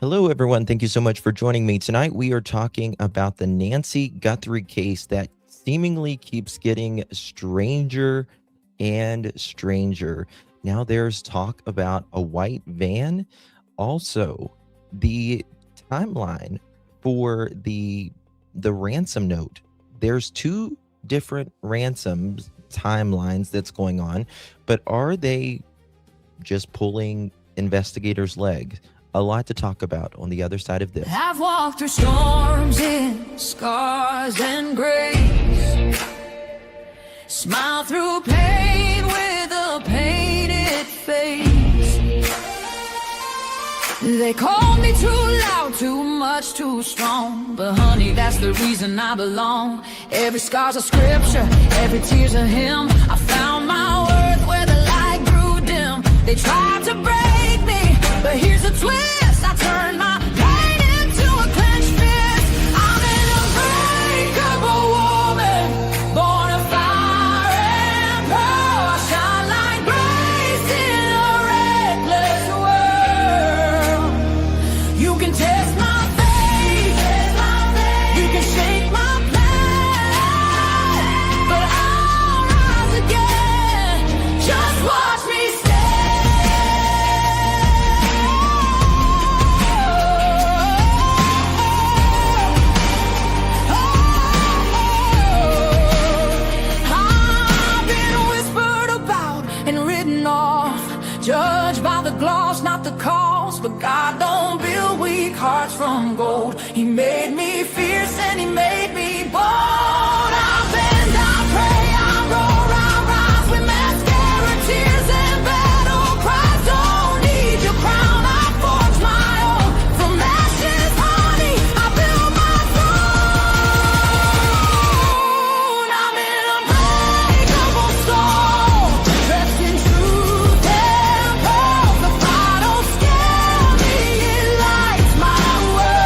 Hello, everyone. Thank you so much for joining me. Tonight, we are talking about the Nancy Guthrie case that seemingly keeps getting stranger and stranger. Now, there's talk about a white van. Also, the timeline for the ransom note. There's two different ransoms timelines that's going on, but are they just pulling investigators' legs? A lot to talk about on the other side of this. I've walked through storms in scars and grace, smile through pain with a painted face. They called me too loud, too much, too strong, but honey, that's the reason I belong. Every scar's a scripture, every tear's a hymn. I found my worth where the light grew dim. They tried to break me, but here's the twist. I turned my pain into a clenched fist. I'm an unbreakable woman, born of fire and pearl. I shine like grace in a reckless world. You can test my faith, you can shake my plan, but I'll rise again. Just watch me stand. I've been whispered about and written off, judged by the gloss, not the cause. But God don't build weak hearts from gold. He made me fierce and he made me bold. I bend, I pray, I roar, I rise with mascara, tears and battle cries. Don't need your crown, I forge my own. From ashes, honey, I build my throne. I'm an unbreakable soul, dressed in truth and pearls. The fire don't scare me, it lights my world.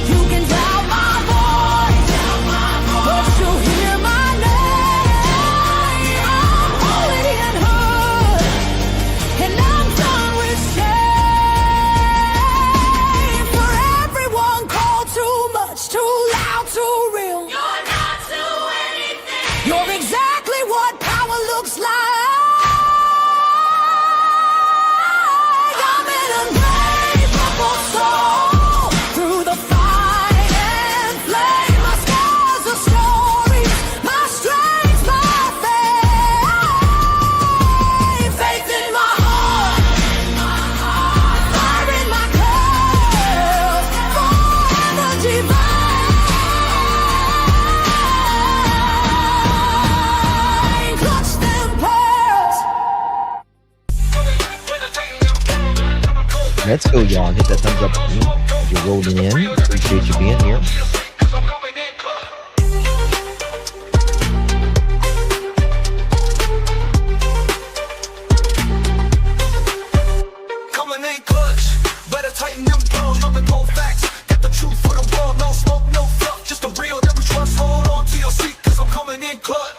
You can doubt my voice, but you'll hear my name. I'm holy and hood, and I'm done with shame. For everyone called too much, too loud, too real. You're not to anything. You're exactly what power looks like. I'm an unbreakable soul, through the fight and flame. My scars are stories, my strength, my faith. Faith in my heart, fire in my curls, forever divine. Clutch them pearls. Let's go, y'all. Hit that thumbs up button as you're rolling in. Appreciate you being here. Coming in clutch, better tighten them pearls, dropping cold facts. Got the truth for the world, no smoke, no fluff, just the real that we trust. Hold on to your seat, cause I'm coming in clutch.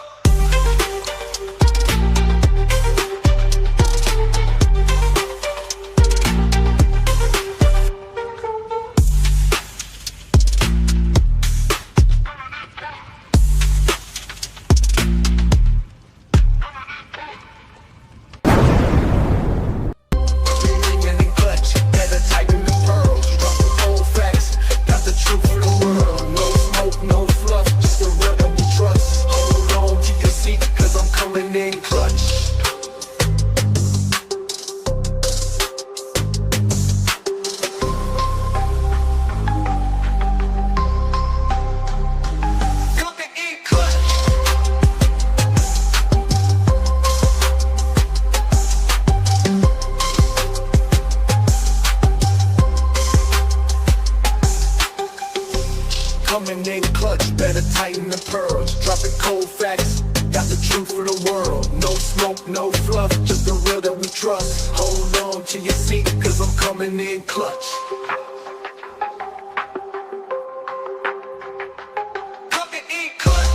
Coming in clutch, better tighten them pearls, dropping cold facts. Got the truth for the world, no smoke, no fluff, just the real that we trust. Hold on to your seat, cause I'm coming in clutch. Coming in clutch. Coming in clutch, better tighten the pearls, dropping cold facts. Got the truth for the world, no smoke, no fluff, just the real that we trust. Hold on to your seat, cause I'm coming in clutch. Coming in clutch.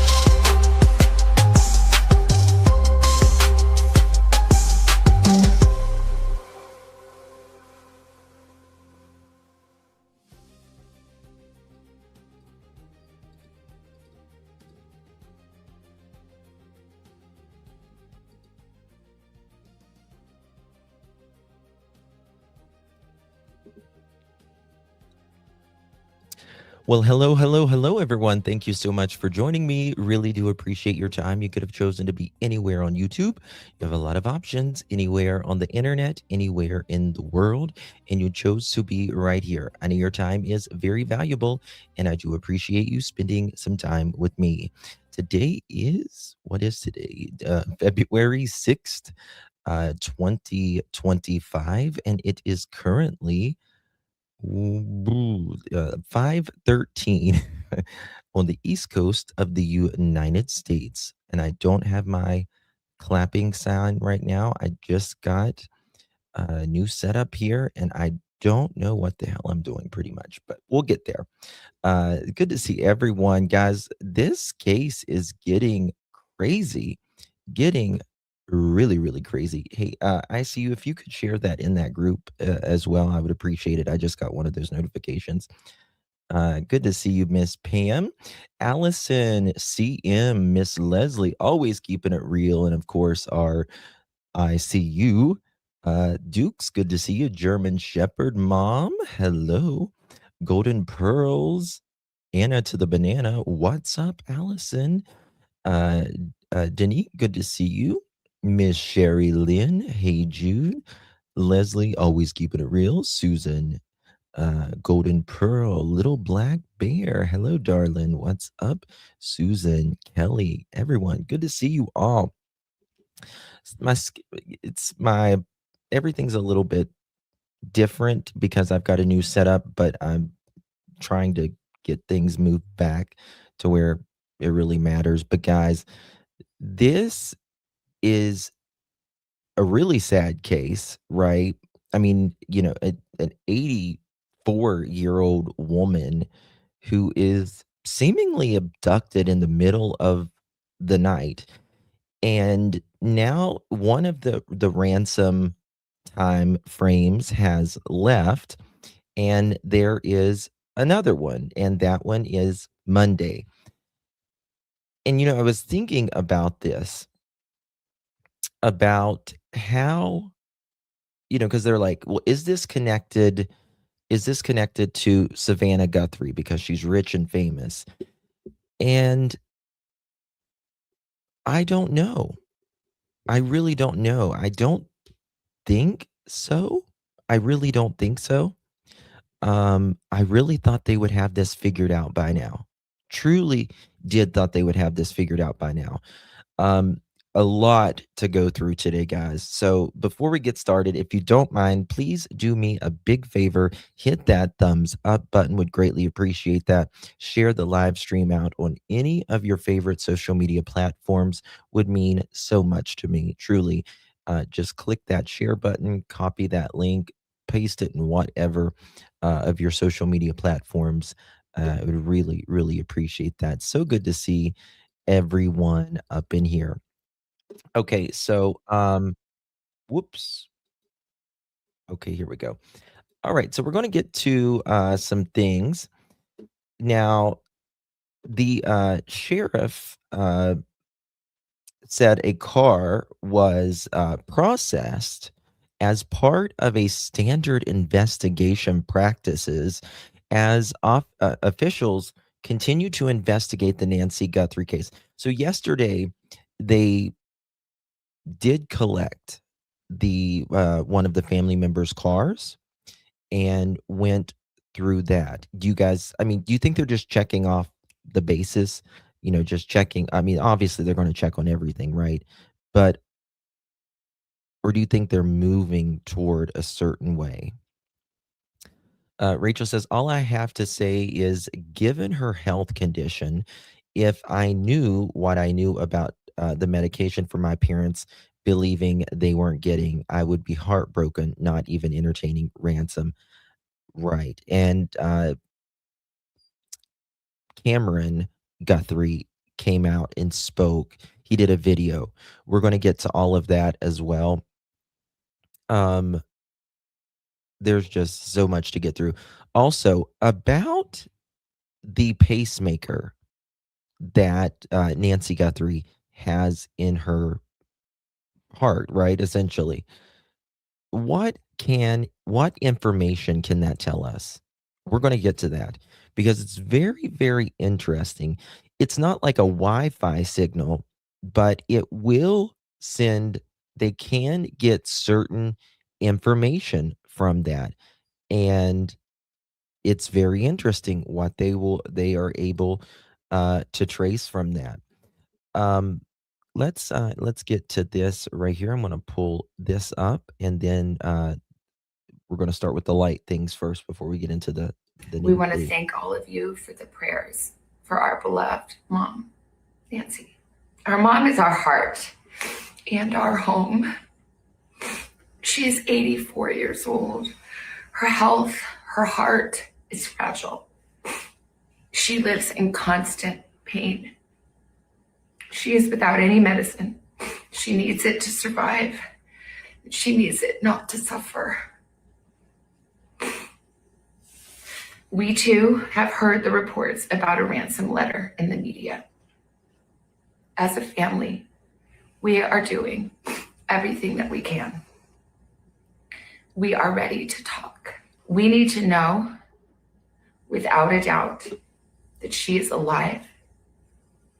Well, hello, hello, hello, everyone. Thank you so much for joining me. Really do appreciate your time. You could have chosen to be anywhere on YouTube. You have a lot of options, anywhere on the internet, anywhere in the world, and you chose to be right here. I know your time is very valuable, and I do appreciate you spending some time with me. Today is, what is today? February 6th, 2025, and it is currently 5:13 on the East Coast of the United States, and I don't have my clapping sound right now. I just got a new setup here, and I don't know what the hell I'm doing pretty much, but we'll get there. Good to see everyone, guys. This case is getting crazy, getting really, really crazy. Hey, I see you. If you could share that in that group as well, I would appreciate it. I just got one of those notifications. Good to see you, Miss Pam. Allison, CM, Miss Leslie, always keeping it real. And of course, our I see you. Dukes, good to see you. German Shepherd, Mom, hello. Golden Pearls, Anna to the Banana. What's up, Allison? Uh, Denise, good to see you. Miss Sherry Lynn, hey Jude. Leslie, always keeping it real. Susan, Golden Pearl, Little Black Bear. Hello, darling. What's up? Susan, Kelly, everyone. Good to see you all. It's my everything's a little bit different because I've got a new setup, but I'm trying to get things moved back to where it really matters. But guys, this is a really sad case, right? I mean, an 84-year-old woman who is seemingly abducted in the middle of the night. And now one of the ransom time frames has left, and there is another one, and that one is Monday. And I was thinking about this, about how, because they're like, well, is this connected to Savannah Guthrie because she's rich and famous? And I don't know. I really don't know. I don't think so. I really don't think so. I really thought they would have this figured out by now. Truly did thought they would have this figured out by now. Um, a lot to go through today, guys. So before we get started, if you don't mind, please do me a big favor. Hit that thumbs up button. Would greatly appreciate that. Share the live stream out on any of your favorite social media platforms. Would mean so much to me, truly. Just click that share button, copy that link, paste it in whatever of your social media platforms. I would really, really appreciate that. So good to see everyone up in here. Okay, so whoops. Okay, here we go. All right, so we're going to get to some things. Now, the sheriff said a car was processed as part of a standard investigation practices as officials continue to investigate the Nancy Guthrie case. So yesterday, they did collect the one of the family members' cars and went through that. Do you think they're just checking off the basis? Just checking. I mean, obviously they're going to check on everything, right? But or do you think they're moving toward a certain way? Rachel says, all I have to say is, given her health condition, if I knew what I knew about the medication for my parents believing they weren't getting, I would be heartbroken, not even entertaining ransom. Right. And Cameron Guthrie came out and spoke. He did a video. We're going to get to all of that as well. Um, there's just so much to get through. Also, about the pacemaker that Nancy Guthrie has in her heart, right? Essentially, what information can that tell us, We're going to get to that because it's very, very interesting. It's not like a Wi-Fi signal, but it will send, they can get certain information from that. And it's very interesting what they are able to trace from that. Um, let's get to this right here. I'm going to pull this up, and then we're going to start with the light things first before we get into the We nitty want to gritty. thank all of you for the prayers for our beloved mom, Nancy. Our mom is our heart and our home. She's 84 years old. Her health, her heart is fragile. She lives in constant pain. She is without any medicine. She needs it to survive. She needs it not to suffer. We too have heard the reports about a ransom letter in the media. As a family, we are doing everything that we can. We are ready to talk. We need to know, without a doubt, that she is alive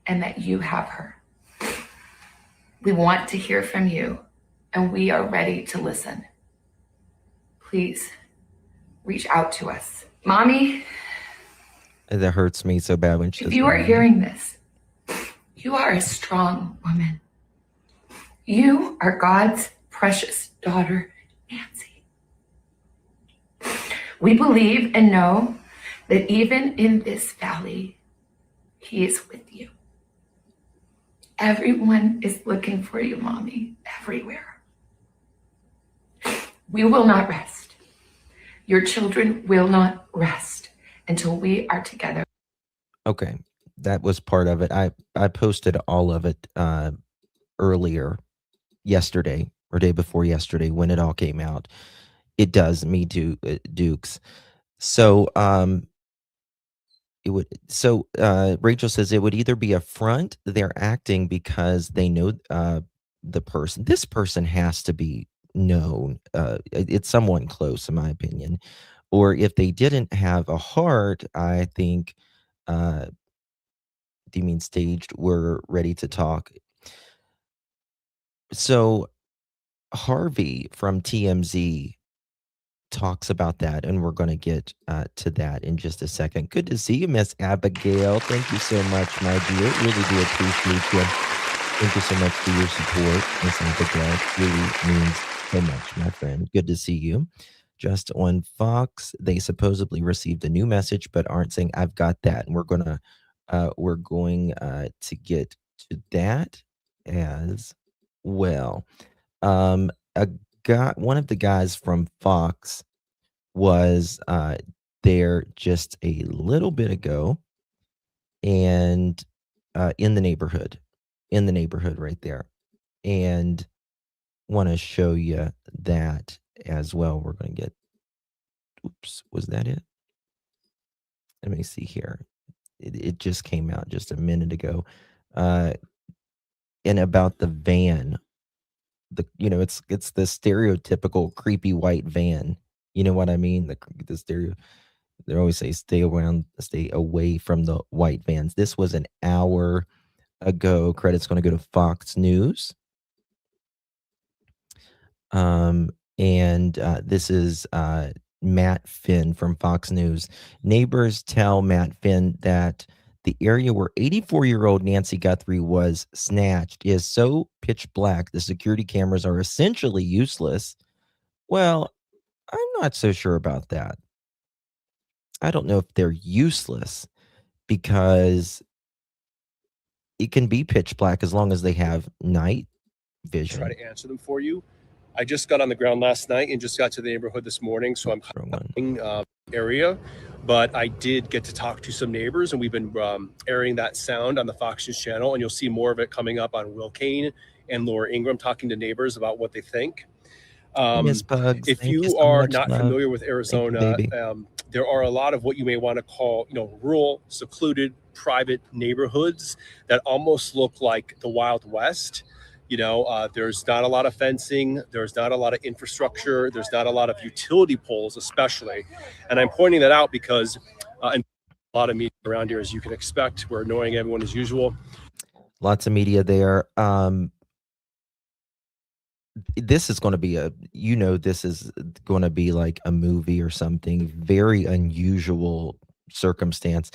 and that you have her. We want to hear from you, and we are ready to listen. Please reach out to us. Mommy, That hurts me so bad when she if says, you are "Mommy." hearing this, you are a strong woman. You are God's precious daughter, Nancy. We believe and know that even in this valley, He is with you. Everyone is looking for you, Mommy, everywhere. We will not rest. Your children will not rest until we are together. Okay, that was part of it. I posted all of it earlier yesterday or day before yesterday when it all came out. It does, me too, Dukes. So Rachel says it would either be a front, they're acting because they know the person. This person has to be known. It's someone close, in my opinion. Or if they didn't have a heart, I think, do you mean staged? We're ready to talk. So Harvey from TMZ talks about that, and we're going to get to that in just a second. Good to see you, Miss Abigail. Thank you so much, my dear. Really do appreciate you. Thank you so much for your support, Miss Abigail. Really means so much, my friend. Good to see you. Just on Fox, they supposedly received a new message, but aren't saying I've got that, and we're going to get to that as well. A guy, one of the guys from Fox was there just a little bit ago, and in the neighborhood right there, and want to show you that as well. We're going to get, oops, was that it? Let me see here. It just came out just a minute ago. And about the van, it's the stereotypical creepy white van. You know what I mean? The stereo. They always say stay away from the white vans. This was an hour ago. Credit's going to go to Fox News. And this is Matt Finn from Fox News. Neighbors tell Matt Finn that the area where 84-year-old Nancy Guthrie was snatched is so pitch black, the security cameras are essentially useless. Well, I'm not so sure about that. I don't know if they're useless because it can be pitch black as long as they have night vision. Try to answer them for you. I just got on the ground last night and just got to the neighborhood this morning, so I'm covering area. But I did get to talk to some neighbors, and we've been airing that sound on the Fox News channel, and you'll see more of it coming up on Will Kane and Laura Ingram talking to neighbors about what they think. Miss Bugs, if thank you so are much, not love. familiar with Arizona, you, there are a lot of what you may want to call, rural, secluded, private neighborhoods that almost look like the Wild West. There's not a lot of fencing, there's not a lot of infrastructure, there's not a lot of utility poles, especially. And I'm pointing that out because and a lot of media around here, as you can expect, we're annoying everyone as usual. Lots of media there. This is going to be this is going to be like a movie or something. Very unusual circumstance.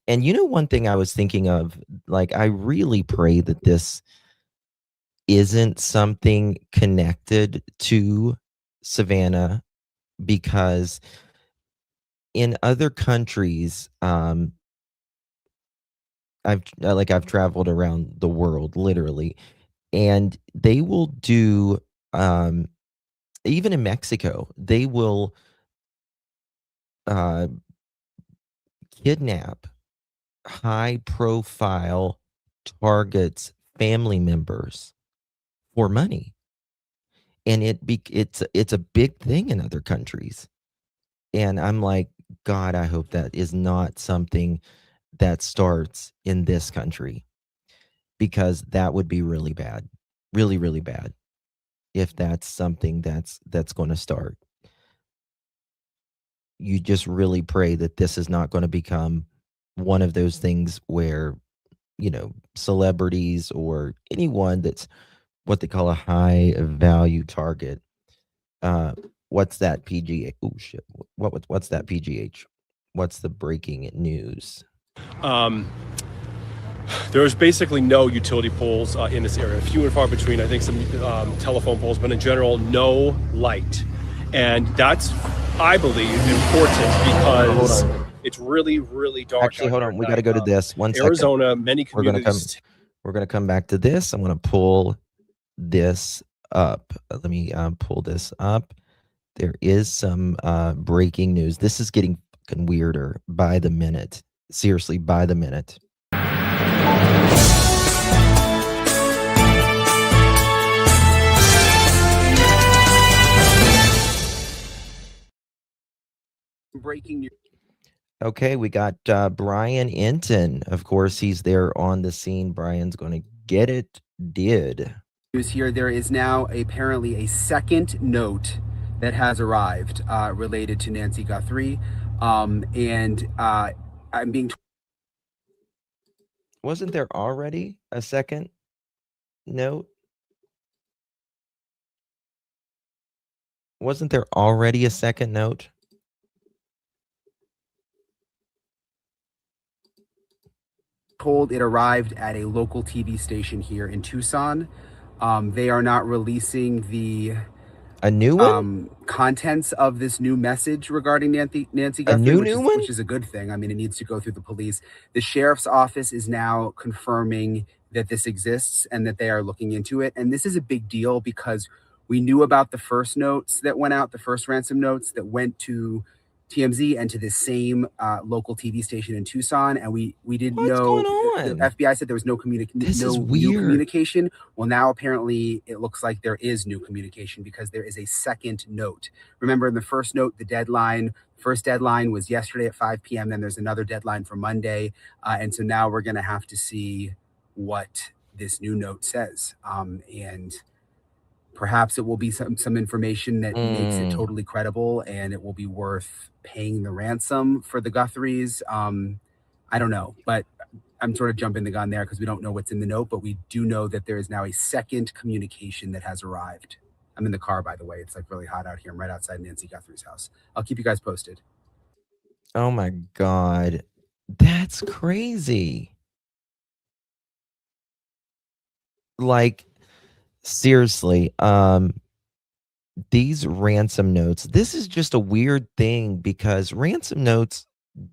And one thing I was thinking of, like, I really pray that this isn't something connected to Savannah, because in other countries, I've traveled around the world literally, and they will do, even in Mexico, they will kidnap high profile targets, family members, for money. And it's a big thing in other countries. And I'm like, God, I hope that is not something that starts in this country, because that would be really bad. Really, really bad if that's something that's going to start. You just really pray that this is not going to become one of those things where, celebrities or anyone that's what they call a high value target. What's that PGA? Oh shit! What's that PGH? What's the breaking news? There's basically no utility poles in this area, few and far between. I think some telephone poles, but in general, no light. And that's, I believe, important because it's really, really dark. Actually, hold on. We got to go to this. One second. Arizona, many communities. We're gonna come back to this. I'm gonna pull this up. Let me pull this up. There is some breaking news. This is getting fucking weirder by the minute. Seriously, by the minute. Breaking news. Okay, we got Brian Enton. Of course, he's there on the scene. Brian's going to get it did. Here, there is now apparently a second note that has arrived related to Nancy Guthrie. And I'm being Wasn't there already a second note? Wasn't there already a second note? told it arrived at a local TV station here in Tucson. They are not releasing a new one? Contents of this new message regarding Nancy Guthrie, a new one? Which is a good thing. I mean, it needs to go through the police. The sheriff's office is now confirming that this exists and that they are looking into it. And this is a big deal because we knew about the first notes that went out, the first ransom notes that went to TMZ and to this same local TV station in Tucson, and we didn't What's know. going on? The FBI said there was no new communication. Well, now apparently it looks like there is new communication because there is a second note. Remember, in the first note, the first deadline was yesterday at 5 p.m. Then there's another deadline for Monday, and so now we're going to have to see what this new note says, and perhaps it will be some information that makes it totally credible, and it will be worth paying the ransom for the Guthries. I don't know, but I'm sort of jumping the gun there because we don't know what's in the note, but we do know that there is now a second communication that has arrived. I'm in the car, by the way. It's like really hot out here. I'm right outside Nancy Guthrie's house. I'll keep you guys posted. Oh my God. That's crazy. Like, seriously, these ransom notes, this is just a weird thing because ransom notes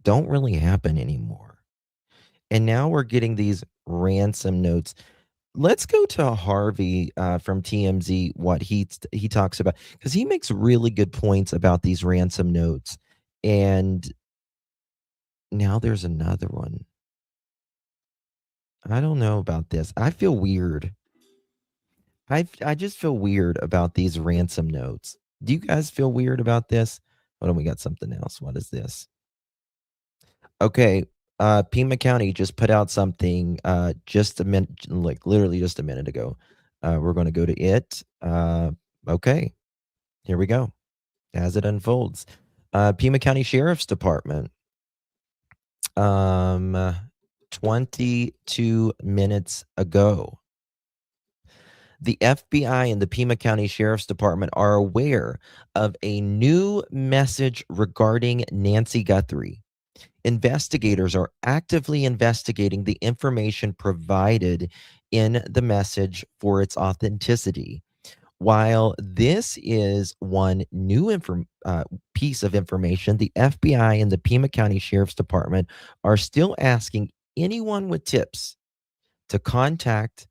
don't really happen anymore. And now we're getting these ransom notes. Let's go to Harvey from TMZ, what he talks about, because he makes really good points about these ransom notes. And now there's another one. I don't know about this. I feel weird. I just feel weird about these ransom notes. Do you guys feel weird about this? Hold on, we got something else. What is this? Okay, Pima County just put out something just a minute, like literally just a minute ago. We're going to go to it. Okay, here we go. As it unfolds, Pima County Sheriff's Department. 22 minutes ago, the FBI and the Pima County Sheriff's Department are aware of a new message regarding Nancy Guthrie. Investigators are actively investigating the information provided in the message for its authenticity. While this is one new piece of information, the FBI and the Pima County Sheriff's Department are still asking anyone with tips to contact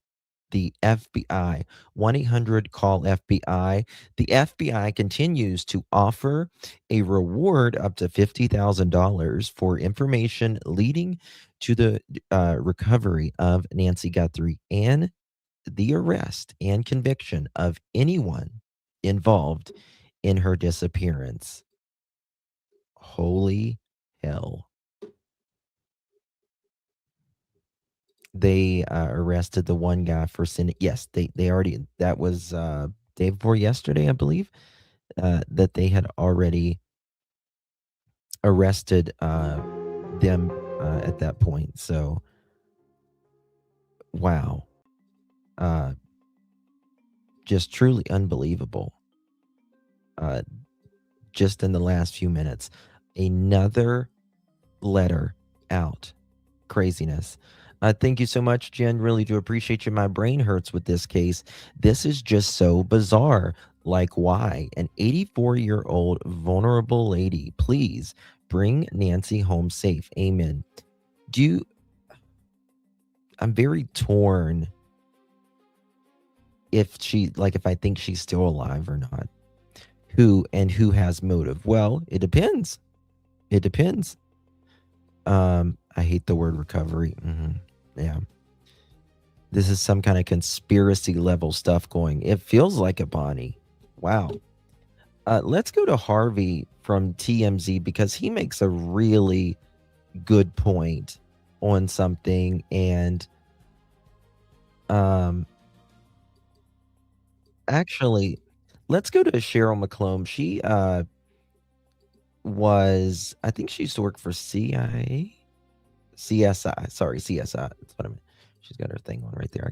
the FBI. 1-800-CALL-FBI. The FBI continues to offer a reward up to $50,000 for information leading to the recovery of Nancy Guthrie and the arrest and conviction of anyone involved in her disappearance. Holy hell. They arrested the one guy for sending. Yes, they already. That was day before yesterday, I believe. That they had already arrested them at that point. So, wow, just truly unbelievable. Just in the last few minutes, another letter out. Craziness. Thank you so much, Jen. Really do appreciate you. My brain hurts with this case. This is just so bizarre. Like, why? An 84-year-old vulnerable lady. Please bring Nancy home safe. Amen. I'm very torn if I think she's still alive or not. Who has motive? Well, it depends. It depends. I hate the word recovery. Yeah. This is some kind of conspiracy level stuff going. It feels like it, Bonnie. Wow. Let's go to Harvey from TMZ because he makes a really good point on something. And actually, let's go to Cheryl McClomb. She I think she used to work for CSI. Sorry, CSI. That's what I mean. She's got her thing on right there. I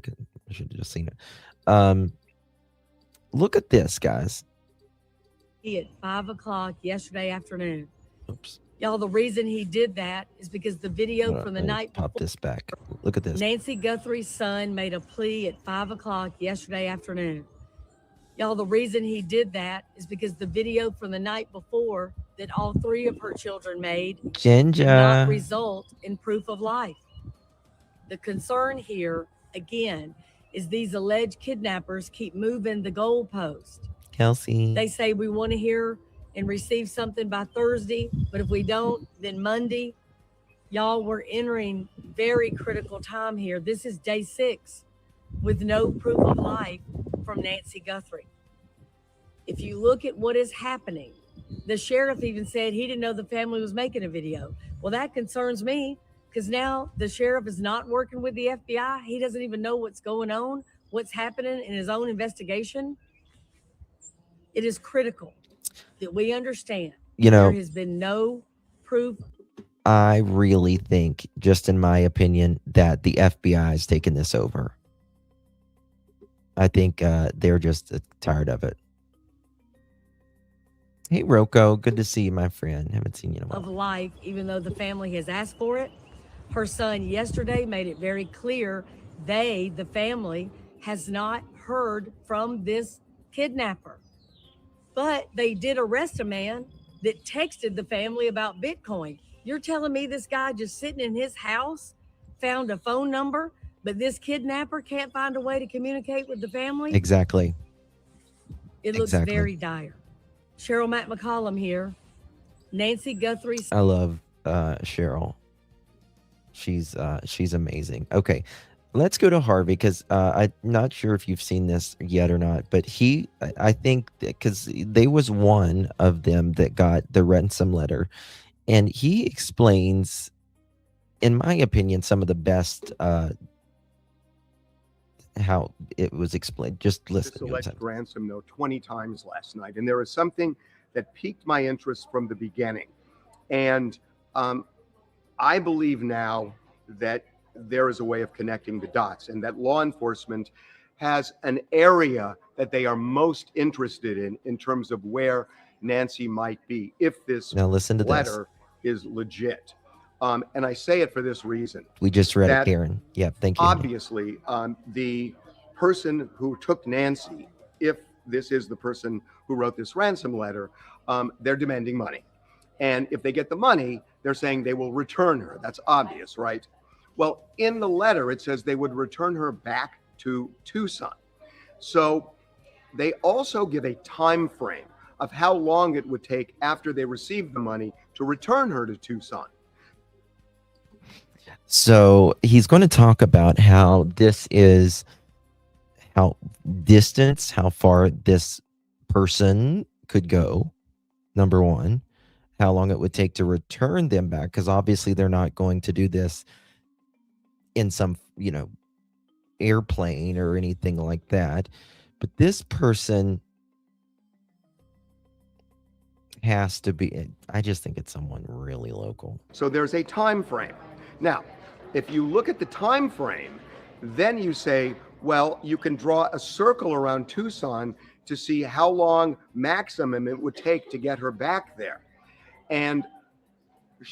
should have just seen it. Look at this, guys. At 5 o'clock yesterday afternoon. Oops. Y'all, the reason he did that is because the video from the night pop this back. Look at this. Nancy Guthrie's son made a plea at 5 o'clock yesterday afternoon. Y'all, the reason he did that is because the video from the night before that all three of her children made did not result in proof of life. The concern here, again, is these alleged kidnappers keep moving the goalpost. Kelsey. They say we want to hear and receive something by Thursday, but if we don't, then Monday. Y'all, we're entering very critical time here. This is day 6 with no proof of life from Nancy Guthrie. If you look at what is happening, the sheriff even said he didn't know the family was making a video. Well, that concerns me because now the sheriff is not working with the FBI. He doesn't even know what's going on, what's happening in his own investigation. It is critical that we understand there has been no proof. I really think, just in my opinion, that the FBI has taken this over. I think they're just tired of it. Hey, Rocco. Good to see you, my friend. Haven't seen you in a while. Of life, even though the family has asked for it. Her son yesterday made it very clear the family, has not heard from this kidnapper. But they did arrest a man that texted the family about Bitcoin. You're telling me this guy just sitting in his house found a phone number, but this kidnapper can't find a way to communicate with the family? Exactly. It looks very dire. Cheryl Matt McCollum here. Nancy Guthrie. I love Cheryl. She's amazing. Okay. Let's go to Harvey because I'm not sure if you've seen this yet or not, but I think because they was one of them that got the ransom letter, and he explains, in my opinion, some of the best how it was explained. Just listen. This alleged ransom note 20 times last night, and there is something that piqued my interest from the beginning. And I believe now that there is a way of connecting the dots, and that law enforcement has an area that they are most interested in terms of where Nancy might be if this now listen to letter is legit. And I say it for this reason. We just read it, Karen. Yeah, thank you. Obviously, the person who took Nancy, if this is the person who wrote this ransom letter, they're demanding money. And if they get the money, they're saying they will return her. That's obvious, right? Well, in the letter, it says they would return her back to Tucson. So they also give a time frame of how long it would take after they received the money to return her to Tucson. So he's going to talk about how this is, how distance, how far this person could go, number one, how long it would take to return them back, because obviously they're not going to do this in some, airplane or anything like that. But this person has to be, I just think it's someone really local. So there's a time frame. Now, if you look at the time frame, then you say, well, you can draw a circle around Tucson to see how long maximum it would take to get her back there. And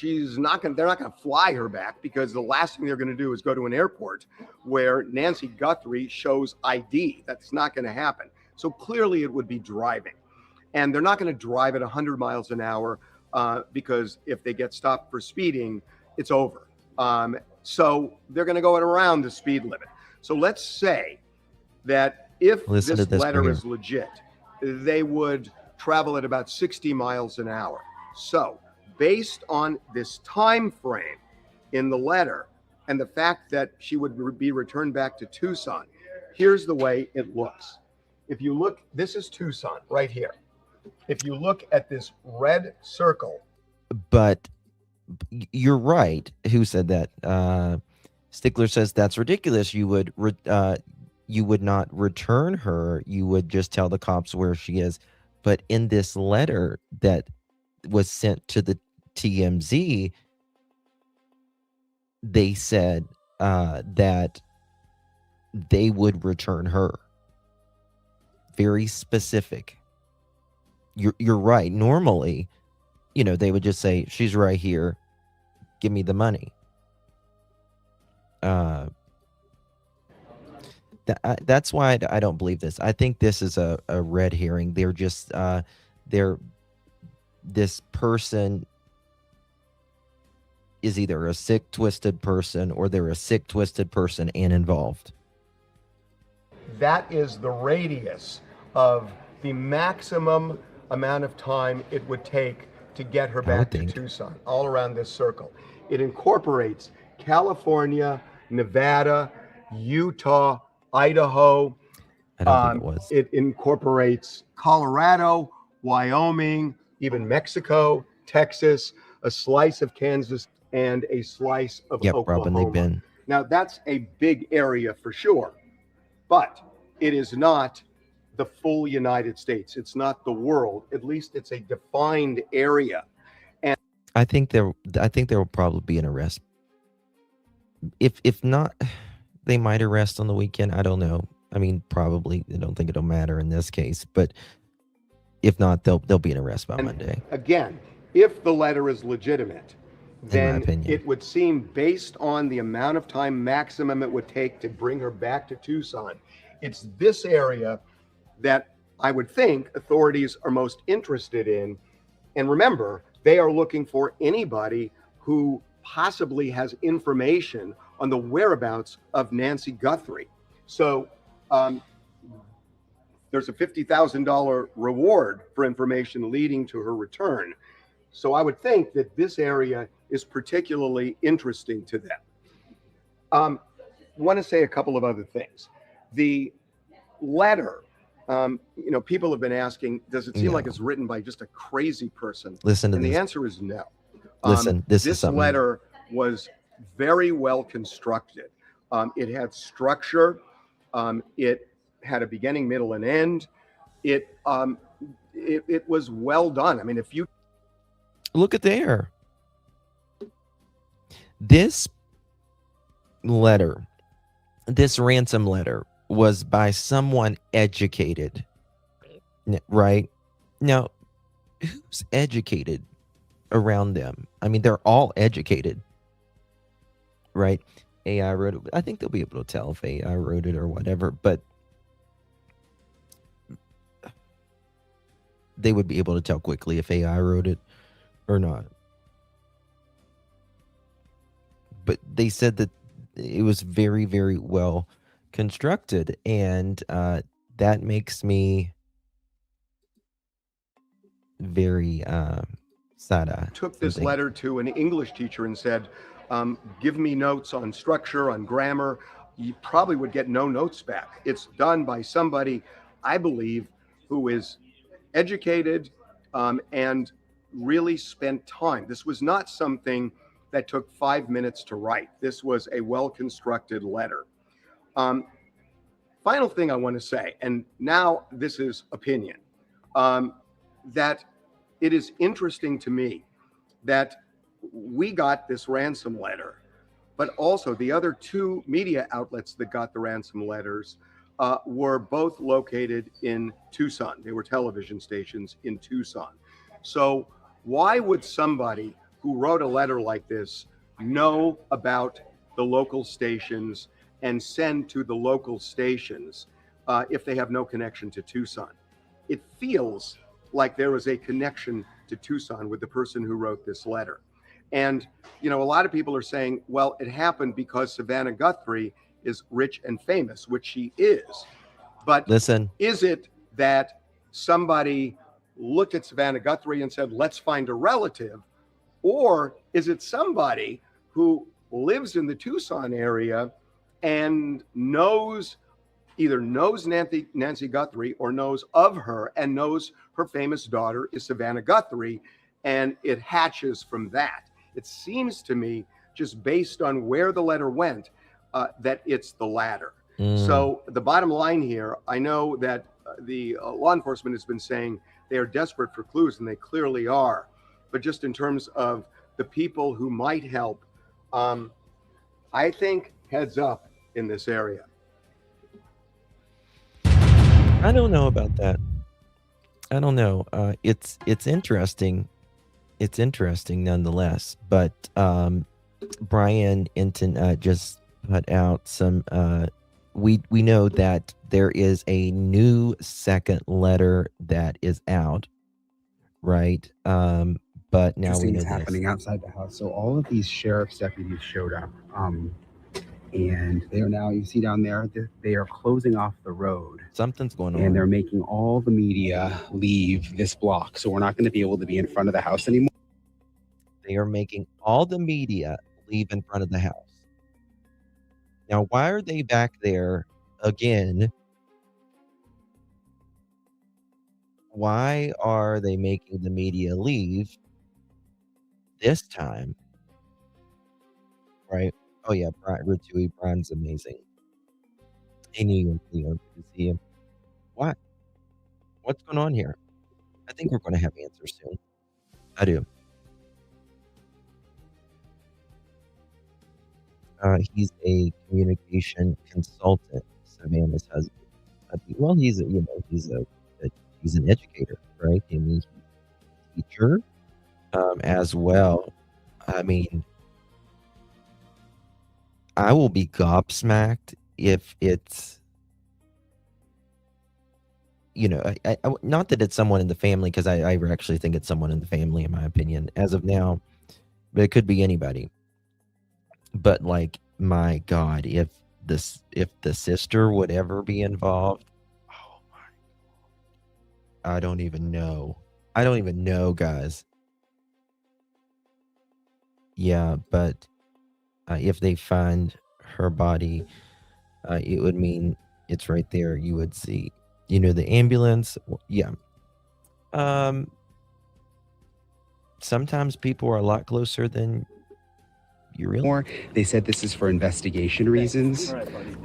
they're not going to fly her back, because the last thing they're going to do is go to an airport where Nancy Guthrie shows ID. That's not going to happen. So clearly it would be driving. And they're not going to drive at 100 miles an hour because if they get stopped for speeding, it's over. So they're going to go at around the speed limit. So let's say that if this letter is legit, they would travel at about 60 miles an hour. So based on this time frame in the letter and the fact that she would be returned back to Tucson, here's the way it looks. If you look, this is Tucson right here. If you look at this red circle. But you're right. Who said that? Stickler says that's ridiculous. You would not return her. You would just tell the cops where she is. But in this letter that was sent to the TMZ, they said that they would return her. Very specific. You're right. Normally, they would just say, she's right here, give me the money. That's why I don't believe this. I think this is a red herring. They're just this person is either a sick, twisted person, or they're a sick, twisted person and involved. That is the radius of the maximum amount of time it would take to get her back to Tucson, all around this circle. It incorporates California, Nevada, Utah, Idaho. I don't think it was. It incorporates Colorado, Wyoming, even Mexico, Texas, a slice of Kansas, and a slice of Oklahoma. Robin, they've been. Now, that's a big area for sure, but it is not the full United States. It's not the world. At least it's a defined area. And I think there will probably be an arrest. If not, they might arrest on the weekend. I don't know. I mean, probably. I don't think it'll matter in this case, but if not, there'll be an arrest by Monday. Again, if the letter is legitimate, then it would seem, based on the amount of time maximum it would take to bring her back to Tucson, it's this area that I would think authorities are most interested in. And remember, they are looking for anybody who possibly has information on the whereabouts of Nancy Guthrie. So there's a $50,000 reward for information leading to her return. So I would think that this area is particularly interesting to them. I want to say a couple of other things. The letter, people have been asking, does it seem like it's written by just a crazy person? Listen to and this. The answer is no. Listen, this letter was very well constructed. It had structure. It had a beginning, middle, and end. It was well done. I mean, if you look at there, this letter, this ransom letter was by someone educated, right? Now, who's educated around them? I mean, they're all educated, right? AI wrote it. I think they'll be able to tell if AI wrote it or whatever, but they would be able to tell quickly if AI wrote it or not. But they said that it was very, very well constructed, and that makes me very sad. Took this letter to an English teacher and said, give me notes on structure, on grammar, you probably would get no notes back. It's done by somebody, I believe, who is educated and really spent time. This was not something that took 5 minutes to write. This was a well-constructed letter. Final thing I want to say, and now this is opinion, that it is interesting to me that we got this ransom letter, but also the other two media outlets that got the ransom letters were both located in Tucson. They were television stations in Tucson. So why would somebody who wrote a letter like this know about the local stations and send to the local stations if they have no connection to Tucson? It feels like there was a connection to Tucson with the person who wrote this letter. And, you know, a lot of people are saying, well, it happened because Savannah Guthrie is rich and famous, which she is. But listen, is it that somebody looked at Savannah Guthrie and said, let's find a relative? Or is it somebody who lives in the Tucson area and either knows Nancy Guthrie or knows of her and knows her famous daughter is Savannah Guthrie, and it hatches from that? It seems to me, just based on where the letter went, that it's the latter. So the bottom line here, I know that the law enforcement has been saying they are desperate for clues, and they clearly are. But just in terms of the people who might help, I think heads up in this area. I don't know about that. I don't know. It's interesting. It's interesting nonetheless. But Brian Inton just put out some. We know that there is a new second letter that is out, right? But now we know things happening outside the house. So all of these sheriff's deputies showed up, and they are now, you see down there, they are closing off the road. Something's going on. And they're making all the media leave this block. So we're not going to be able to be in front of the house anymore. They are making all the media leave in front of the house. Now, why are they back there again? Why are they making the media leave this time? Right? Oh, yeah, Brian's amazing. Hey, New York, good to see you. What? What's going on here? I think we're going to have answers soon. I do. He's a communication consultant, Savannah's husband. Well, he's an educator, right? I mean, he's a teacher as well. I mean, I will be gobsmacked if it's, you know, I not that it's someone in the family, because I actually think it's someone in the family, in my opinion, as of now, but it could be anybody. But like, my God, if the sister would ever be involved, oh my, I don't even know. I don't even know, guys. Yeah, but if they find her body, it would mean it's right there. You would see, you know, the ambulance. Yeah. Sometimes people are a lot closer than You really? They said this is for investigation reasons.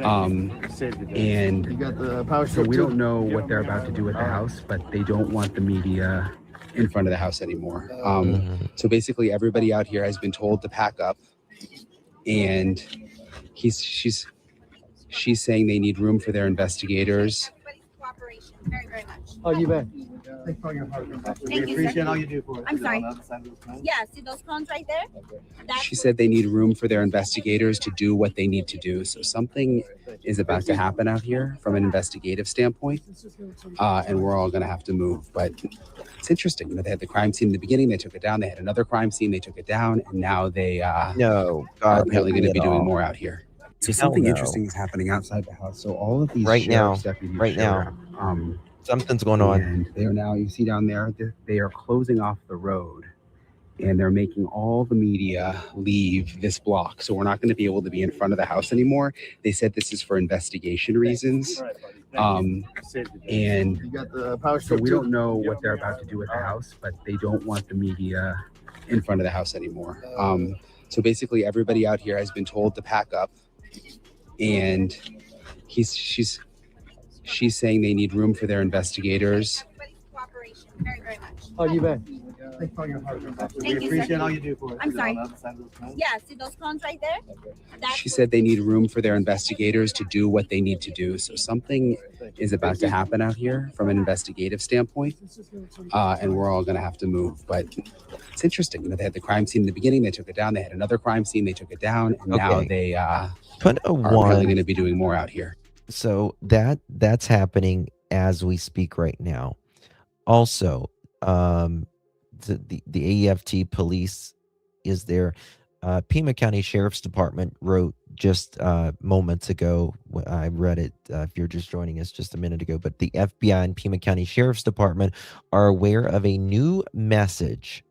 And You got the power so strip we too? don't know what they're about to do with the house, but they don't want the media in front of the house anymore. So basically everybody out here has been told to pack up, and she's saying they need room for their investigators. Everybody's cooperation, very, very much. Oh, you bet. Thank you, sir. all you do for us. I'm sorry. Yeah, see those cones right there? She said they need room for their investigators to do what they need to do. So something is about to happen out here from an investigative standpoint, and we're all going to have to move. But it's interesting. You know, they had the crime scene in the beginning, they took it down. They had another crime scene, they took it down, and now they No, are God, apparently going to be at doing all. more out here. So Hell something no. interesting is happening outside the house. So all of these Right now, sheriff's deputies right showed now. up, Something's going on. and they are now, you see down there, they are closing off the road, and they're making all the media leave this block. So we're not going to be able to be in front of the house anymore. They said this is for investigation reasons. And You got the power so strip we too? don't know what they're about to do with the house, but they don't want the media in front of the house anymore. So basically everybody out here has been told to pack up, and she's saying they need room for their investigators. Everybody's cooperation, very, very much. Oh, you bet. Thank you, sir. all you do for us. I'm sorry. Yeah, see those cones right there? She said they need room for their investigators to do what they need to do. So something is about to happen out here from an investigative standpoint, and we're all going to have to move. But it's interesting. You know, they had the crime scene in the beginning, they took it down. They had another crime scene, they took it down, and now Okay. they Put a are apparently one. going to be doing more out here. So that's happening as we speak right now. Also, the AEFT police is there. Pima County Sheriff's Department wrote just moments ago. I read it. If you're just joining us just a minute ago, but the FBI and Pima County Sheriff's Department are aware of a new message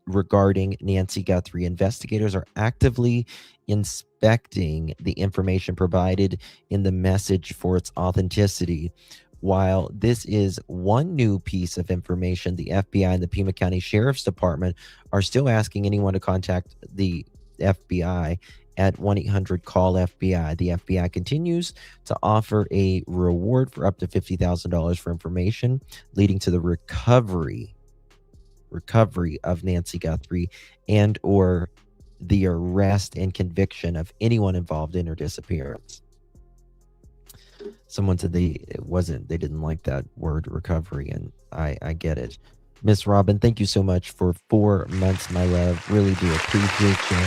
regarding Nancy Guthrie. Investigators are actively inspecting the information provided in the message for its authenticity. While this is one new piece of information, the FBI and the Pima County Sheriff's Department are still asking anyone to contact the FBI at 1-800-CALL-FBI. The FBI continues to offer a reward for up to $50,000 for information leading to the recovery of Nancy Guthrie and or the arrest and conviction of anyone involved in her disappearance. Someone said they didn't like that word recovery, and I get it. Miss Robin, thank you so much for 4 months, my love. Really do appreciate you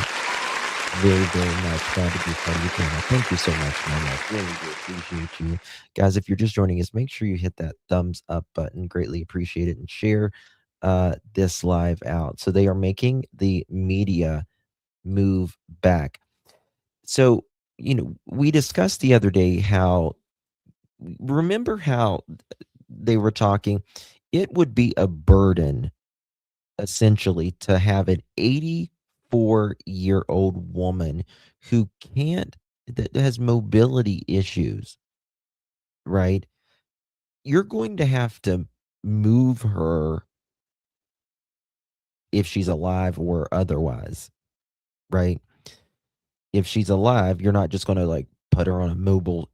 very, very much. Glad to be part of your channel. Thank you so much, my love. Really do appreciate you. Guys, if you're just joining us, make sure you hit that thumbs up button. Greatly appreciate it, and share this live out. So they are making the media move back. So, you know, we discussed the other day remember how they were talking, it would be a burden essentially to have an 84-year-old woman that has mobility issues, right? You're going to have to move her if she's alive or otherwise, right? If she's alive, you're not just going to like put her on a mobile,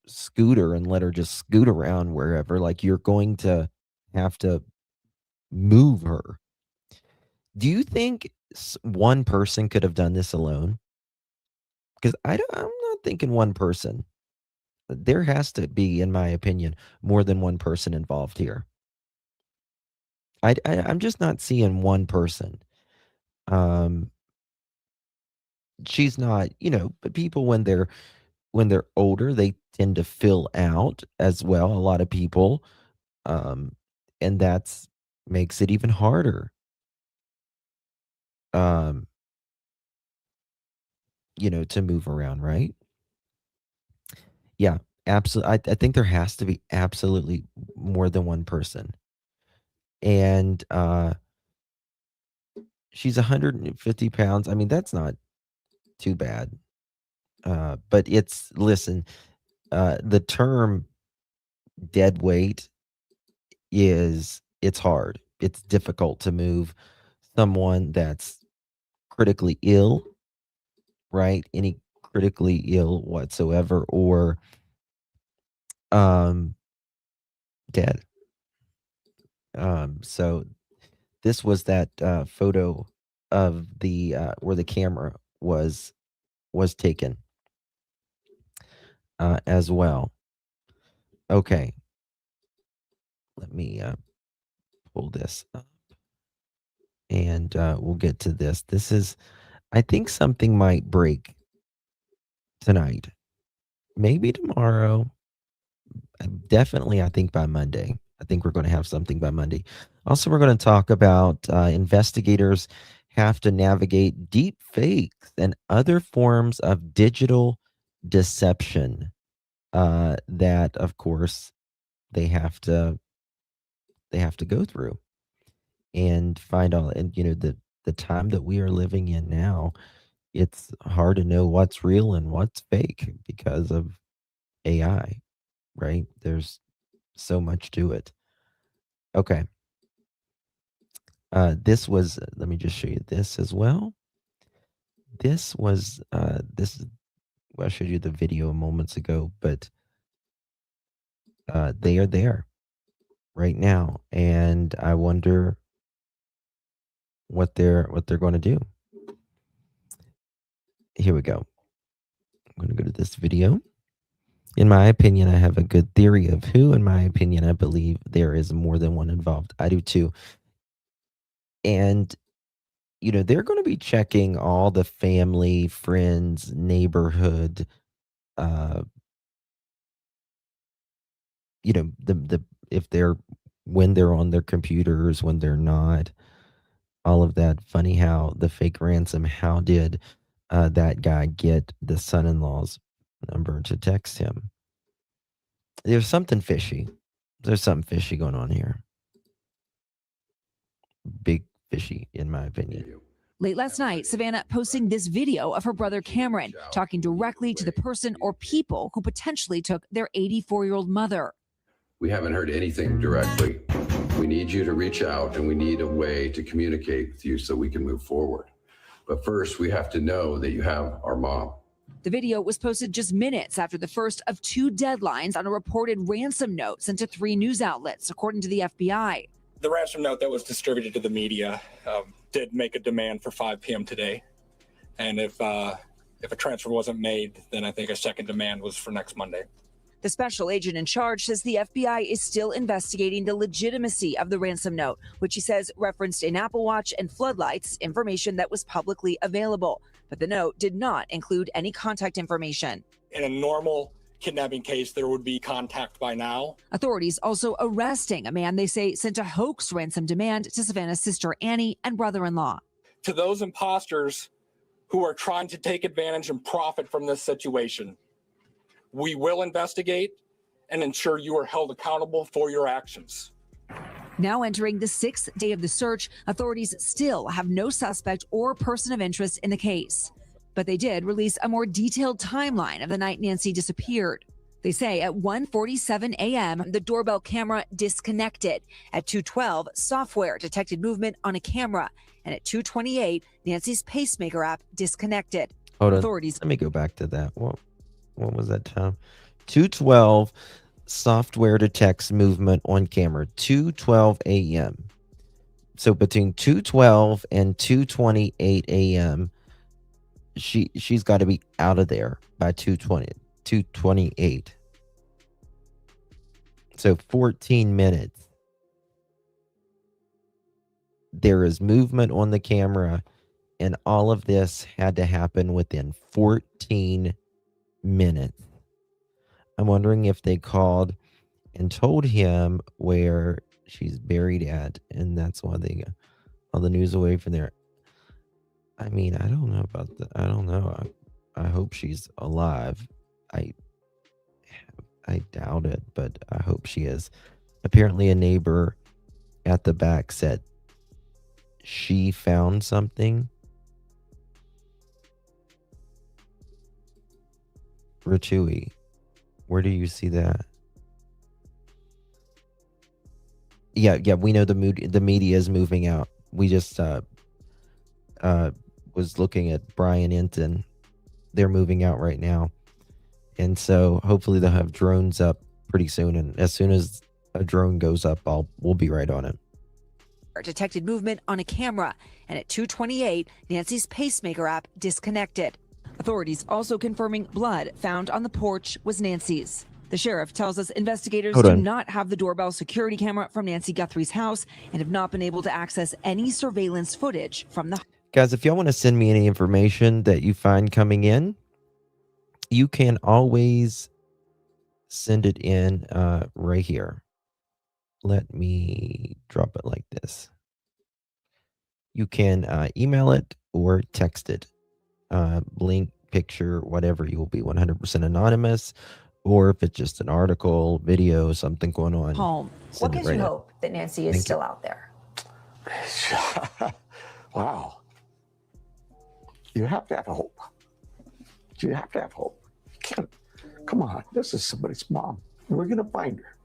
scooter and let her just scoot around wherever. Like, you're going to have to move her. Do you think one person could have done this alone? Because I'm not thinking one person. There has to be, in my opinion, more than one person involved here. I'm just not seeing one person. She's not, but people when they're older, they tend to fill out as well. A lot of people, and that's makes it even harder. To move around, right? Yeah, absolutely. I think there has to be absolutely more than one person. And she's 150 pounds. I mean, that's not too bad. But listen, the term dead weight it's hard. It's difficult to move someone that's critically ill right? Any critically ill whatsoever, or um, dead. So this was that photo of the where the camera was taken as well. Okay, let me pull this up, and we'll get to this. This is, I think something might break tonight, maybe tomorrow. Definitely, I think by Monday. I think we're going to have something by Monday. Also, we're going to talk about investigators have to navigate deep fakes and other forms of digital deception that, of course, they have to go through and find out. And the time that we are living in now, it's hard to know what's real and what's fake because of AI, right? There's so much to it. Okay. This was, let me just show you this as well. This was, well, I showed you the video moments ago, but they are there right now. And I wonder what they're going to do. Here we go. I'm going to go to this video. In my opinion, I have a good theory of who. In my opinion, I believe there is more than one involved. I do too. And they're going to be checking all the family, friends, neighborhood, the if they're when they're on their computers, when they're not, all of that. Funny how the fake ransom, how did that guy get the son-in-law's number to text him? There's something fishy. There's something fishy going on here. Big fishy, in my opinion. Late last night, Savannah posting this video of her brother Cameron talking directly to the person or people who potentially took their 84-year-old mother. We haven't heard anything directly. We need you to reach out, and we need a way to communicate with you so we can move forward. But first, we have to know that you have our mom. The video was posted just minutes after the first of 2 deadlines on a reported ransom note sent to 3 news outlets, according to the FBI. The ransom note that was distributed to the media did make a demand for 5 p.m. today. And if a transfer wasn't made, then I think a second demand was for next Monday. The special agent in charge says the FBI is still investigating the legitimacy of the ransom note, which he says referenced an Apple Watch and floodlights, information that was publicly available. But the note did not include any contact information. In a normal kidnapping case, there would be contact by now. Authorities also arresting a man they say sent a hoax ransom demand to Savannah's sister Annie and brother-in-law. To those imposters who are trying to take advantage and profit from this situation, we will investigate and ensure you are held accountable for your actions. Now entering the 6th day of the search, authorities still have no suspect or person of interest in the case. But they did release a more detailed timeline of the night Nancy disappeared. They say at 1:47 a.m., the doorbell camera disconnected. At 2:12, software detected movement on a camera. And at 2:28, Nancy's Pacemaker app disconnected. Hold on. Authorities. Let me go back to that. What was that time? 2:12, software detects movement on camera. 2:12 a.m. So between 2:12 and 2:28 a.m., she's got to be out of there by 2:28. So 14 minutes. There is movement on the camera, and all of this had to happen within 14 minutes. I'm wondering if they called and told him where she's buried at, and that's why they got all the news away from there. I mean, I don't know about that. I don't know. I hope she's alive. I doubt it, but I hope she is. Apparently, a neighbor at the back said she found something. Ratui, where do you see that? Yeah, we know the media is moving out. We just was looking at Brian Enton they're moving out right now. And so hopefully they'll have drones up pretty soon. And as soon as a drone goes up, we'll be right on it. Detected movement on a camera, and at 2:28, Nancy's pacemaker app disconnected. Authorities also confirming blood found on the porch was Nancy's. The sheriff tells us investigators do not have the doorbell security camera from Nancy Guthrie's house and have not been able to access any surveillance footage from the. Guys, if y'all want to send me any information that you find coming in, you can always send it in right here. Let me drop it like this. You can email it or text it. Link, picture, whatever. You will be 100% anonymous. Or if it's just an article, video, something going on. Home. What gives you hope that Nancy is still out there? Wow. You have to have hope. You have to have hope. You can't. Come on. This is somebody's mom. We're going to find her.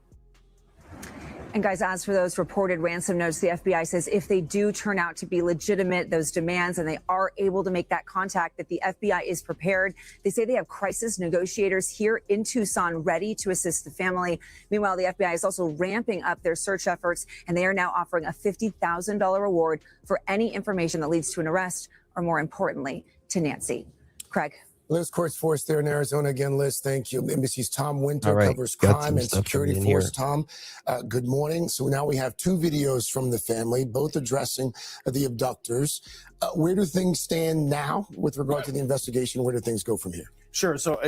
And guys, as for those reported ransom notes, the FBI says if they do turn out to be legitimate, those demands, and they are able to make that contact, that the FBI is prepared. They say they have crisis negotiators here in Tucson ready to assist the family. Meanwhile, the FBI is also ramping up their search efforts, and they are now offering a $50,000 reward for any information that leads to an arrest, or more importantly, to Nancy. Craig. Liz Courts Force there in Arizona again. Liz, thank you. NBC's Tom Winter right, covers crime and security force. Tom, good morning. So now we have two videos from the family, both addressing the abductors. Where do things stand now with regard to the investigation? Where do things go from here? Sure. So,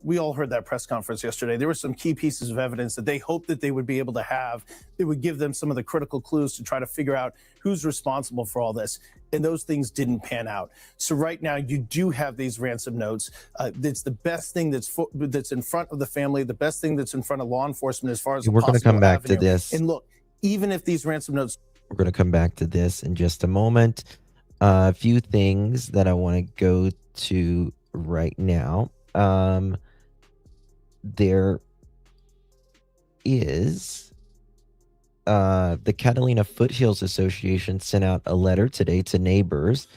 we all heard that press conference yesterday. There were some key pieces of evidence that they hoped that they would be able to have. It would give them some of the critical clues to try to figure out who's responsible for all this. And those things didn't pan out. So right now you do have these ransom notes. It's the best thing that's in front of the family, the best thing that's in front of law enforcement as far as we're going to come back to this. And look, even if these ransom notes. We're going to come back to this in just a moment. A few things that I want to go to right now. There is the Catalina Foothills Association sent out a letter today to neighbors.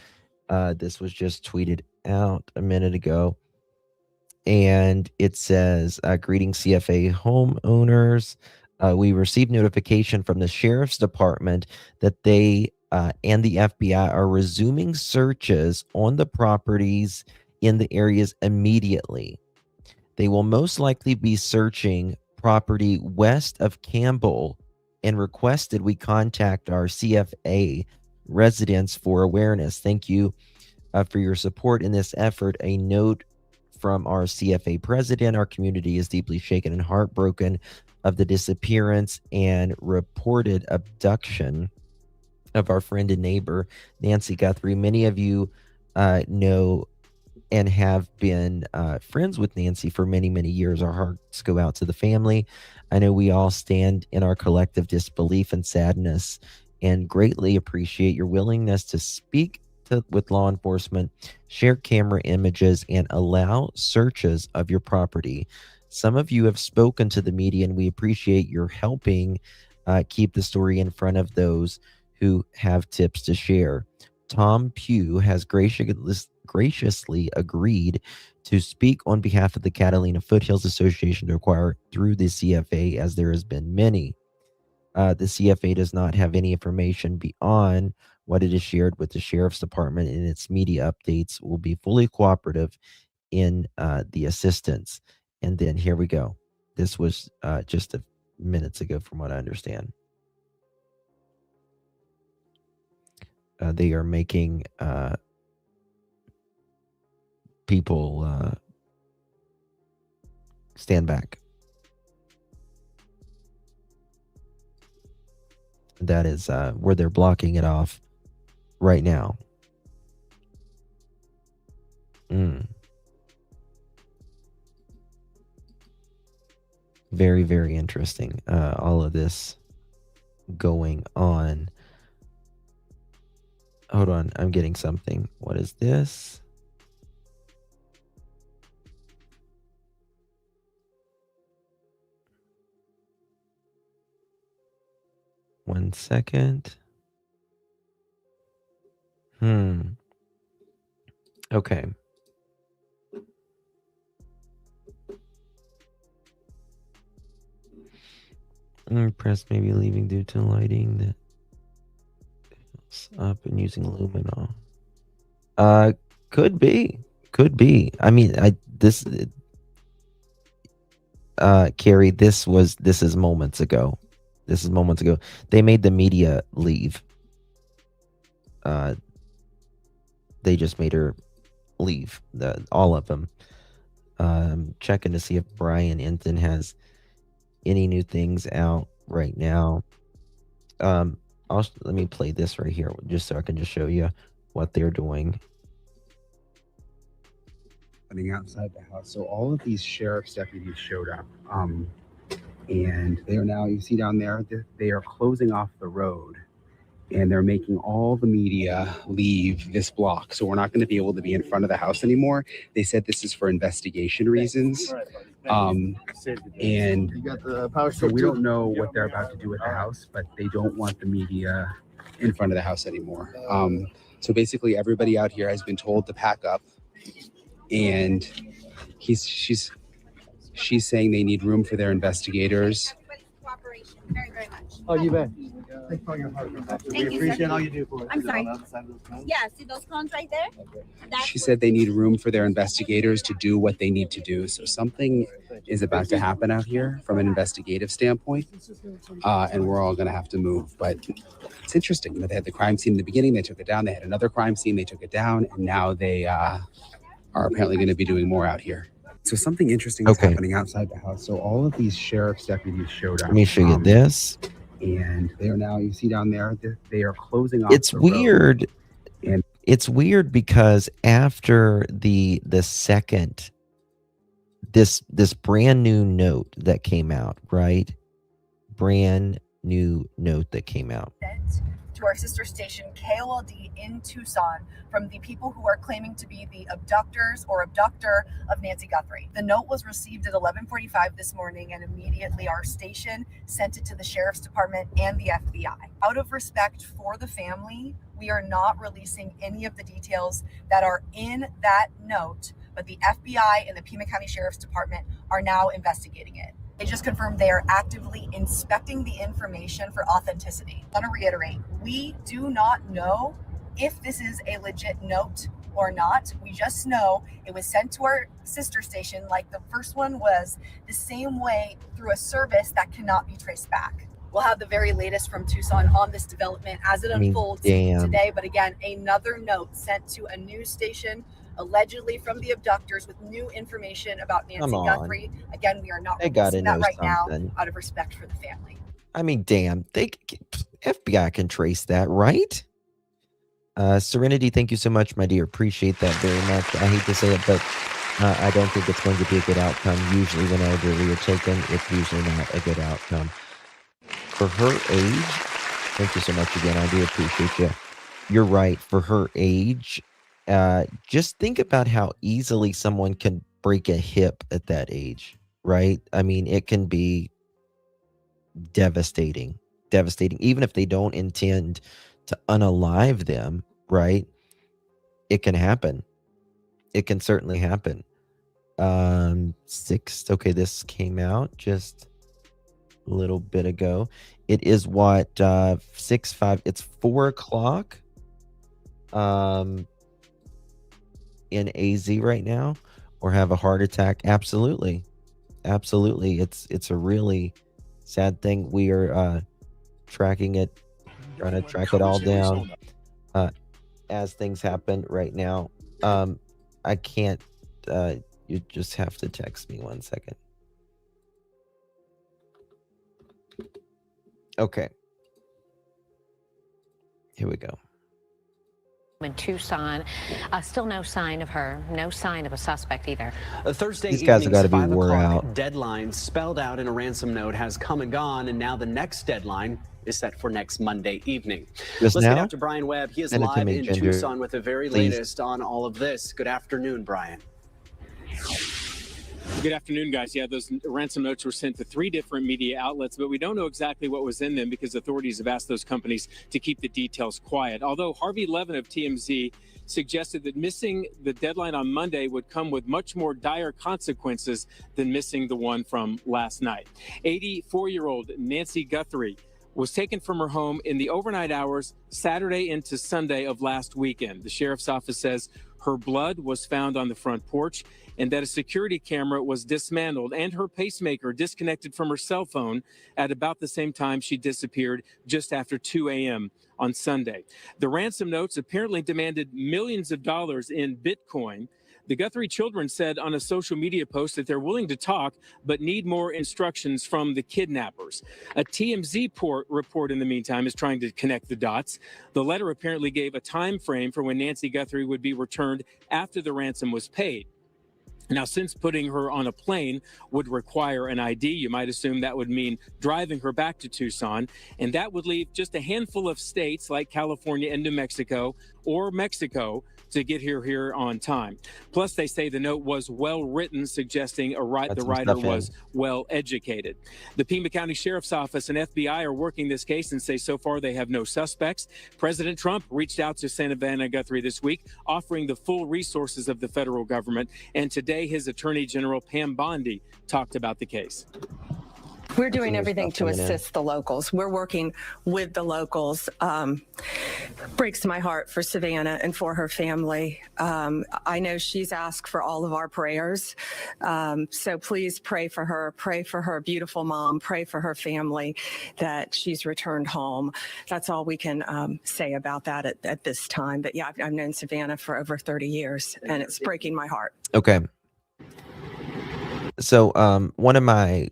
This was just tweeted out a minute ago. And it says, greetings CFA homeowners. We received notification from the Sheriff's Department that they and the FBI are resuming searches on the properties in the areas immediately. They will most likely be searching property west of Campbell and requested we contact our CFA residents for awareness. Thank you for your support in this effort. A note from our CFA president: our community is deeply shaken and heartbroken of the disappearance and reported abduction of our friend and neighbor, Nancy Guthrie. Many of you know and have been friends with Nancy for many, many years. Our hearts go out to the family. I know we all stand in our collective disbelief and sadness and greatly appreciate your willingness to speak with law enforcement, share camera images, and allow searches of your property. Some of you have spoken to the media, and we appreciate your helping keep the story in front of those who have tips to share. Tom Pugh has graciously agreed to speak on behalf of the Catalina Foothills Association to acquire through the CFA, as there has been many. The CFA does not have any information beyond what it is shared with the Sheriff's Department, and its media updates will be fully cooperative in the assistance. And then here we go. This was just minutes ago, from what I understand. They are making people stand back. That is where they're blocking it off right now. Very, very interesting. All of this going on. Hold on, I'm getting something. What is this? One second. Okay. Press may be leaving due to lighting the up and using luminol. Could be. I mean, Carrie, this is moments ago. They made the media leave. They just made her leave. All of them. Checking to see if Brian Enton has any new things out right now. Let me play this right here just so I can just show you what they're doing. Outside the house. So all of these sheriff's deputies showed up. And they are now, you see down there, they are closing off the road and they're making all the media leave this block. So we're not going to be able to be in front of the house anymore. They said this is for investigation reasons. And so we don't know what they're about to do with the house, but they don't want the media in front of the house anymore. So basically everybody out here has been told to pack up, and she's saying they need room for their investigators. Very, very much. Oh, you bet. Thanks for your hard work. We appreciate all you do for us. I'm sorry. Yeah, see those cones right there? She said they need room for their investigators to do what they need to do. So something is about to happen out here from an investigative standpoint, and we're all going to have to move. But it's interesting. They had the crime scene in the beginning. They took it down. They had another crime scene. They took it down. And now they are apparently going to be doing more out here. So something interesting is happening outside the house. So all of these sheriff's deputies showed up. Let me show you this. And they are now, you see down there, they are closing off. It's weird. And it's weird because after the second, this brand new note that came out, right? Brand new note that came out. To our sister station KOLD in Tucson from the people who are claiming to be the abductors or abductor of Nancy Guthrie. The note was received at 11:45 this morning, and immediately our station sent it to the sheriff's department and the FBI. Out of respect for the family, we are not releasing any of the details that are in that note, but the FBI and the Pima County Sheriff's Department are now investigating it. They just confirmed they are actively inspecting the information for authenticity. I want to reiterate, we do not know if this is a legit note or not. We just know it was sent to our sister station like the first one was, the same way through a service that cannot be traced back. We'll have the very latest from Tucson on this development as it unfolds today. But again, another note sent to a news station allegedly from the abductors with new information about Nancy Guthrie. Again, we are not releasing that right now out of respect for the family. I mean, damn, FBI can trace that, right? Serenity, thank you so much, my dear. Appreciate that very much. I hate to say it, but I don't think it's going to be a good outcome. Usually whenever we are taken, it's usually not a good outcome. For her age, thank you so much again. I do appreciate you. You're right. For her age, just think about how easily someone can break a hip at that age, right? I mean, it can be devastating, even if they don't intend to unalive them, right? It can happen. It can certainly happen. Okay, this came out just a little bit ago. It is what, 6:05, it's 4:00. In AZ right now, or have a heart attack. Absolutely. It's a really sad thing. We are tracking it, trying to track it all down as things happen right now. I can't, you just have to text me 1 second. Okay, here we go. In Tucson, still no sign of her, no sign of a suspect either. Thursday These guys have got to be 5 wore o'clock out. deadline spelled out in a ransom note has come and gone, and now the next deadline is set for next Monday evening. Just Let's now? get out to Brian Webb. He is Send it to live me, in Ginger, Tucson with the very please. latest on all of this. Good afternoon, Brian. Good afternoon, guys. Yeah, those ransom notes were sent to 3 different media outlets, but we don't know exactly what was in them because authorities have asked those companies to keep the details quiet. Although Harvey Levin of TMZ suggested that missing the deadline on Monday would come with much more dire consequences than missing the one from last night. 84-year-old Nancy Guthrie was taken from her home in the overnight hours Saturday into Sunday of last weekend. The sheriff's office says her blood was found on the front porch and that a security camera was dismantled and her pacemaker disconnected from her cell phone at about the same time she disappeared, just after 2 a.m. on Sunday. The ransom notes apparently demanded millions of dollars in Bitcoin. The Guthrie children said on a social media post that they're willing to talk, but need more instructions from the kidnappers. A TMZ report in the meantime is trying to connect the dots. The letter apparently gave a time frame for when Nancy Guthrie would be returned after the ransom was paid. Now, since putting her on a plane would require an ID, you might assume that would mean driving her back to Tucson, and that would leave just a handful of states like California and New Mexico or Mexico to get here on time. Plus, they say the note was well written, suggesting the writer was well educated. The Pima County Sheriff's Office and FBI are working this case and say so far they have no suspects. President Trump reached out to Savannah Guthrie this week, offering the full resources of the federal government. And today, his Attorney General Pam Bondi talked about the case. We're doing everything to assist the locals. We're working with the locals. Breaks my heart for Savannah and for her family. I know she's asked for all of our prayers. So please pray for her beautiful mom, pray for her family that she's returned home. That's all we can say about that at this time. But yeah, I've known Savannah for over 30 years and it's breaking my heart. Okay. So one of my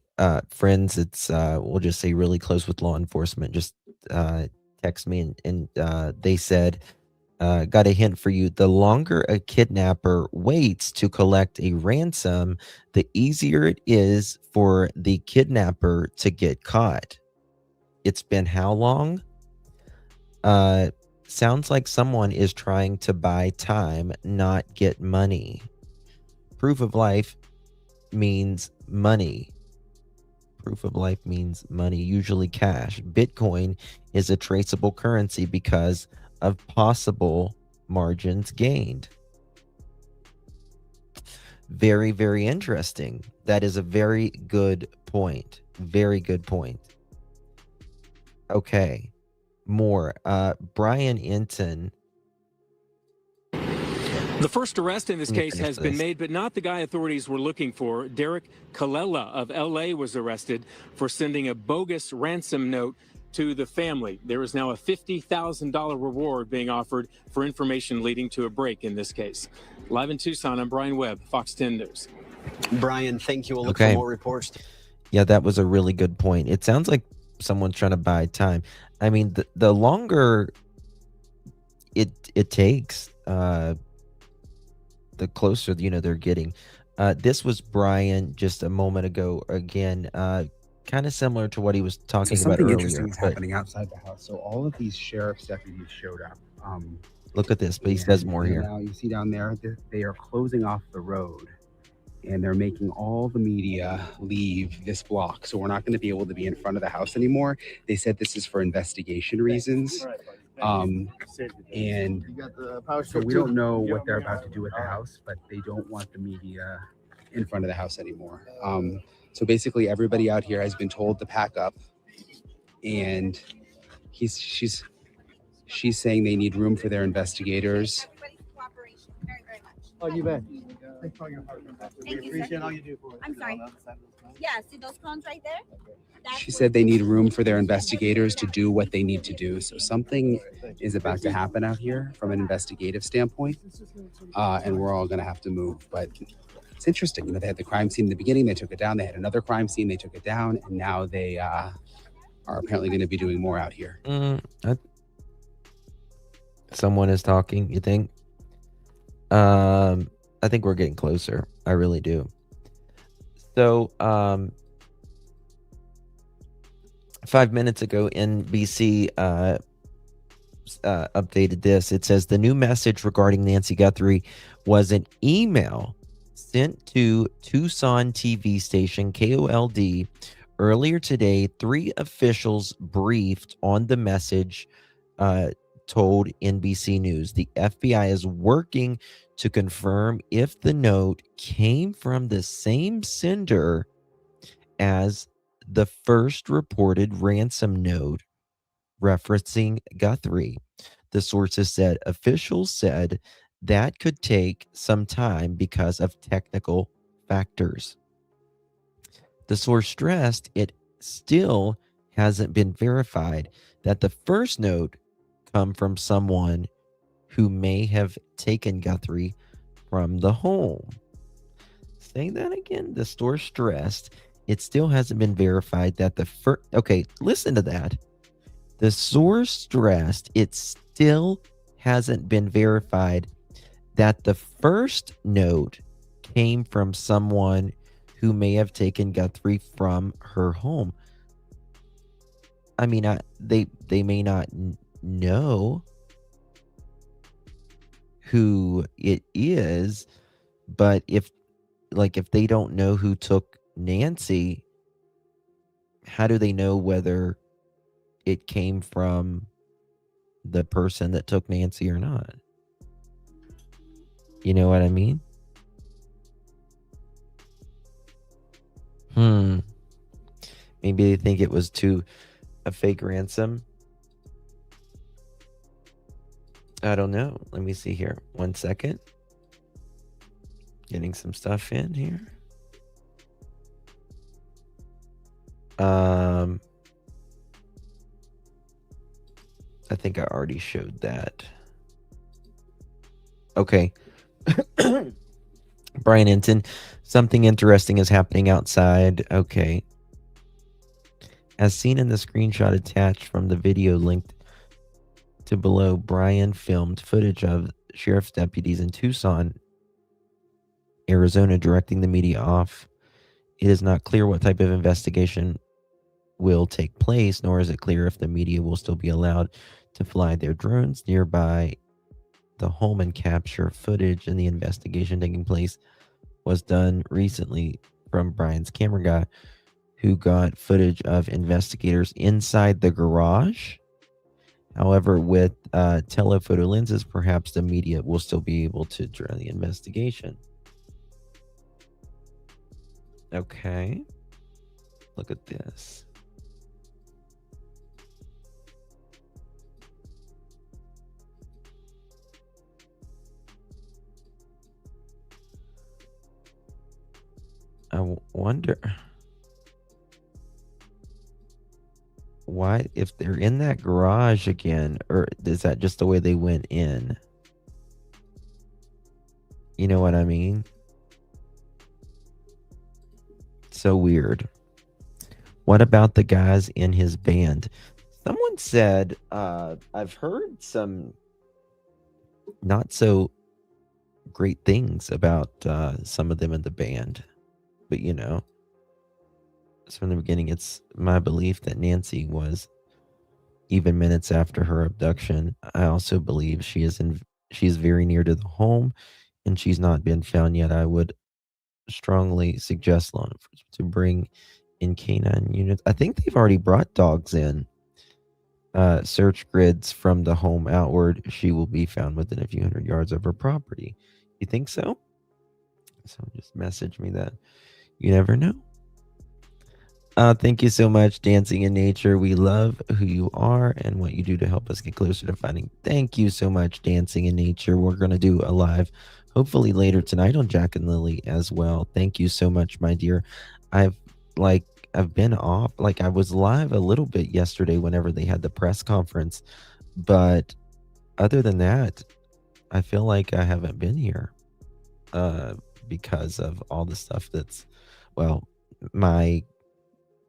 friends, it's we'll just say really close with law enforcement, just text me and they said, got a hint for you. The longer a kidnapper waits to collect a ransom, the easier it is for the kidnapper to get caught. It's been how long? Sounds like someone is trying to buy time, not get money. Proof of life means money. Proof of life means money, usually cash. Bitcoin is a traceable currency because of possible margins gained. Very, very interesting. That is a very good point. Very good point. Okay. More. Brian Enton. The first arrest in this case has been made, but not the guy authorities were looking for. Derek Kalela of L.A. was arrested for sending a bogus ransom note to the family. There is now a $50,000 reward being offered for information leading to a break in this case. Live in Tucson, I'm Brian Webb, Fox 10 News. Brian, thank you. We'll look for more reports. Yeah, that was a really good point. It sounds like someone's trying to buy time. I mean, the longer it takes, the closer they're getting. This was Brian just a moment ago. Again, kind of similar to what he was talking about earlier. Something interesting is happening outside the house. So all of these sheriff's deputies showed up. Look at this, but he says more here. Now you see down there, they are closing off the road, and they're making all the media leave this block. So we're not going to be able to be in front of the house anymore. They said this is for investigation reasons. And so we don't know what they're about to do with the house, but they don't want the media in front of the house anymore. So basically everybody out here has been told to pack up, and she's saying they need room for their investigators. Oh, you bet. Thanks for all your hard work. We appreciate all you do for us. I'm sorry. Yeah, see those cones right there? She said they need room for their investigators to do what they need to do. So something is about to happen out here from an investigative standpoint, and we're all going to have to move. But it's interesting. They had the crime scene in the beginning. They took it down. They had another crime scene. They took it down. And now they are apparently going to be doing more out here. Someone is talking, you think? I think we're getting closer. I really do. So, 5 minutes ago, NBC updated this. It says the new message regarding Nancy Guthrie was an email sent to Tucson TV station KOLD earlier today. 3 officials briefed on the message told NBC News the FBI is working to confirm if the note came from the same sender as the first reported ransom note referencing Guthrie. The sources said officials said that could take some time because of technical factors. The source stressed it still hasn't been verified that the first note come from someone who may have taken Guthrie from the home. Saying that again, the source stressed it still hasn't been verified that the first... Okay, listen to that. The source stressed it still hasn't been verified that the first note came from someone who may have taken Guthrie from her home. I mean, they may not know who it is, but if they don't know who took Nancy, how do they know whether it came from the person that took Nancy or not? You know what I mean? Maybe they think it was a fake ransom. I don't know. Let me see here. 1 second. Getting some stuff in here. I think I already showed that. Okay. Brian Enton, something interesting is happening outside. Okay. As seen in the screenshot attached from the video linked to below, Brian filmed footage of sheriff's deputies in Tucson, Arizona, directing the media off. It is not clear what type of investigation will take place, nor is it clear if the media will still be allowed to fly their drones nearby the home and capture footage. And the investigation taking place was done recently from Brian's camera guy, who got footage of investigators inside the garage. However, with telephoto lenses, perhaps the media will still be able to draw the investigation. Okay. Look at this. I wonder why, if they're in that garage again, or is that just the way they went in? You know what I mean? So weird. What about the guys in his band? Someone said, I've heard some not so great things about some of them in the band. But, you know, from the beginning, it's my belief that Nancy was, even minutes after her abduction, I also believe she's very near to the home and she's not been found yet. I would strongly suggest law enforcement to bring in canine units. I think they've already brought dogs in. Search grids from the home outward. She will be found within a few hundred yards of her property. You think so? So just message me that. You never know. Thank you so much, Dancing in Nature. We love who you are and what you do to help us get closer to finding. Thank you so much, Dancing in Nature. We're going to do a live, hopefully later tonight, on Jack and Lily as well. Thank you so much, my dear. I've been off. I was live a little bit yesterday whenever they had the press conference. But other than that, I feel like I haven't been here because of all the stuff that's... Well, my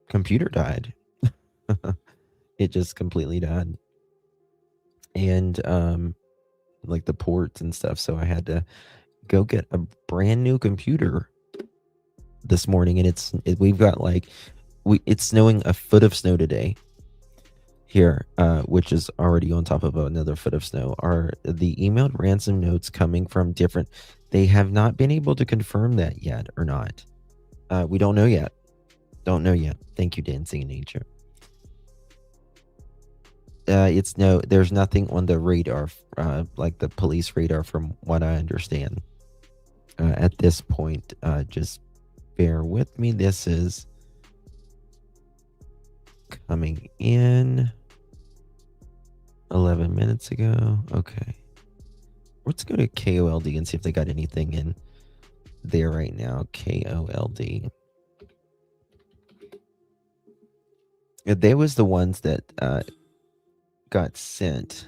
computer died. It just completely died. And the ports and stuff. So I had to go get a brand new computer this morning. And we've got it's snowing a foot of snow today here, which is already on top of another foot of snow. Are the emailed ransom notes coming from different... They have not been able to confirm that yet or not. We don't know yet. Don't know yet. Thank you, Dancing in Nature. there's nothing on the radar, like the police radar, from what I understand. At this point, just bear with me. This is coming in 11 minutes ago. Okay. Let's go to KOLD and see if they got anything in there right now. KOLD. They was the ones that got sent.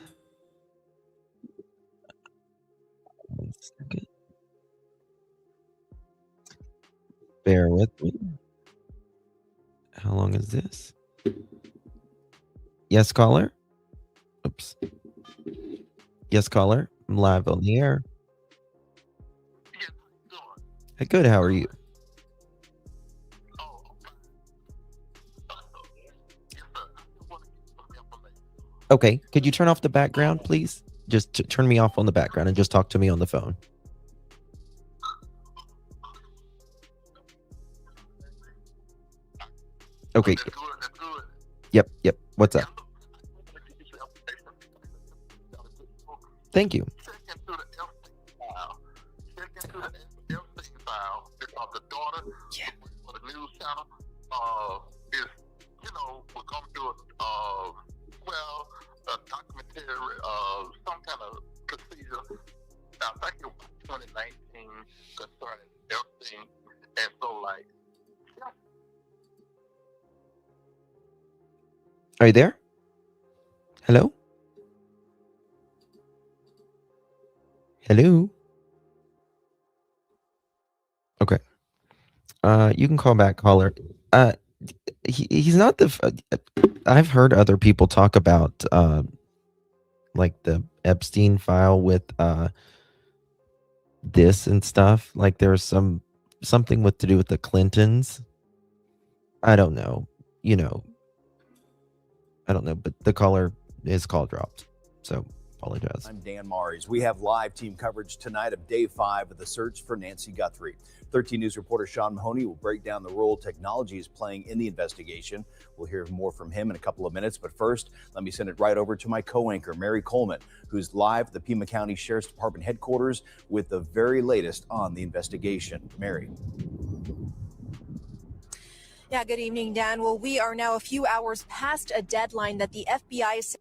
One second. Bear with me. How long is this? Yes, caller? Oops. Yes, caller. I'm live on the air. Hey, good. How are you? Okay. Could you turn off the background, please? Just turn me off on the background and just talk to me on the phone. Okay. Yep. What's up? Thank you. documentary of some kind of procedure. I think it was 2019 concerning everything. And so, like, Are you there? Hello? Hello? Okay. You can call back, caller. He's not the. I've heard other people talk about like the Epstein file with this and stuff. Like there's something with to do with the Clintons. I don't know. You know. I don't know, but the caller, his call dropped. So apologize. I'm Dan Maries. We have live team coverage tonight of day 5 of the search for Nancy Guthrie. 13 News reporter Sean Mahoney will break down the role technology is playing in the investigation. We'll hear more from him in a couple of minutes. But first, let me send it right over to my co-anchor, Mary Coleman, who's live at the Pima County Sheriff's Department headquarters with the very latest on the investigation. Mary. Yeah, good evening, Dan. Well, we are now a few hours past a deadline that the FBI is.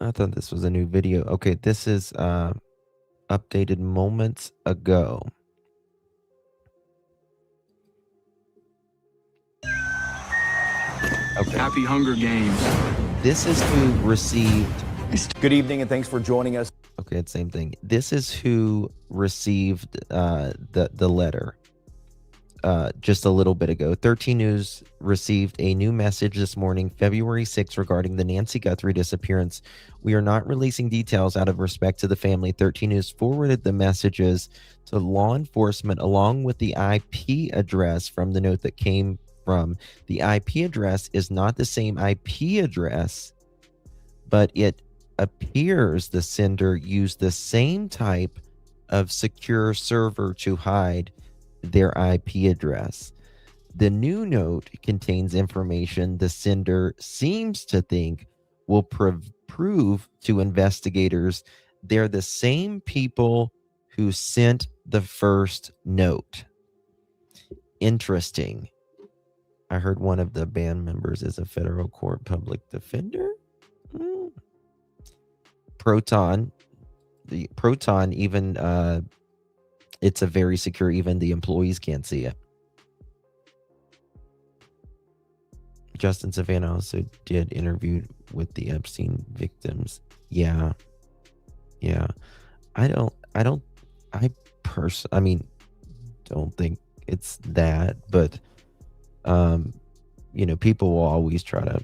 I thought this was a new video. Okay, this is updated moments ago. Okay. Happy Hunger Games. This is who received. Good evening and thanks for joining us. Okay, it's same thing. This is who received the letter. Just a little bit ago. 13 News received a new message this morning, February 6th, regarding the Nancy Guthrie disappearance. We are not releasing details out of respect to the family. 13 News forwarded the messages to law enforcement along with the IP address from the note that came from. The IP address is not the same IP address, but it appears the sender used the same type of secure server to hide their IP address. The new note contains information the sender seems to think will prove to investigators they're the same people who sent the first note. Interesting. I heard one of the band members is a federal court public defender. Proton even it's a very secure, even the employees can't see it. Justin Savannah also did interview with the Epstein victims. Yeah. I don't think it's that, but people will always try to.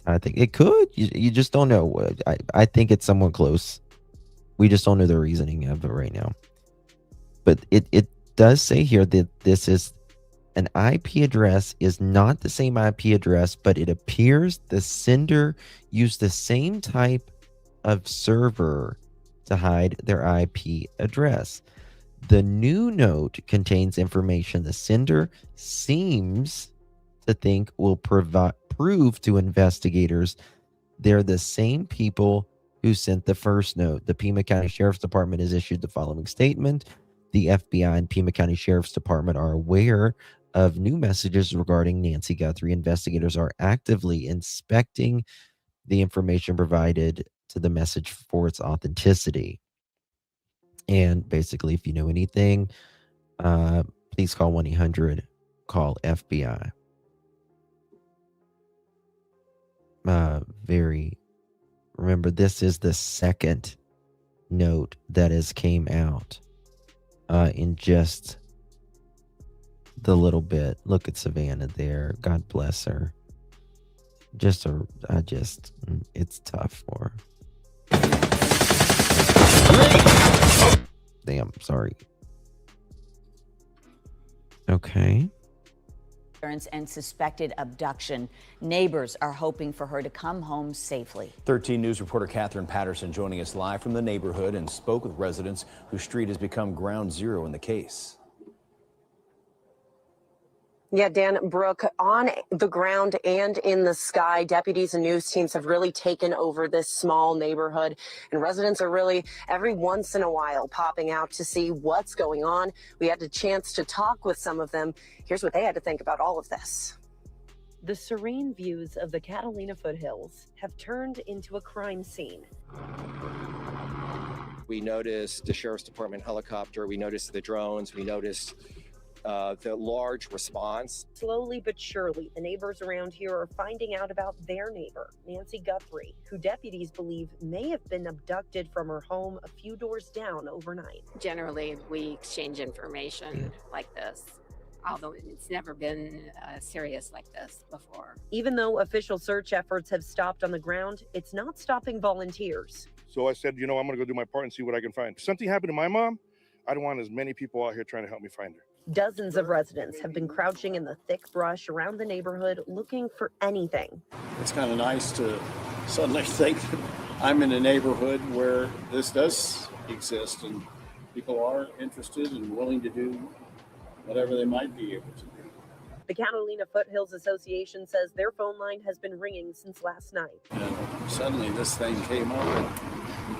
I think it could. You just don't know. I think it's someone close. We just don't know the reasoning of it right now. But it does say here that this is an IP address is not the same IP address, but it appears the sender used the same type of server to hide their IP address. The new note contains information the sender seems to think will prove to investigators they're the same people who sent the first note. The Pima County Sheriff's Department has issued the following statement. The FBI and Pima County Sheriff's Department are aware of new messages regarding Nancy Guthrie. Investigators are actively inspecting the information provided to the message for its authenticity. And basically, if you know anything, please call 1-800-CALL-FBI. Remember, this is the second note that has came out in just the little bit. Look at Savannah there. God bless her. It's tough for her. Damn, sorry. Okay. And suspected abduction. Neighbors are hoping for her to come home safely. 13 News reporter Catherine Patterson joining us live from the neighborhood and spoke with residents whose street has become ground zero in the case. Yeah, Dan, Brooke, on the ground and in the sky, deputies and news teams have really taken over this small neighborhood, and residents are really every once in a while popping out to see what's going on. We had a chance to talk with some of them. Here's what they had to think about all of this. The serene views of the Catalina foothills have turned into a crime scene. We noticed the Sheriff's Department helicopter, we noticed the drones, we noticed the large response. Slowly but surely, the neighbors around here are finding out about their neighbor, Nancy Guthrie, who deputies believe may have been abducted from her home a few doors down overnight. Generally, we exchange information like this, although it's never been serious like this before. Even though official search efforts have stopped on the ground, it's not stopping volunteers. So I said, I'm going to go do my part and see what I can find. If something happened to my mom, I don't want as many people out here trying to help me find her. Dozens of residents have been crouching in the thick brush around the neighborhood looking for anything. It's kind of nice to suddenly think that I'm in a neighborhood where this does exist and people are interested and willing to do whatever they might be able to do. The Catalina Foothills Association says their phone line has been ringing since last night. And suddenly this thing came up and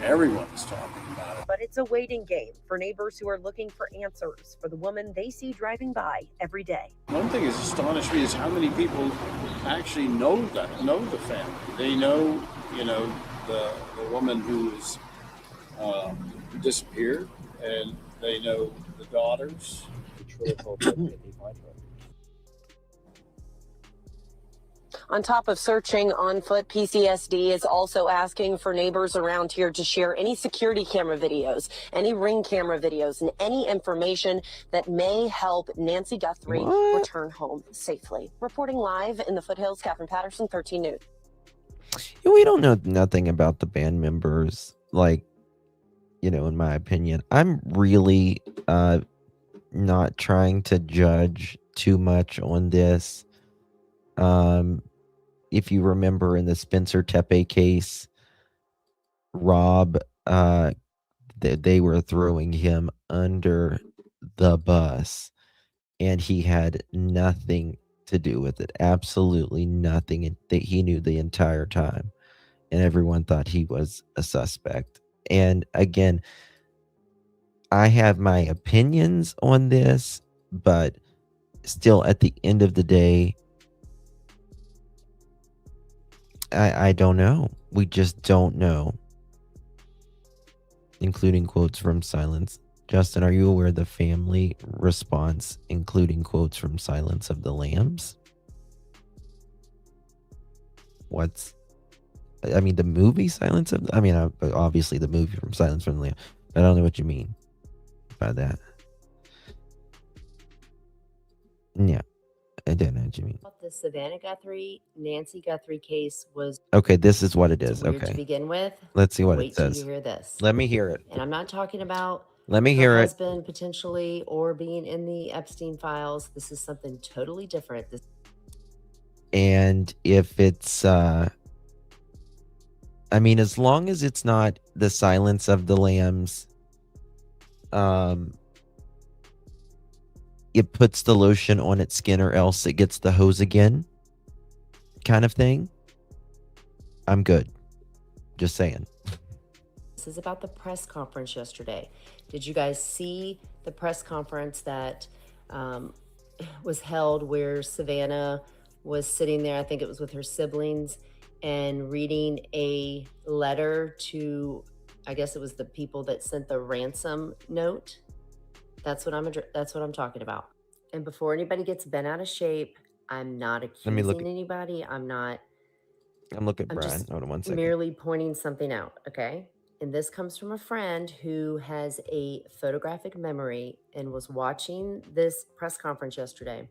everyone's talking about it. But it's a waiting game for neighbors who are looking for answers for the woman they see driving by every day. One thing that's astonished me is how many people actually know the family. They know, the woman who is disappeared, and they know the daughters. On top of searching on foot, PCSD is also asking for neighbors around here to share any security camera videos, any Ring camera videos, and any information that may help Nancy Guthrie return home safely. Reporting live in the foothills, Catherine Patterson, 13 News. We don't know nothing about the band members, in my opinion. I'm really not trying to judge too much on this. If you remember in the Spencer Tepe case, Rob, they were throwing him under the bus, and he had nothing to do with it. Absolutely nothing. And he knew the entire time, and everyone thought he was a suspect. And again, I have my opinions on this, but still, at the end of the day, I don't know. We just don't know. Including quotes from Silence. Justin, are you aware of the family response, including quotes from Silence of the Lambs? The movie Silence of... obviously the movie from Silence from the Lambs. I don't know what you mean by that. Yeah. I don't know what you mean. The Savannah Guthrie, Nancy Guthrie case was Okay, this is what it is. weird Okay. to begin with. Let's see what Wait it says. till you hear this. Let me hear it. And I'm not talking about Let me her hear it. husband potentially or being in the Epstein files. This is something totally different. And if it's as long as it's not the Silence of the Lambs, it puts the lotion on its skin or else it gets the hose again kind of thing. I'm good. Just saying. This is about the press conference yesterday. Did you guys see the press conference that was held where Savannah was sitting there, I think it was with her siblings, and reading a letter to, I guess it was the people that sent the ransom note? That's what I'm talking about. And before anybody gets bent out of shape, I'm not accusing anybody. I'm looking at Brian. just Hold on one second. merely pointing something out, okay? And this comes from a friend who has a photographic memory and was watching this press conference yesterday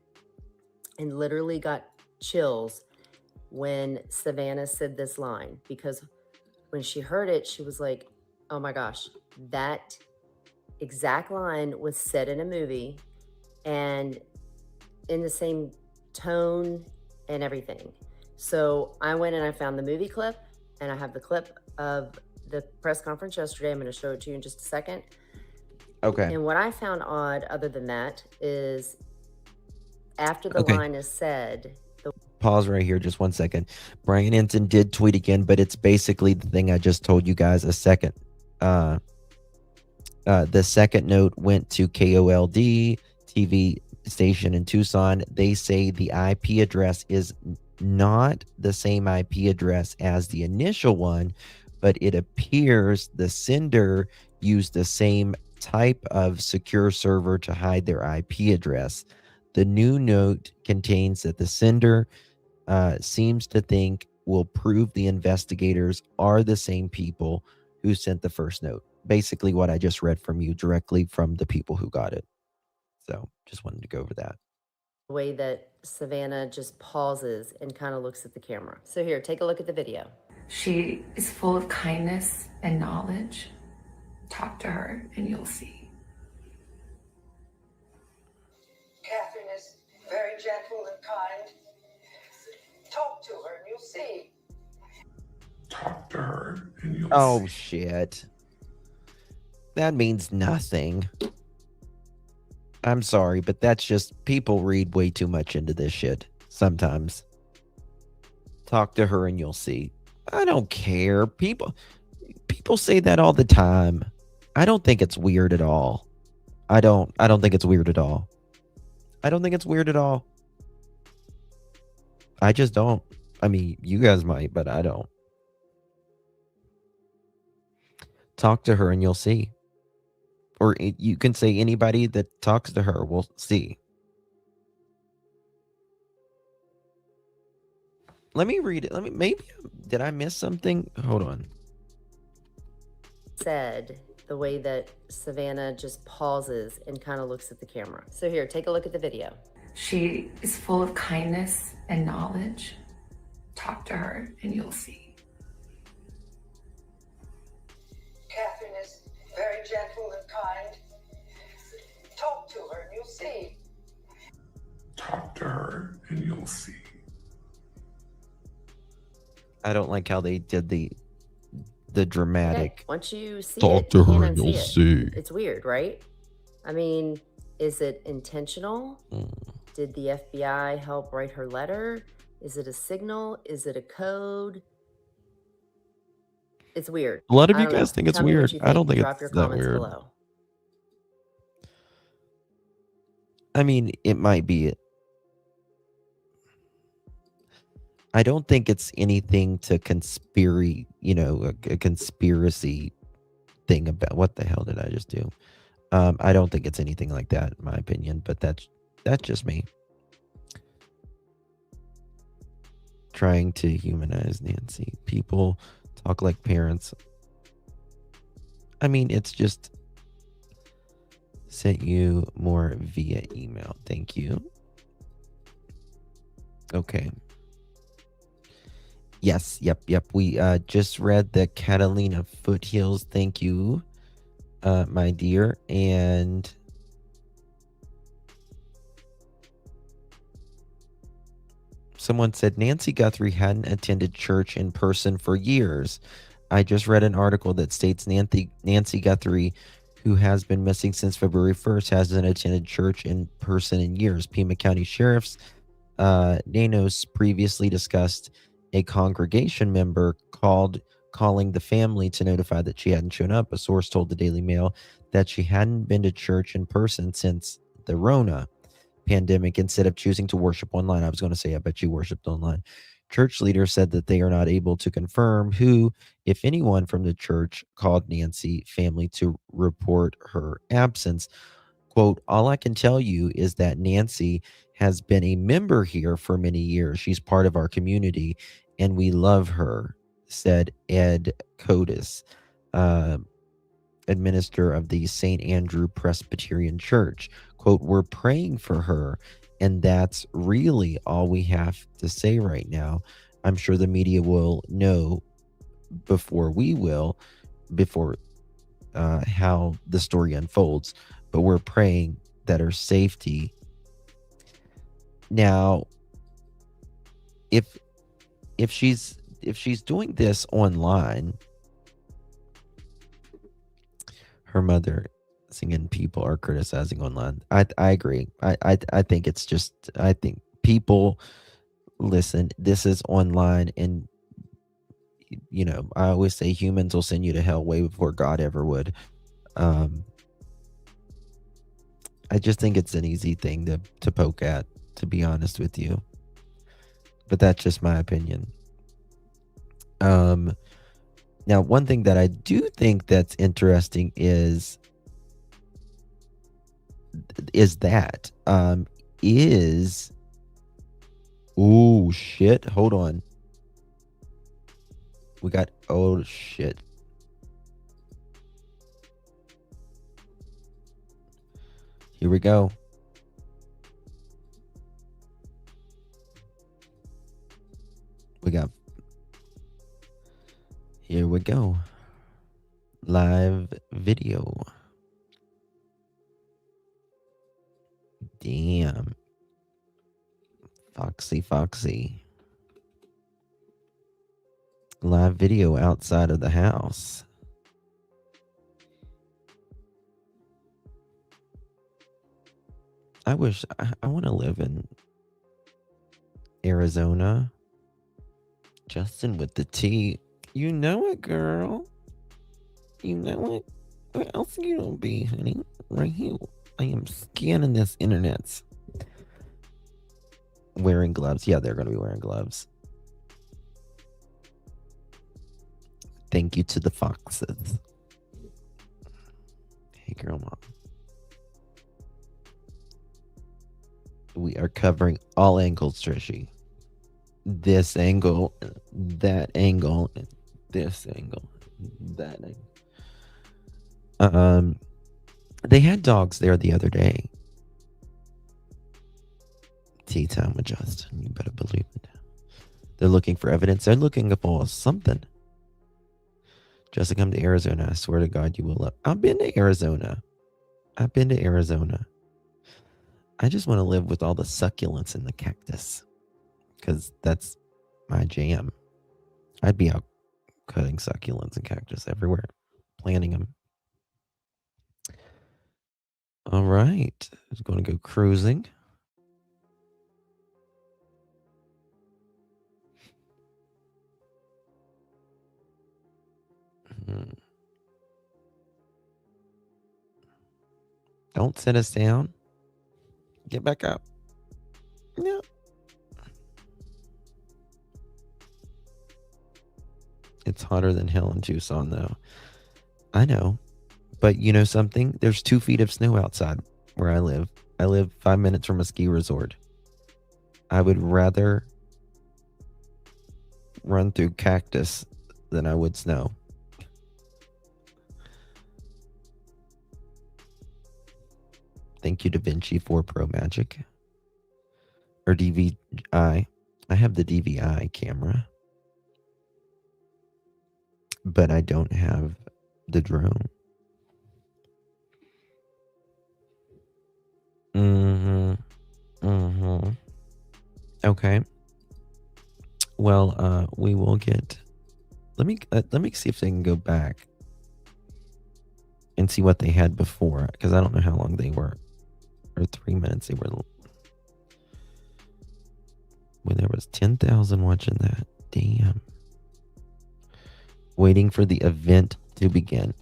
and literally got chills when Savannah said this line, because when she heard it, she was like, oh my gosh, that exact line was said in a movie and in the same tone and everything. So I went and I found the movie clip, and I have the clip of the press conference yesterday. I'm going to show it to you in just a second. Okay. And what I found odd, other than that, is after the line is said, Pause right here just 1 second. Brian Ensign did tweet again, but it's basically the thing I just told you guys a second. The second note went to KOLD TV station in Tucson. They say the IP address is not the same IP address as the initial one, but it appears the sender used the same type of secure server to hide their IP address. The new note contains that the sender seems to think will prove the investigators are the same people who sent the first note. Basically what I just read from you directly from the people who got it. So just wanted to go over that. the way that Savannah just pauses and kind of looks at the camera. So here, take a look at the video. She is full of kindness and knowledge. Talk to her and you'll see. Catherine is very gentle and kind. Talk to her and you'll see. Talk to her and you'll Oh, shit. That means nothing. I'm sorry, but that's just people read way too much into this shit sometimes. Talk to her and you'll see. I don't care. People say that all the time. I don't think it's weird at all. I don't think it's weird at all. I don't think it's weird at all. I just don't. I mean, you guys might, but I don't. Talk to her and you'll see. Or you can say anybody that talks to her will see. Let me read it. Maybe did I miss something? Hold on. Said the way that Savannah just pauses and kind of looks at the camera. So here, take a look at the video. She is full of kindness and knowledge. Talk to her and you'll see. Catherine is very gentle and kind. Talk to her and you'll see. Talk to her and you'll see. I don't like how they did the dramatic. Okay. Once you see Talk it, to you her can't and you'll unsee see. it. It's weird, right? I mean, is it intentional? Did the FBI help write her letter? Is it a signal? Is it a code? It's weird. A lot of I you don't know. guys think it's Tell me what weird. you I don't think Drop it's your that comments weird. below. I mean, it might be. I don't think it's anything to conspiracy, a conspiracy thing about what the hell did I just do? I don't think it's anything like that, in my opinion, but that's just me. Trying to humanize Nancy. People talk like parents. I mean, it's just sent you more via email. Thank you. Okay. Yes, yep. We just read the Catalina Foothills. Thank you, my dear. And someone said Nancy Guthrie hadn't attended church in person for years. I just read an article that states Nancy Guthrie, who has been missing since February 1st, hasn't attended church in person in years. Pima County Sheriff's Nanos previously discussed a congregation member calling the family to notify that she hadn't shown up. A source told the Daily Mail that she hadn't been to church in person since the Rona pandemic, instead of choosing to worship online. I was going to say, I bet you worshiped online. Church leaders said that they are not able to confirm who, if anyone from the church, called Nancy family to report her absence. Quote, all I can tell you is that Nancy has been a member here for many years. She's part of our community and we love her, said Ed Codis, administrator of the St. Andrew Presbyterian Church. Quote, we're praying for her, and that's really all we have to say right now. I'm sure the media will know before we will, how the story unfolds, but we're praying that her safety. Now, if she's doing this online, her mother singing people are criticizing online. I agree. I think it's just, I think people listen, this is online, and I always say humans will send you to hell way before God ever would. I just think it's an easy thing to poke at, to be honest with you. But that's just my opinion. Now, one thing that I do think that's interesting is oh shit, hold on. We got, oh shit. Here we go. Here we go. Live video. Damn. Foxy. Live video outside of the house. I wish I want to live in Arizona. Justin with the T. You know it, girl. You know it. Where else you gonna be, honey? Right here. I am scanning this internet. Wearing gloves. Yeah, they're gonna be wearing gloves. Thank you to the foxes. Hey, girl, mom. We are covering all angles, Trishy. This angle, that angle, this angle, that angle. They had dogs there the other day. Tea time with Justin. You better believe it. They're looking for evidence. They're looking for something. Just come to Arizona. I swear to God, you will love. I've been to Arizona. I just want to live with all the succulents and the cactus, because that's my jam. I'd be out cutting succulents and cactus everywhere, planting them. All right. I'm going to go cruising. Don't sit us down. Get back up. No. It's hotter than hell in Tucson, though. I know. But you know something? There's 2 feet of snow outside where I live. I live 5 minutes from a ski resort. I would rather run through cactus than I would snow. Thank you, DaVinci 4 Pro Magic. Or DVI. I have the DVI camera. But I don't have the drone. Okay. Well, we will get. Let me see if they can go back and see what they had before, because I don't know how long they were, or 3 minutes they were. When there was 10,000 watching that, Damn. Waiting for the event to begin.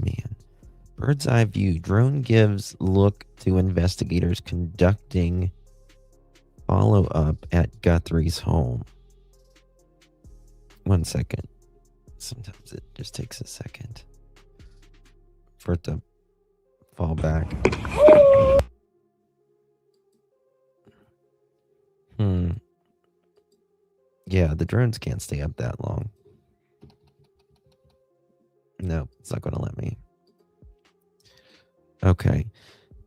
Man. Bird's eye view. Drone gives look to investigators conducting follow-up at Guthrie's home. 1 second. Sometimes it just takes a second for it to fall back. Yeah, the drones can't stay up that long. No, it's not going to let me. Okay.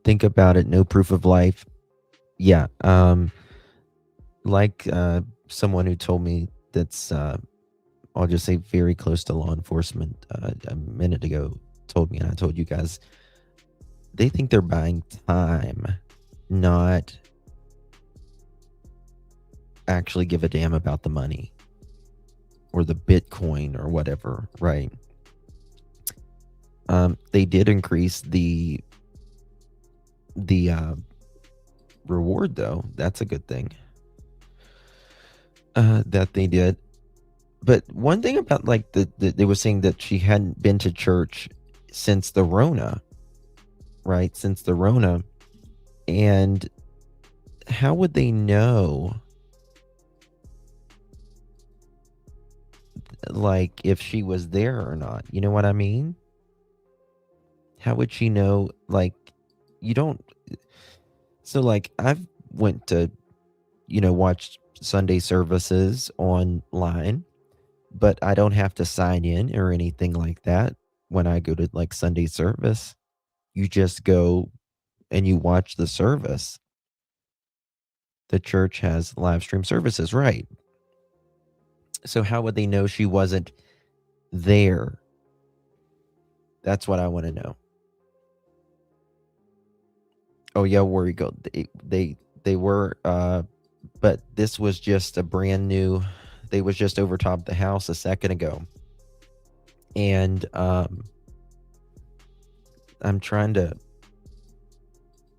Think about it. No proof of life. Yeah. Like someone who told me that's, I'll just say very close to law enforcement a minute ago told me, and I told you guys, they think they're buying time, not actually give a damn about the money or the Bitcoin or whatever, right? They did increase the reward, though. That's a good thing that they did. But one thing about, like, they were saying that she hadn't been to church since the Rona, right? Since the Rona. And how would they know, like, if she was there or not? You know what I mean? How would she know? Like, you don't. So, like, I've went to, watch Sunday services online, but I don't have to sign in or anything like that when I go to, like, Sunday service. You just go and you watch the service. The church has live stream services, right? So how would they know she wasn't there? That's what I want to know. Oh yeah, where we go. They were, but this was just a brand new. They was just over top of the house a second ago, and I'm trying to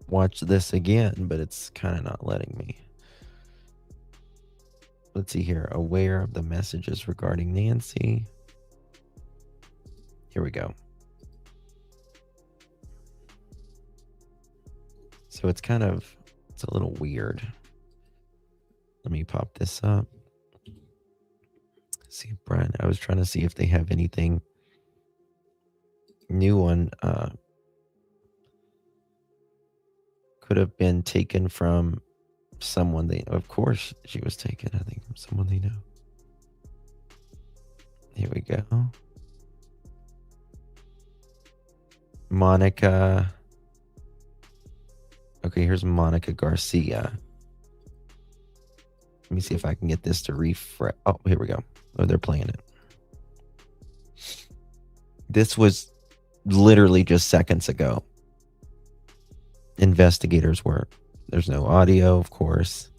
watch this again, but it's kind of not letting me. Let's see here. Aware of the messages regarding Nancy. Here we go. So it's a little weird. Let me pop this up. See, Brian, I was trying to see if they have anything new on, could have been taken from someone of course she was taken, I think, from someone they know. Here we go. Monica. Okay, here's Monica Garcia. Let me see if I can get this to refresh. Oh, here we go. Oh, they're playing it. This was literally just seconds ago. Investigators were. There's no audio, of course.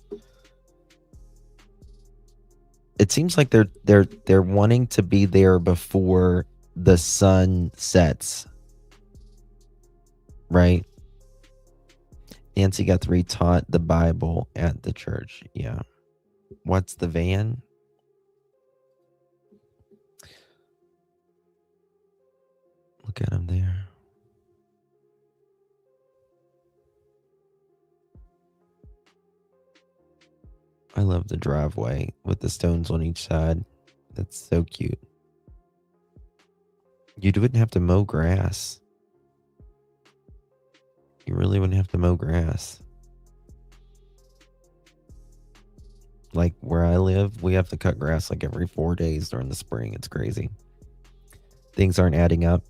It seems like they're wanting to be there before the sun sets. Right? Nancy Guthrie taught the Bible at the church. Yeah. What's the van? Look at him there. I love the driveway with the stones on each side. That's so cute. You wouldn't have to mow grass. You really wouldn't have to mow grass. Like where I live, we have to cut grass like every 4 days during the spring. It's crazy. Things aren't adding up.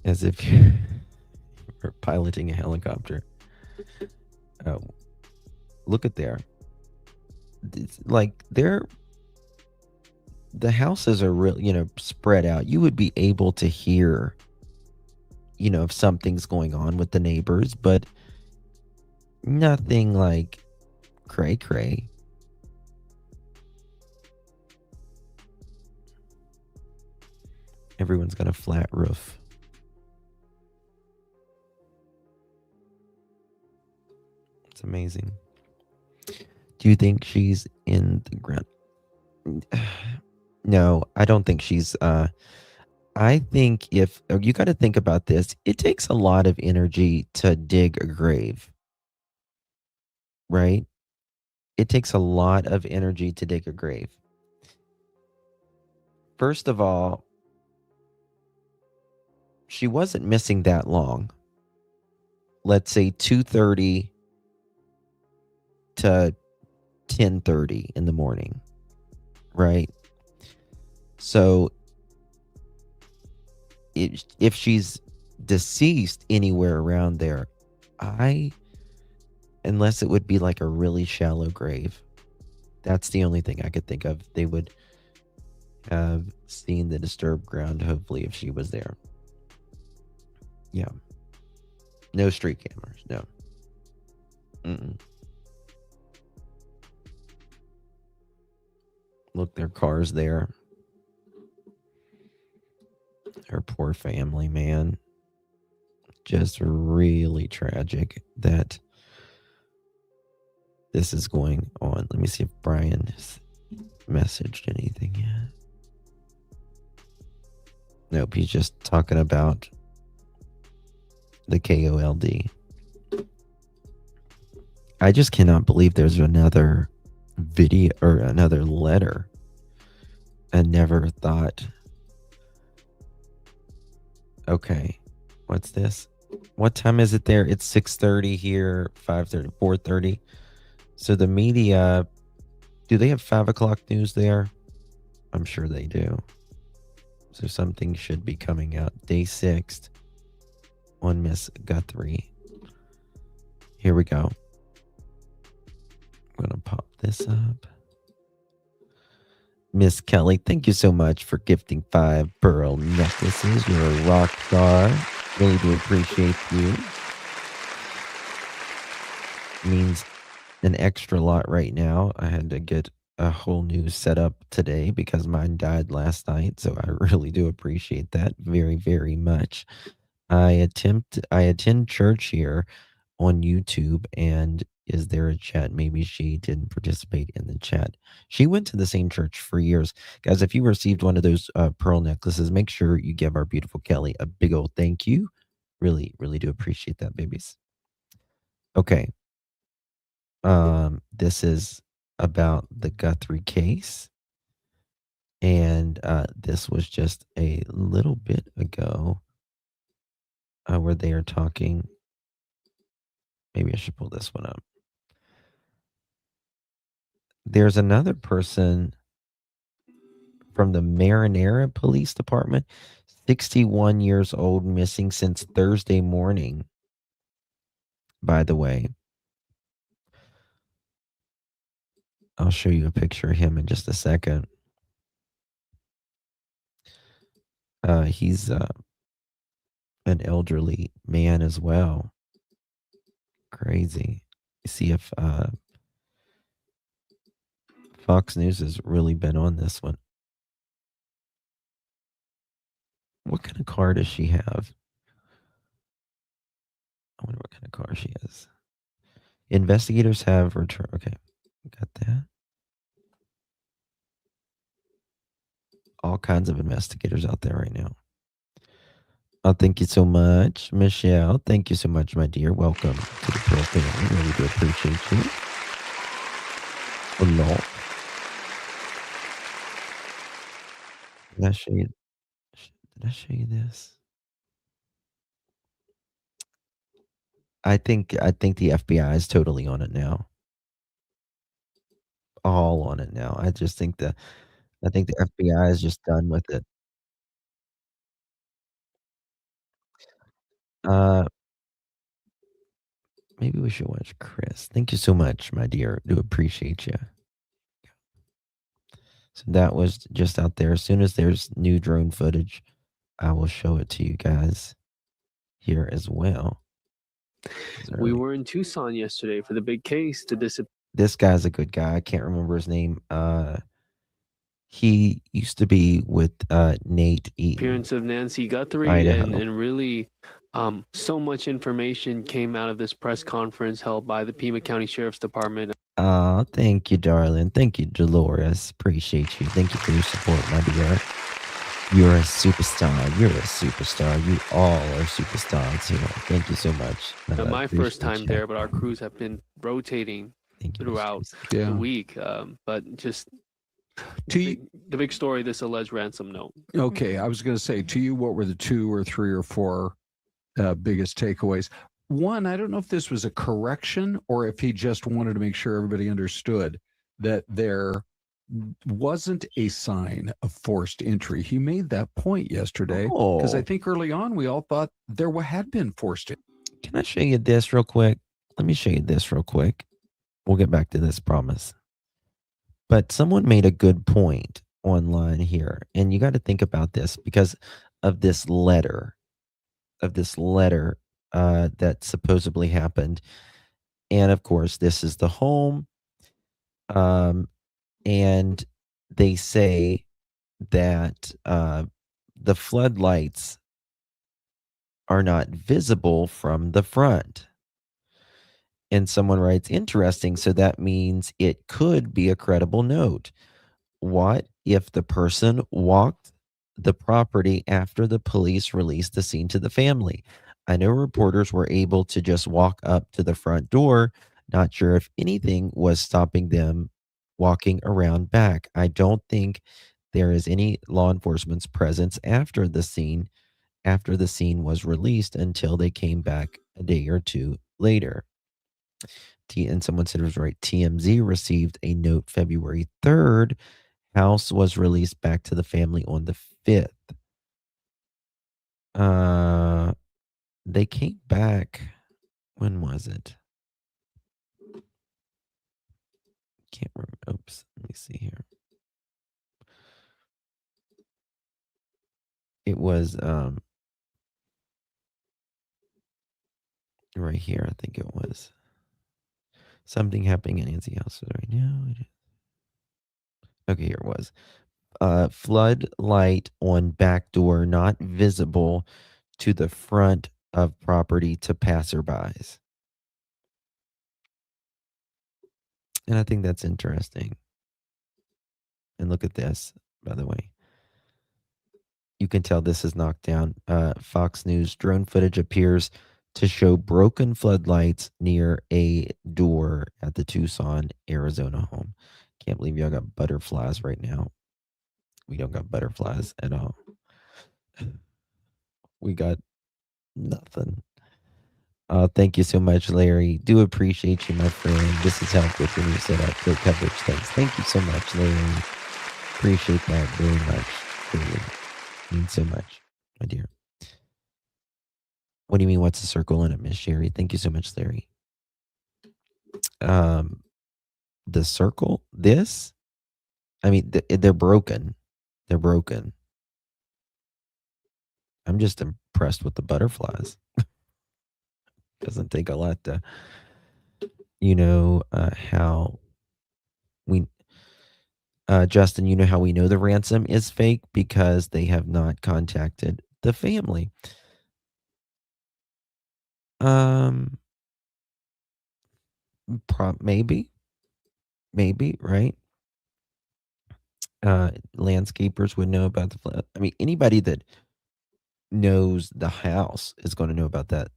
As if you're piloting a helicopter. Oh, look at there. It's like the houses are real, spread out. You would be able to hear, if something's going on with the neighbors, but nothing like cray. Everyone's got a flat roof. Amazing. Do you think she's in the ground? No, I don't think she's I think if you got to think about this, it takes a lot of energy to dig a grave, right? It takes a lot of energy to dig a grave. First of all, she wasn't missing that long. Let's say 2:30 to 10:30 in the morning, right? So if she's deceased anywhere around there, unless it would be like a really shallow grave, that's the only thing I could think of. They would have seen the disturbed ground, hopefully, if she was there. Yeah. No street cameras, no. Look, their car's there. Her poor family, man. Just really tragic that this is going on. Let me see if Brian has messaged anything yet. Nope, he's just talking about the KOLD. I just cannot believe there's another video or another letter. I never thought. Okay, what's this? What time is it there? It's 6:30 here, 5:30, 4:30. So the media, do they have 5 o'clock news there? I'm sure they do. So something should be coming out. Day 6 on Miss Guthrie. Here we go. I'm going to pop this up. Miss Kelly, thank you so much for gifting 5 pearl necklaces. You're a rock star. Really do appreciate you. Means an extra lot right now. I had to get a whole new setup today because mine died last night. So I really do appreciate that very, very much. I attend church here on YouTube, and is there a chat? Maybe she didn't participate in the chat. She went to the same church for years. Guys, if you received one of those pearl necklaces, make sure you give our beautiful Kelly a big old thank you. Really, really do appreciate that, babies. Okay. This is about the Guthrie case. And this was just a little bit ago where they are talking. Maybe I should pull this one up. There's another person from the Marinara Police Department, 61 years old, missing since Thursday morning, by the way. I'll show you a picture of him in just a second. He's an elderly man as well. Crazy. See if Fox News has really been on this one. What kind of car does she have? I wonder what kind of car she has. Investigators have returned. Okay, got that. All kinds of investigators out there right now. Oh, thank you so much, Michelle. Thank you so much, my dear. Welcome to the Pearl family. Really do appreciate you. Hello. Did I show you this? I think the FBI is totally on it now. All on it now. I think the FBI is just done with it. Maybe we should watch Chris. Thank you so much, my dear. Do appreciate you. So that was just out there. As soon as there's new drone footage, I will show it to you guys here as well. We were in Tucson yesterday for the big case to disappear. This guy's a good guy. I can't remember his name. He used to be with Nate Eaton, Appearance of Nancy Guthrie, Idaho. and really so much information came out of this press conference held by the Pima County Sheriff's Department. Thank you, darling. Thank you, Dolores. Appreciate you. Thank you for your support, my dear. You're a superstar. You're a superstar. You all are superstars here. Thank you so much. Not my first time you. there, but our crews have been rotating throughout the week. But just the big story, this alleged ransom note. Okay, I was going to say to you, what were the 2 or 3 or 4 biggest takeaways? One, I don't know if this was a correction or if he just wanted to make sure everybody understood that there wasn't a sign of forced entry. He made that point yesterday because I think early on we all thought there had been forced entry. Can I show you this real quick? Let me show you this real quick. We'll get back to this, promise. But someone made a good point online here, and you got to think about this because of this letter, that supposedly happened. And of course, this is the home. And they say that the floodlights are not visible from the front. And someone writes, interesting. So that means it could be a credible note. What if the person walked the property after the police released the scene to the family? I know reporters were able to just walk up to the front door. Not sure if anything was stopping them walking around back. I don't think there is any law enforcement's presence after the scene was released until they came back a day or 2 later. And someone said it was right. TMZ received a note February 3rd. House was released back to the family on the 5th. They came back. When was it? Can't remember. Oops. Let me see here. It was right here. I think it was something happening in Nancy house right now. Okay, here it was. Floodlight on back door not visible to the front of property to passerbys. And I think that's interesting. And look at this, by the way. You can tell this is knocked down. Fox News drone footage appears to show broken floodlights near a door at the Tucson, Arizona home. Can't believe y'all got butterflies right now. We don't got butterflies at all. We got nothing. Thank you so much, Larry. Do appreciate you, my friend. This is helped with when you set up great coverage. Thanks. Thank you so much, Larry. Appreciate that very much. Really means so much, my dear. What do you mean? What's the circle in it, Miss Sherry? Thank you so much, Larry. The circle. This. I mean, they're broken. They're broken. I'm just impressed with the butterflies. Doesn't take a lot to, how we, Justin, you know how we know the ransom is fake? Because they have not contacted the family. Maybe, right? Landscapers would know about the flood. I mean, anybody that knows the house is going to know about that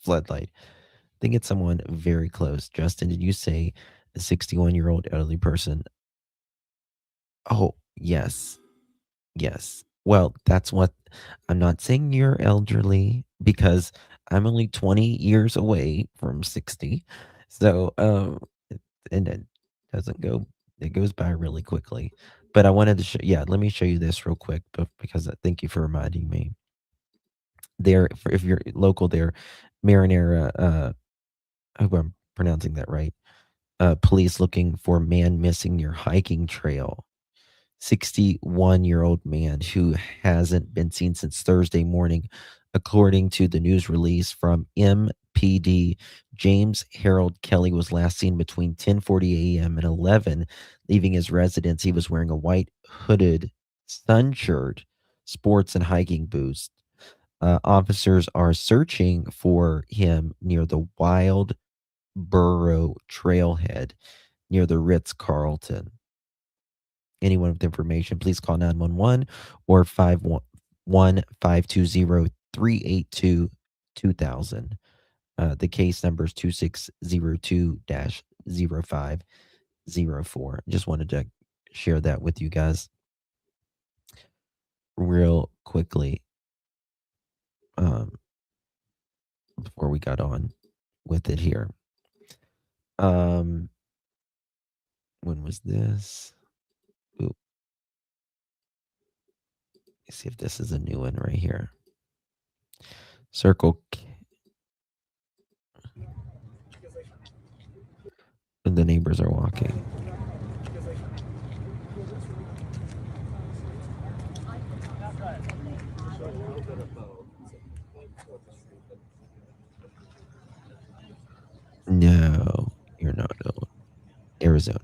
floodlight. I think it's someone very close. Justin, did you say a 61-year-old elderly person? Oh, yes. Yes. Well, that's what I'm not saying you're elderly because I'm only 20 years away from 60. So, and it doesn't go, it goes by really quickly. But I wanted to show, let me show you this real quick because thank you for reminding me. There, if you're local there, Marinara, I hope I'm pronouncing that right. Police looking for man missing near hiking trail. 61-year-old man who hasn't been seen since Thursday morning, according to the news release from PD. James Harold Kelly was last seen between 10:40 a.m. and 11, leaving his residence. He was wearing a white hooded sun shirt, sports and hiking boots. Officers are searching for him near the Wild Burrow Trailhead near the Ritz-Carlton. Anyone with information, please call 911 or 51520-382-2000. The case number is 2602-0504. Just wanted to share that with you guys real quickly before we got on with it here. When was this? Ooh. Let's see if this is a new one right here. Circle K. The neighbors are walking. No, you're not. Arizona.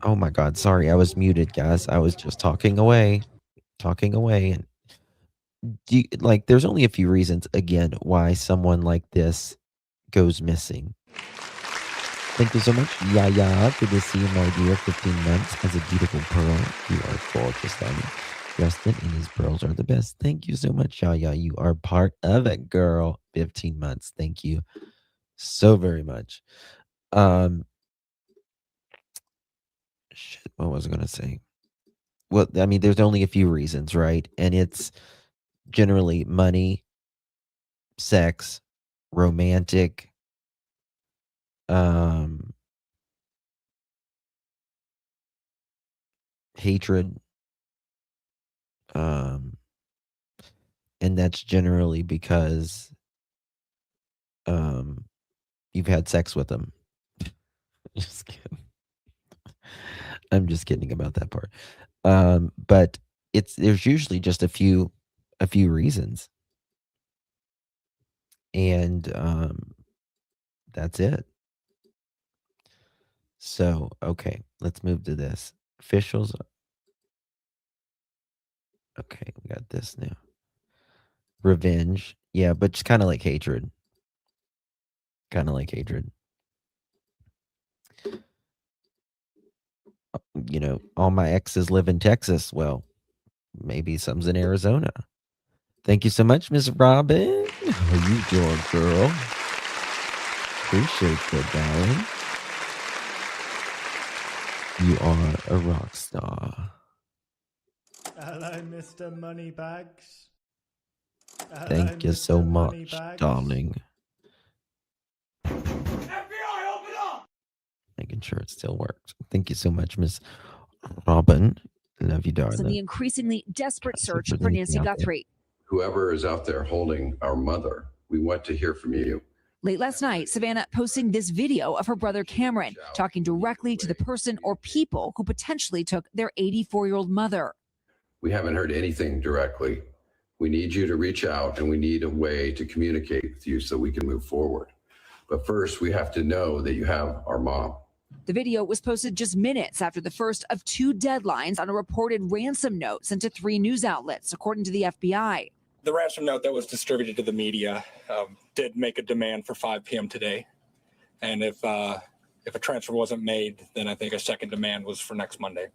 Oh my God. Sorry, I was muted, guys. I was just talking away. And there's only a few reasons, again, why someone like this goes missing. Thank you so much, Yaya, for the see my dear 15 months as a beautiful pearl. You are gorgeous, darling. Justin and his pearls are the best. Thank you so much, Yaya. You are part of it, girl. 15 months. Thank you so very much. Shit, what was I going to say? Well, I mean, there's only a few reasons, right? And it's generally money, sex, romantic, hatred, and that's generally because you've had sex with them. Just kidding. I'm just kidding about that part. But there's usually just a few reasons, and that's it. So okay, let's move to this. Officials. Okay, we got this now. Revenge. Yeah, but it's kind of like hatred. You know, all my exes live in Texas. Well, maybe some's in Arizona. Thank you so much, Miss Robin. How you doing, girl? Appreciate that, darling. You are a rock star. Hello, Mr. Moneybags. Thank you so much, darling. FBI, open up! Making sure it still works. Thank you so much, Miss Robin. Love you, darling. So the increasingly desperate search for Nancy Guthrie. Whoever is out there holding our mother, we want to hear from you. Late last night, Savannah posting this video of her brother Cameron talking directly to the person or people who potentially took their 84-year-old mother. We haven't heard anything directly. We need you to reach out, and we need a way to communicate with you so we can move forward. But first, we have to know that you have our mom. The video was posted just minutes after the first of 2 deadlines on a reported ransom note sent to 3 news outlets, according to the FBI. The ransom note that was distributed to the media did make a demand for 5 p.m. today. And if a transfer wasn't made, then I think a second demand was for next Monday.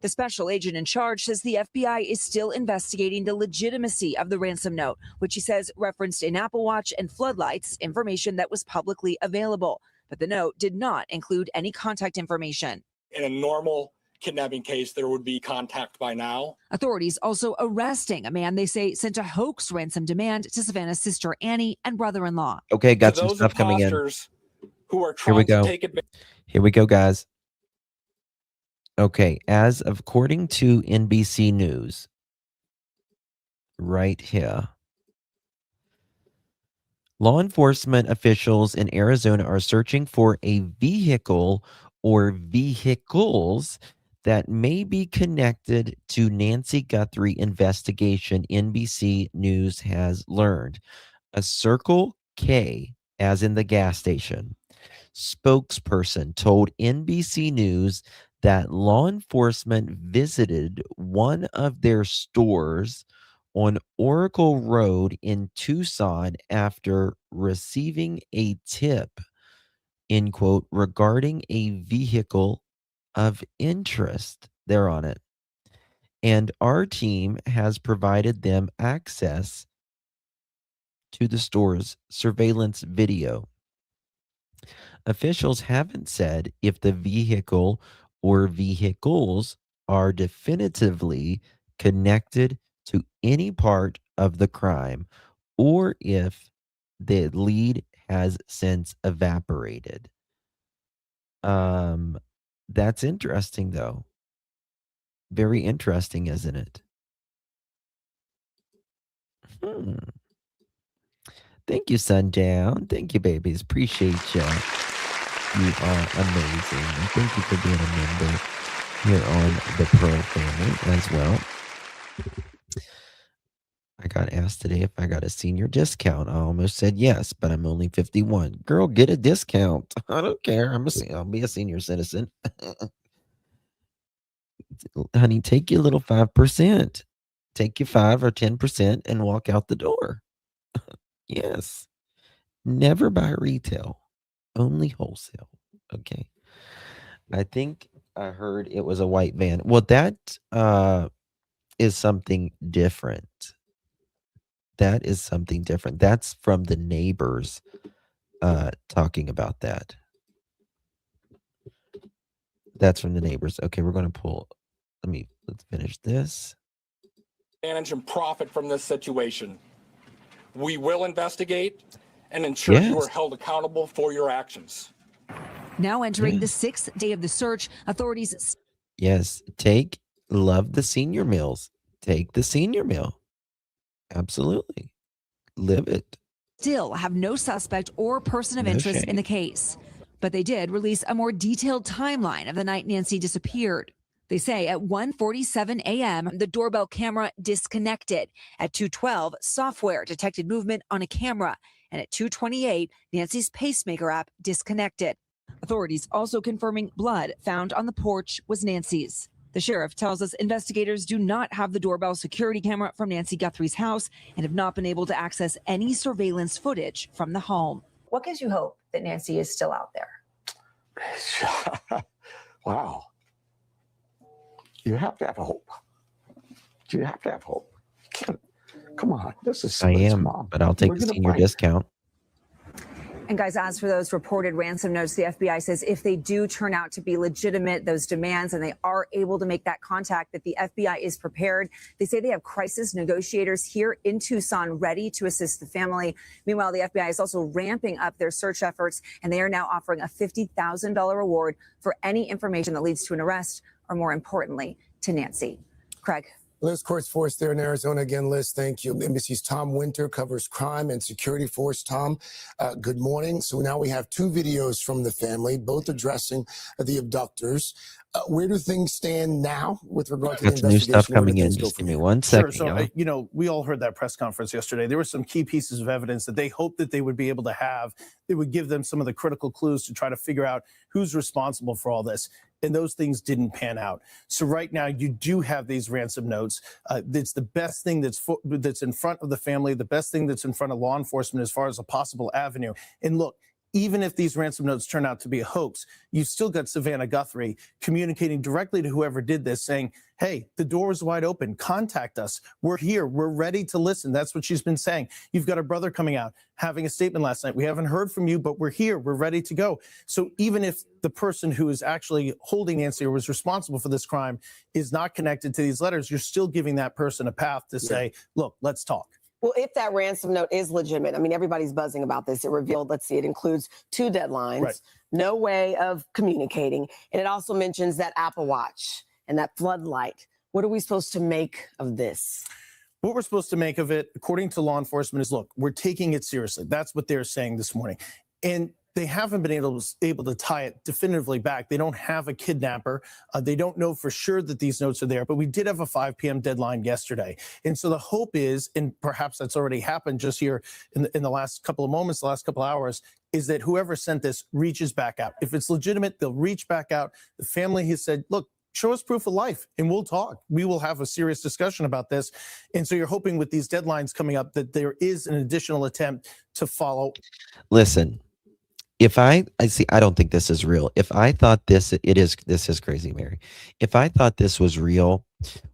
The special agent in charge says the FBI is still investigating the legitimacy of the ransom note, which he says referenced an Apple Watch and floodlights, information that was publicly available. But the note did not include any contact information. In a normal kidnapping case, there would be contact by now. Authorities also arresting a man they say sent a hoax ransom demand to Savannah's sister Annie and brother-in-law. Okay, got To some those stuff coming in. imposters who are Here we trying go. to take advantage. Here we go, guys. Okay, according to NBC News, right here, law enforcement officials in Arizona are searching for a vehicle or vehicles that may be connected to Nancy Guthrie investigation, NBC News has learned. A Circle K, as in the gas station, spokesperson told NBC News that law enforcement visited one of their stores on Oracle Road in Tucson after receiving a tip, end quote, regarding a vehicle of interest. They're on it. And our team has provided them access to the store's surveillance video. Officials haven't said if the vehicle or vehicles are definitively connected to any part of the crime or if the lead has since evaporated. That's interesting, though. Very interesting, isn't it? Thank you, Sundown. Thank you, babies. Appreciate you. You are amazing. And thank you for being a member here on the Pearl family as well. I got asked today if I got a senior discount. I almost said yes, but I'm only 51. Girl, get a discount. I don't care. I'll be a senior citizen. Honey, take your little 5%. Take your 5 or 10% and walk out the door. Yes. Never buy retail. Only wholesale. Okay. I think I heard it was a white van. Well, that is something different. That is something different. That's from the neighbors talking about that. That's from the neighbors. Okay, we're going to pull. Let's finish this. Manage and profit from this situation. We will investigate and ensure you are held accountable for your actions. Now entering the 6th day of the search, authorities. Yes, love the senior meals. Take the senior meal. Absolutely. Live it. Still have no suspect or person of interest in the case. But they did release a more detailed timeline of the night Nancy disappeared. They say at 1:47 a.m., the doorbell camera disconnected. At 2:12, software detected movement on a camera. And at 2:28, Nancy's Pacemaker app disconnected. Authorities also confirming blood found on the porch was Nancy's. The sheriff tells us investigators do not have the doorbell security camera from Nancy Guthrie's house and have not been able to access any surveillance footage from the home. What gives you hope that Nancy is still out there? Wow. You have to have hope. You have to have hope. You can't. Come on. This is. I am, Mom. but I'll take the senior discount. And guys, as for those reported ransom notes, the FBI says if they do turn out to be legitimate, those demands, and they are able to make that contact, that the FBI is prepared. They say they have crisis negotiators here in Tucson ready to assist the family. Meanwhile, the FBI is also ramping up their search efforts, and they are now offering a $50,000 reward for any information that leads to an arrest, or more importantly, to Nancy. Craig. Liz, court's force there in Arizona. Again, Liz, thank you. NBC's Tom Winter covers crime and security force. Tom, good morning. So now we have 2 videos from the family, both addressing the abductors. Where do things stand now with regard to the investigation? New stuff coming in. Just give me 1 second. Sure. So, we all heard that press conference yesterday. There were some key pieces of evidence that they hoped that they would be able to have. They would give them some of the critical clues to try to figure out who's responsible for all this. And those things didn't pan out. So right now you do have these ransom notes. It's the best thing that's in front of the family, the best thing that's in front of law enforcement as far as a possible avenue. And look, even if these ransom notes turn out to be a hoax, you've still got Savannah Guthrie communicating directly to whoever did this, saying, hey, the door is wide open. Contact us. We're here. We're ready to listen. That's what she's been saying. You've got her brother coming out, having a statement last night. We haven't heard from you, but we're here. We're ready to go. So even if the person who is actually holding Nancy or was responsible for this crime is not connected to these letters, you're still giving that person a path to say, look, let's talk. Well, if that ransom note is legitimate, I mean, everybody's buzzing about this. It revealed, let's see, it includes 2 deadlines, no way of communicating. And it also mentions that Apple Watch and that floodlight. What are we supposed to make of this? What we're supposed to make of it, according to law enforcement, is, look, we're taking it seriously. That's what they're saying this morning. And they haven't been able to tie it definitively back. They don't have a kidnapper. They don't know for sure that these notes are there, but we did have a 5 p.m. deadline yesterday. And so the hope is, and perhaps that's already happened just here in the last couple of moments, the last couple of hours, is that whoever sent this reaches back out. If it's legitimate, they'll reach back out. The family has said, look, show us proof of life and we'll talk. We will have a serious discussion about this. And so you're hoping with these deadlines coming up that there is an additional attempt to follow. Listen, if I see, I don't think this is real. If I thought this is crazy, Mary. If I thought this was real,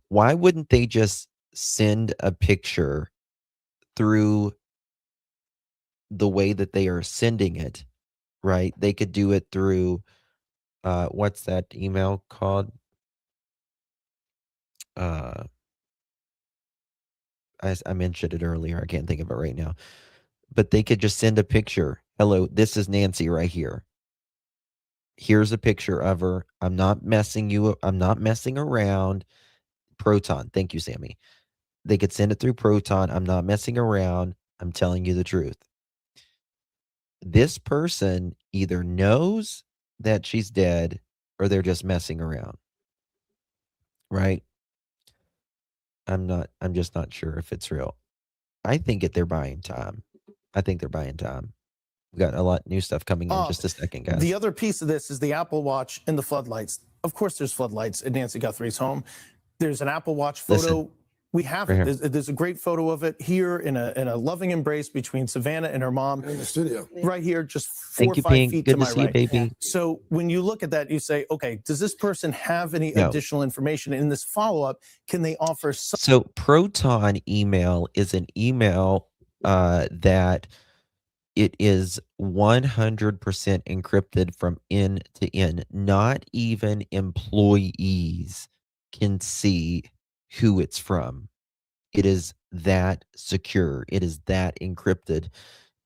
why wouldn't they just send a picture through the way that they are sending it, right? They could do it through, what's that email called? I mentioned it earlier. I can't think of it right now. But they could just send a picture. Hello, this is Nancy right here. Here's a picture of her. I'm not messing around. Proton. Thank you, Sammy. They could send it through Proton. I'm not messing around. I'm telling you the truth. This person either knows that she's dead or they're just messing around. Right? I'm just not sure if it's real. I think they're buying time. We've got a lot new stuff coming in just a second, guys. The other piece of this is the Apple Watch and the floodlights. Of course, there's floodlights at Nancy Guthrie's home. There's an Apple Watch photo. Listen, we have right it. There's a great photo of it here in a loving embrace between Savannah and her mom. In the studio. Right here, just 4 Thank or you, 5 Pink. feet Good to to my see you, right. baby. So when you look at that, you say, okay, does this person have any No. additional information in this follow-up? Can they offer some? So Proton email is an email that it is 100% encrypted from end to end. Not even employees can see who it's from. It is that secure. It is that encrypted.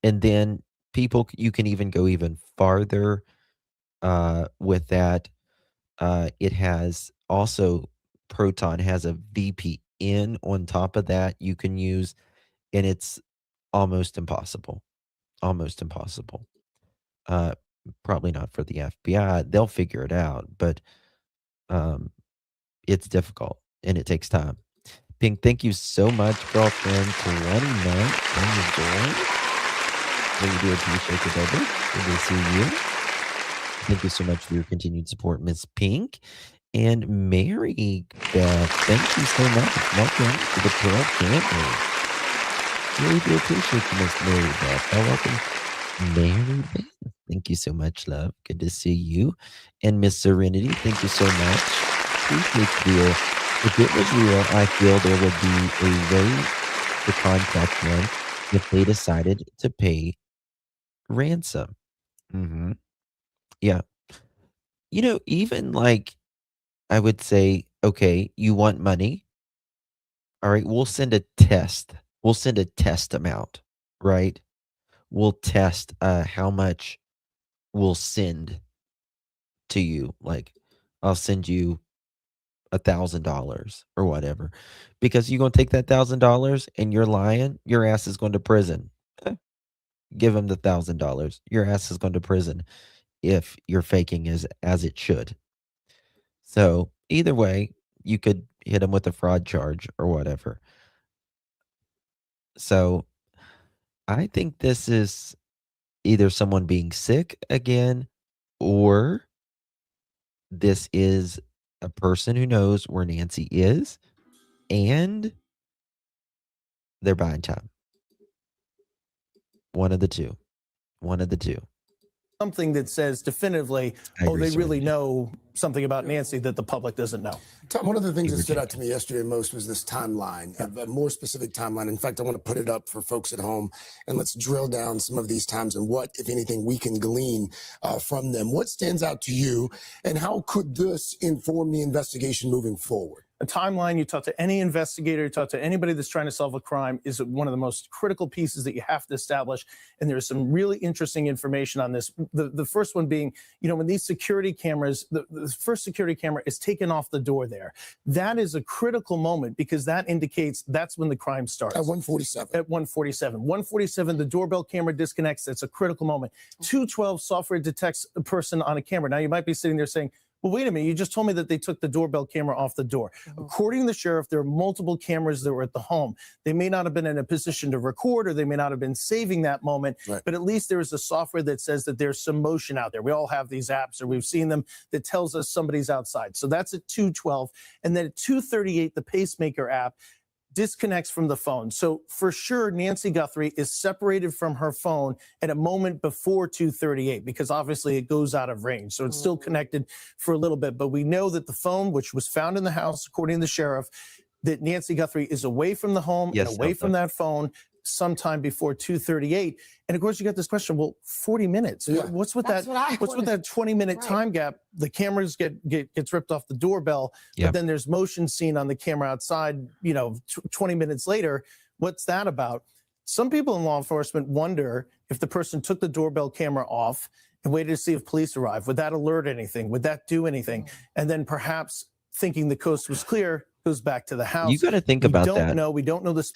And then you can even go even farther with that. It has also, Proton has a VPN on top of that you can use, and it's almost impossible. Probably not for the FBI. They'll figure it out, but it's difficult and it takes time. Pink, thank you so much, girlfriend. 20 months on the join. Really do appreciate it, baby. Good to see you. Thank you so much for your continued support, Miss Pink. And Mary Beth, thank you so much. Welcome to the Pearl family. Really do appreciate you, Miss Mary Beth. Welcome, Mary Beth. Thank you so much, love. Good to see you. And Miss Serenity, thank you so much. Appreciate you. If it was real, I feel there would be a way to contact them if they decided to pay ransom. Yeah. Even like, I would say, okay, you want money? All right, we'll send a test. We'll send a test amount, right? We'll test how much we'll send to you. Like, I'll send you $1,000 or whatever, because you're gonna take that $1,000 and you're lying. Your ass is going to prison. Give him the $1,000. Your ass is going to prison if you're faking as it should. So either way, you could hit him with a fraud charge or whatever. So I think this is either someone being sick again, or this is a person who knows where Nancy is and they're buying time. One of the two. something that says definitively, they really know something about Nancy that the public doesn't know. Tom, one of the things that stood out to me yesterday most was this timeline, a more specific timeline. In fact, I want to put it up for folks at home, and let's drill down some of these times and what, if anything, we can glean from them. What stands out to you, and how could this inform the investigation moving forward? A timeline, you talk to any investigator, you talk to anybody that's trying to solve a crime, is one of the most critical pieces that you have to establish. And there's some really interesting information on this. The first one being, when these security cameras, the first security camera is taken off the door there. That is a critical moment because that indicates that's when the crime starts. At 1:47. At 1:47. 1:47, the doorbell camera disconnects. That's a critical moment. 2:12, software detects a person on a camera. Now, you might be sitting there saying, well, wait a minute, you just told me that they took the doorbell camera off the door. According to the sheriff, there are multiple cameras that were at the home. They may not have been in a position to record, or they may not have been saving that moment, but at least there is a software that says that there's some motion out there. We all have these apps, or we've seen them, that tells us somebody's outside. So that's at 2:12. And then at 2:38, the Pacemaker app disconnects from the phone. So for sure, Nancy Guthrie is separated from her phone at a moment before 2:38, because obviously it goes out of range. So it's still connected for a little bit. But we know that the phone, which was found in the house, according to the sheriff, that Nancy Guthrie is away from the home and away from that phone sometime before 2:38. And of course, you got this question, well, 40 minutes. What's with that 20-minute time gap? The cameras gets ripped off the doorbell, but then there's motion seen on the camera outside, 20 minutes later. What's that about? Some people in law enforcement wonder if the person took the doorbell camera off and waited to see if police arrived. Would that alert anything? Would that do anything? And then perhaps thinking the coast was clear, goes back to the house. You got to think about that. We don't know this.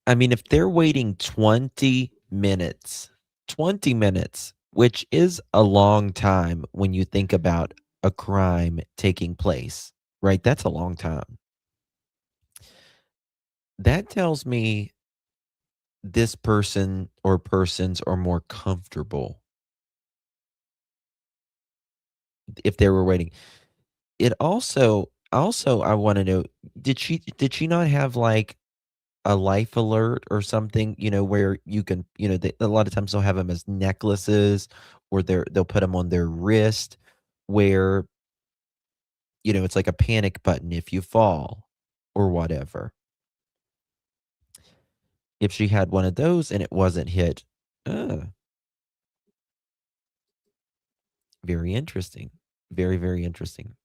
I mean, if they're waiting 20 minutes, which is a long time when you think about a crime taking place, right? That's a long time. That tells me this person or persons are more comfortable if they were waiting. It also I want to know, did she not have like a life alert or something, where you can, a lot of times they'll have them as necklaces, or they'll put them on their wrist where, it's like a panic button if you fall or whatever. If she had one of those and it wasn't hit, very interesting. Very, very interesting.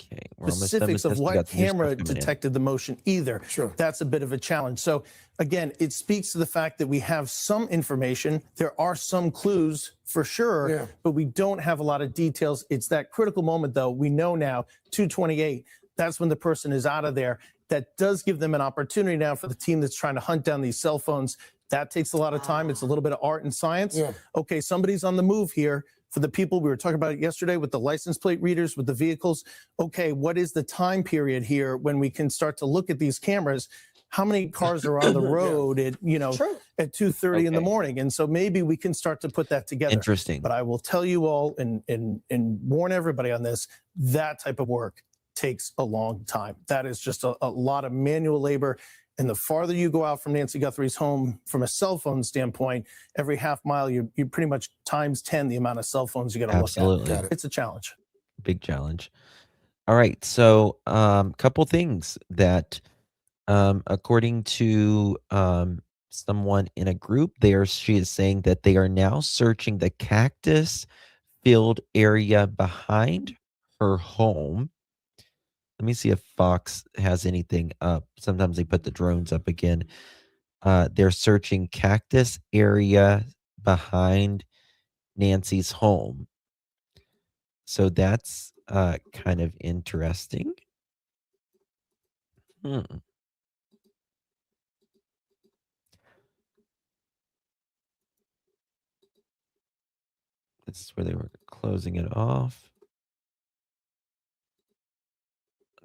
Okay, Specifics of what camera detected the motion either. Sure. That's a bit of a challenge. So again, it speaks to the fact that we have some information. There are some clues for sure, but we don't have a lot of details. It's that critical moment, though. We know now, 2:28, that's when the person is out of there. That does give them an opportunity now for the team that's trying to hunt down these cell phones. That takes a lot of time. It's a little bit of art and science. Okay, somebody's on the move here. For the people, we were talking about it yesterday with the license plate readers, with the vehicles. Okay, what is the time period here when we can start to look at these cameras? How many cars are on the road at 2:30 in the morning? And so maybe we can start to put that together. Interesting. But I will tell you all and warn everybody on this, that type of work takes a long time. That is just a lot of manual labor. And the farther you go out from Nancy Guthrie's home from a cell phone standpoint, every half mile, you pretty much times 10 the amount of cell phones you got to look at. It's a challenge. Big challenge. All right. So couple things that, according to someone in a group there, she is saying that they are now searching the cactus field area behind her home. Let me see if Fox has anything up. Sometimes they put the drones up again. They're searching cactus area behind Nancy's home. So that's kind of interesting. This is where they were closing it off.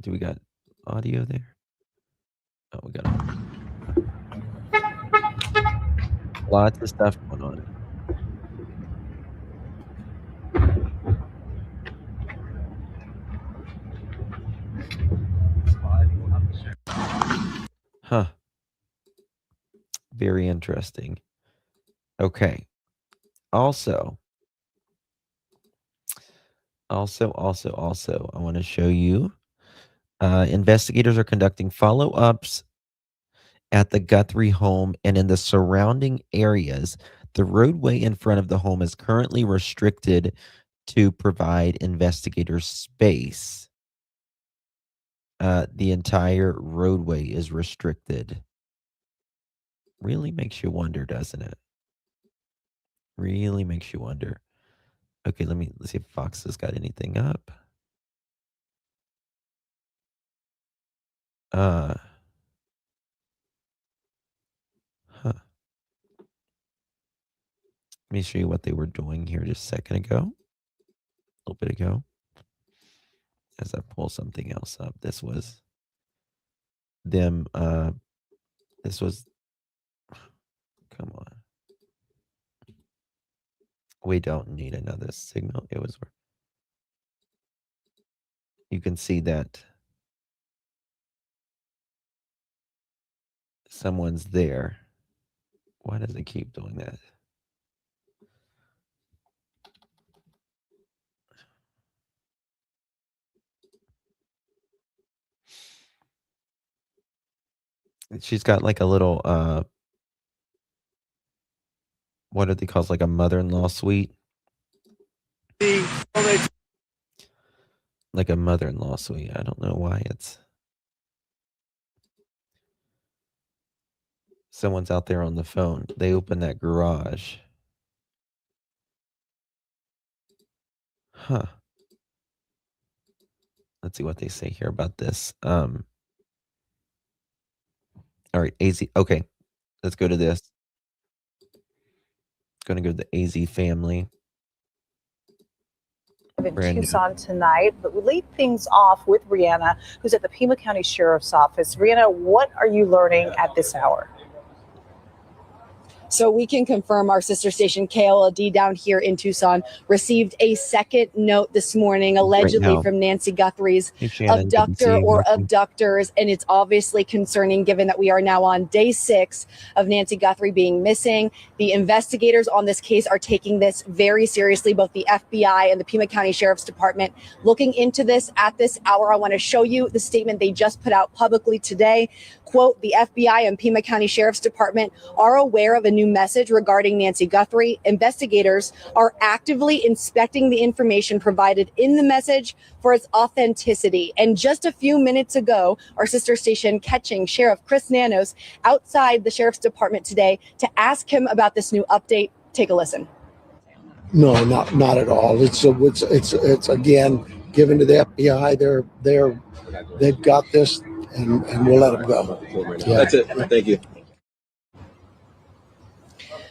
Do we got audio there? Oh, we got lots of stuff going on. Huh. Very interesting. Okay. Also, I want to show you investigators are conducting follow-ups at the Guthrie home and in the surrounding areas. The roadway in front of the home is currently restricted to provide investigators space. The entire roadway is restricted. Really makes you wonder, doesn't it? Really makes you wonder. Okay, let's see if Fox has got anything up. Huh. Let me show you what they were doing here just a second ago. A little bit ago. As I pull something else up. This was them, this was, come on. We don't need another signal. It was, you can see that someone's there. Why does it keep doing that? She's got like a little, what are they called? Like a mother-in-law suite? Like a mother-in-law suite. I don't know why it's... Someone's out there on the phone. They open that garage. Huh. Let's see what they say here about this. All right, AZ. Okay, let's go to this. Going to go to the AZ family. In Tucson tonight, but we lead things off with Rihanna, who's at the Pima County Sheriff's Office. Rihanna, what are you learning at this hour? So we can confirm our sister station KLD down here in Tucson received a second note this morning, allegedly from Nancy Guthrie's abductor or abductors. And it's obviously concerning given that we are now on day 6 of Nancy Guthrie being missing. The investigators on this case are taking this very seriously, both the FBI and the Pima County Sheriff's Department looking into this at this hour. I want to show you the statement they just put out publicly today. Quote, the FBI and Pima County Sheriff's Department are aware of a new message regarding Nancy Guthrie. Investigators are actively inspecting the information provided in the message for its authenticity. And just a few minutes ago, our sister station catching Sheriff Chris Nanos outside the Sheriff's Department today to ask him about this new update. Take a listen. No, not at all. It's again given to the FBI. They've got this. And we'll let them go. Yeah. That's it. Thank you.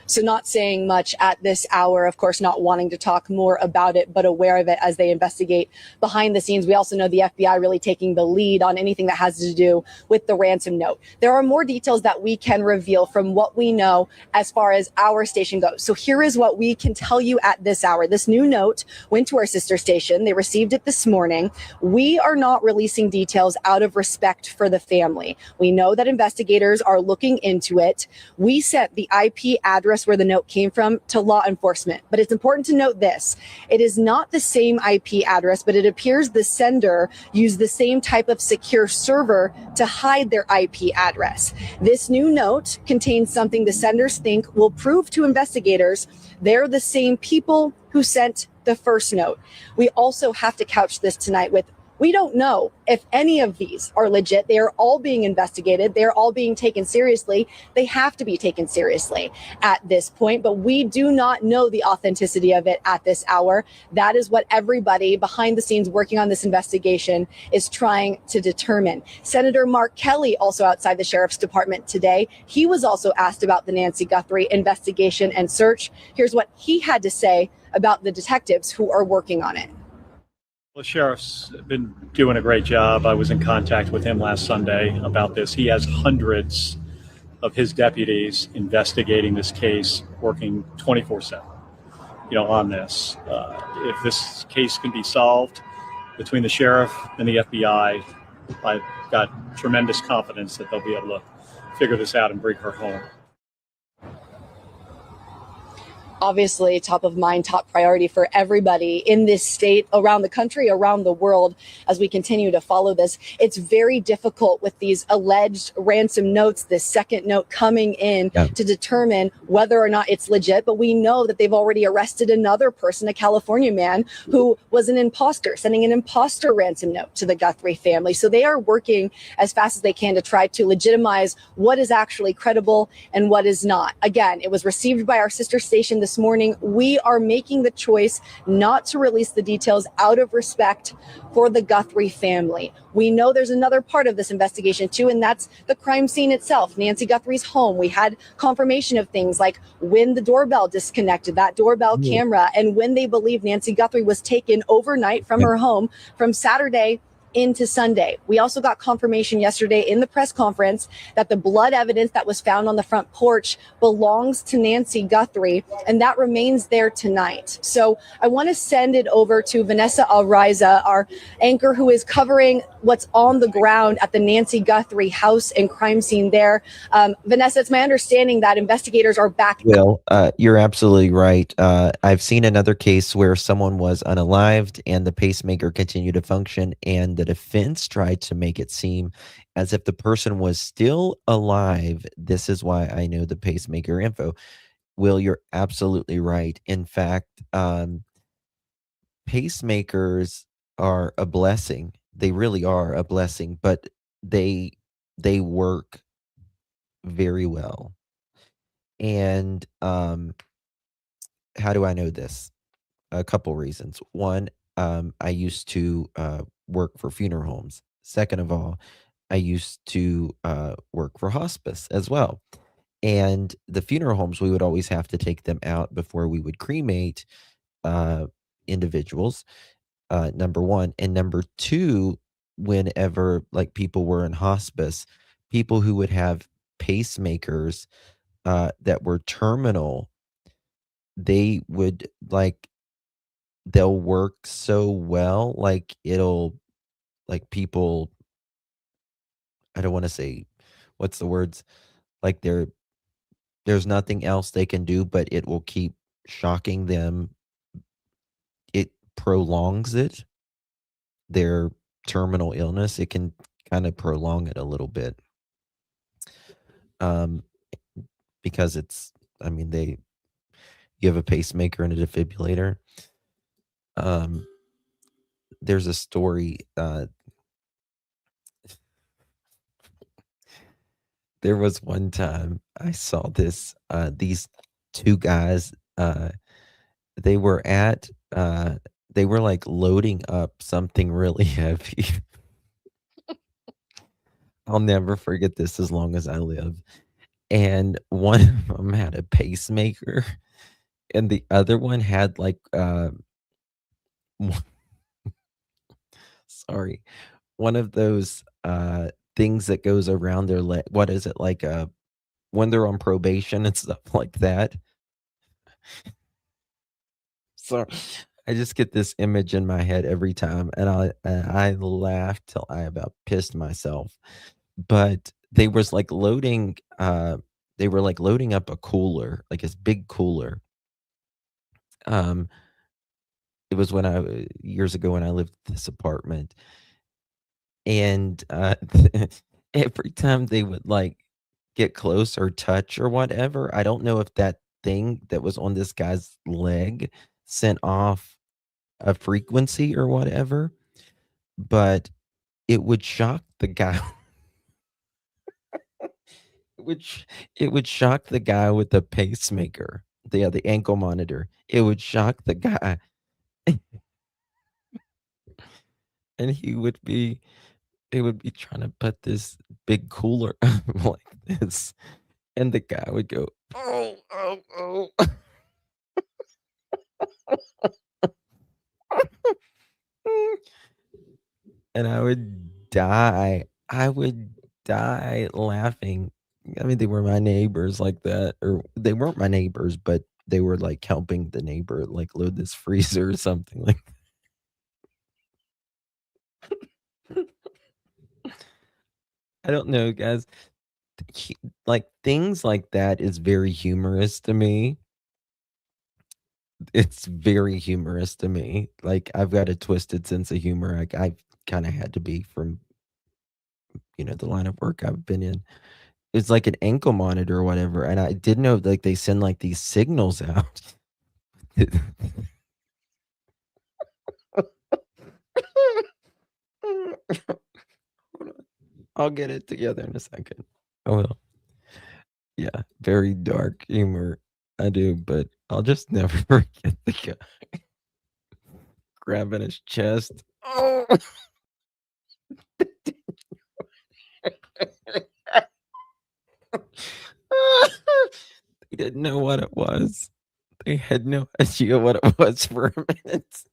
So not saying much at this hour, of course, not wanting to talk more about it, but aware of it as they investigate behind the scenes. We also know the FBI really taking the lead on anything that has to do with the ransom note. There are more details that we can reveal from what we know as far as our station goes. So here is what we can tell you at this hour. This new note went to our sister station. They received it this morning. We are not releasing details out of respect for the family. We know that investigators are looking into it. We sent the IP address where the note came from to law enforcement. But it's important to note this. It is not the same IP address, but it appears the sender used the same type of secure server to hide their IP address. This new note contains something the senders think will prove to investigators they're the same people who sent the first note. We also have to couch this tonight with we don't know if any of these are legit. They are all being investigated. They are all being taken seriously. They have to be taken seriously at this point, but we do not know the authenticity of it at this hour. That is what everybody behind the scenes working on this investigation is trying to determine. Senator Mark Kelly, also outside the Sheriff's Department today, he was also asked about the Nancy Guthrie investigation and search. Here's what he had to say about the detectives who are working on it. The sheriff's been doing a great job. I was in contact with him last Sunday about this. He has hundreds of his deputies investigating this case, working 24/7, on this. If this case can be solved between the sheriff and the FBI, I've got tremendous confidence that they'll be able to figure this out and bring her home. obviously top of mind, top priority for everybody in this state, around the country, around the world, as we continue to follow this. It's very difficult with these alleged ransom notes, this second note coming in to determine whether or not it's legit. But we know that they've already arrested another person, a California man who was an imposter, sending an imposter ransom note to the Guthrie family. So they are working as fast as they can to try to legitimize what is actually credible and what is not. Again, it was received by our sister station this morning. We are making the choice not to release the details out of respect for the Guthrie family. We know there's another part of this investigation too, and that's the crime scene itself, Nancy Guthrie's home. We had confirmation of things like when the doorbell disconnected, that doorbell camera, and when they believe Nancy Guthrie was taken overnight from her home from Saturday into Sunday. We also got confirmation yesterday in the press conference that the blood evidence that was found on the front porch belongs to Nancy Guthrie, and that remains there tonight. So I want to send it over to Vanessa Alriza, our anchor who is covering what's on the ground at the Nancy Guthrie house and crime scene there. Vanessa, it's my understanding that investigators are back. Well, you're absolutely right. I've seen another case where someone was unalived and the pacemaker continued to function, and the defense tried to make it seem as if the person was still alive. This is why I know the pacemaker info. Will, you're absolutely right. In fact, pacemakers are a blessing. They really are a blessing, but they work very well. And how do I know this? A couple reasons. One, I used to work for funeral homes. Second of all, I used to work for hospice as well. And the funeral homes, we would always have to take them out before we would cremate individuals, number one. And number two, whenever like people were in hospice, people who would have pacemakers that were terminal, they would they'll work so well, like people, I don't want to say, what's the words? Like there's nothing else they can do, but it will keep shocking them. It prolongs it, their terminal illness. It can kind of prolong it a little bit. Because you have a pacemaker and a defibrillator. There's a story, there was one time I saw this, these two guys, they were like loading up something really heavy. I'll never forget this as long as I live. And one of them had a pacemaker and the other one had sorry, one of those things that goes around their leg. What is it, like when they're on probation and stuff like that? So I just get this image in my head every time, and I laugh till I about pissed myself. But they was like loading they were like loading up a cooler, like this big cooler. It was when years ago when I lived in this apartment, and every time they would like get close or touch or whatever, I don't know if that thing that was on this guy's leg sent off a frequency or whatever, but it would shock the guy. It would shock the guy with the pacemaker, the ankle monitor. It would shock the guy, and he would be trying to put this big cooler like this, and the guy would go, "Oh, oh, oh." And I would die. I would die laughing. I mean, they were my neighbors like that, or they weren't my neighbors, but they were like helping the neighbor like load this freezer or something like that. I don't know, guys. Like things like that is very humorous to me. it's very humorous to me. Like, I've got a twisted sense of humor. Like, I kind of had to be from, the line of work I've been in. It's like an ankle monitor or whatever, and I didn't know, like, they send, like, these signals out. I'll get it together in a second. I will. Yeah, very dark humor. I do, but I'll just never forget the guy grabbing his chest. Oh! They didn't know what it was. They had no idea what it was for a minute.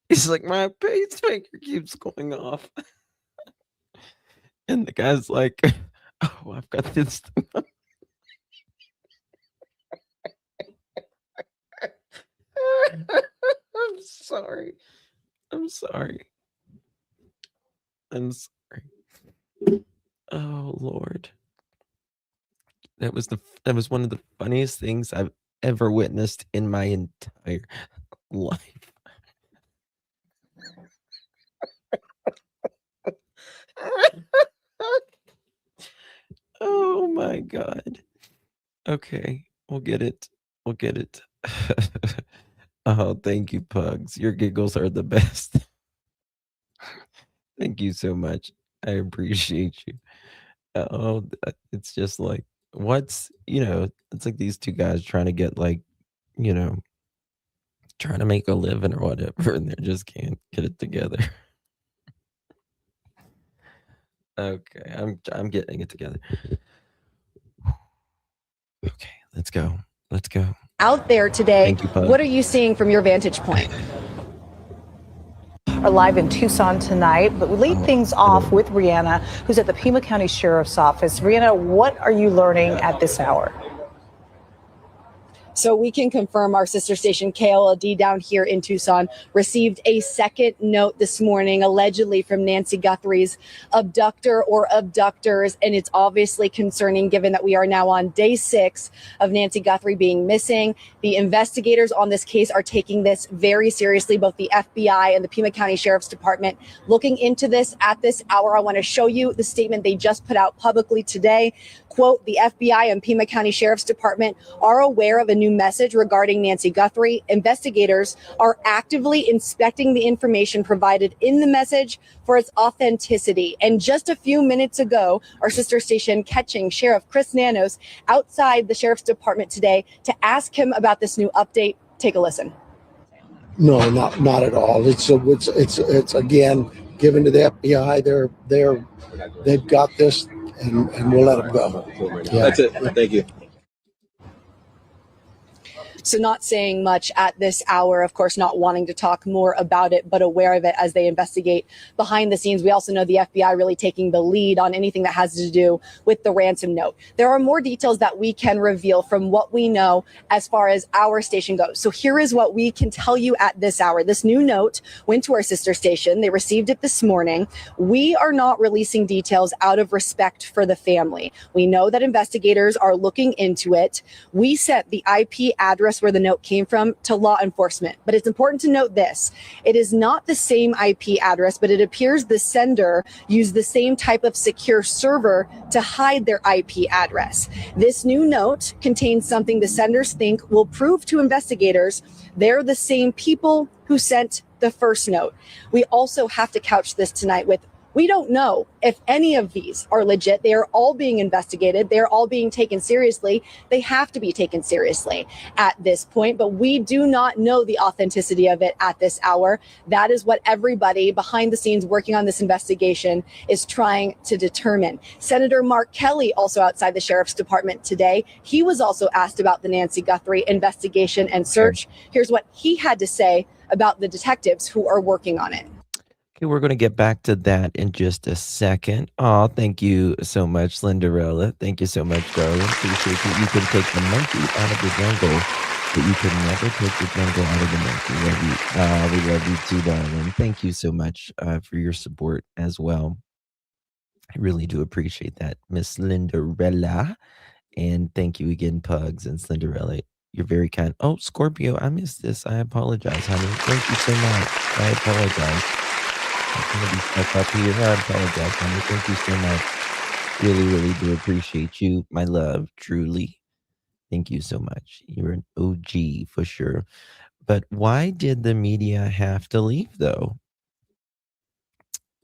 He's like, my pacemaker keeps going off. And the guy's like, oh, I've got this thing on. I'm sorry. I'm sorry. I'm sorry. Oh, Lord. That was one of the funniest things I've ever witnessed in my entire life. Oh my God. Okay, we'll get it. We'll get it. Oh, thank you, Pugs. Your giggles are the best. Thank you so much. I appreciate you. Oh, it's just like, it's like these two guys trying to get like, you know, trying to make a living or whatever, and they just can't get it together. Okay, I'm getting it together. Okay, let's go. Let's go. Out there today, Thank you, Pug. what are you seeing from your vantage point? Are live in Tucson tonight, but we lead things off with Rihanna, who's at the Pima County Sheriff's Office. Rihanna, what are you learning at this hour? So we can confirm our sister station KLD down here in Tucson received a second note this morning, allegedly from Nancy Guthrie's abductor or abductors. And it's obviously concerning given that we are now on day 6 of Nancy Guthrie being missing. The investigators on this case are taking this very seriously, both the FBI and the Pima County Sheriff's Department looking into this at this hour. I want to show you the statement they just put out publicly today. Quote, the FBI and Pima County Sheriff's Department are aware of a new message regarding Nancy Guthrie. Investigators are actively inspecting the information provided in the message for its authenticity. And just a few minutes ago, our sister station catching Sheriff Chris Nanos outside the Sheriff's Department today to ask him about this new update. Take a listen. No, not at all. It's again given to the FBI. They've got this, and we'll let them go. Yeah. That's it. Thank you. So not saying much at this hour, of course, not wanting to talk more about it, but aware of it as they investigate behind the scenes. We also know the FBI really taking the lead on anything that has to do with the ransom note. There are more details that we can reveal from what we know as far as our station goes. So here is what we can tell you at this hour. This new note went to our sister station. They received it this morning. We are not releasing details out of respect for the family. We know that investigators are looking into it. We sent the IP address where the note came from to law enforcement. But it's important to note this. It is not the same IP address, but it appears the sender used the same type of secure server to hide their IP address. This new note contains something the senders think will prove to investigators they're the same people who sent the first note. We also have to couch this tonight with we don't know if any of these are legit. They are all being investigated. They're all being taken seriously. They have to be taken seriously at this point, but we do not know the authenticity of it at this hour. That is what everybody behind the scenes working on this investigation is trying to determine. Senator Mark Kelly, also outside the Sheriff's Department today, he was also asked about the Nancy Guthrie investigation and search. Here's what he had to say about the detectives who are working on it. Okay, we're going to get back to that in just a second. Oh, thank you so much, Lindarella. Thank you so much, darling. Appreciate you. You can take the monkey out of the jungle, but you can never take the jungle out of the monkey. We love you too, darling. Thank you so much for your support as well. I really do appreciate that, Miss Lindarella. And thank you again, Pugs and Slenderella. You're very kind. Oh, Scorpio, I missed this. I apologize, honey. Thank you so much. I apologize. I'm going to be stuck up here. I apologize, honey. Thank you so much. Really, really do appreciate you, my love, truly. Thank you so much. You're an OG for sure. But why did the media have to leave, though?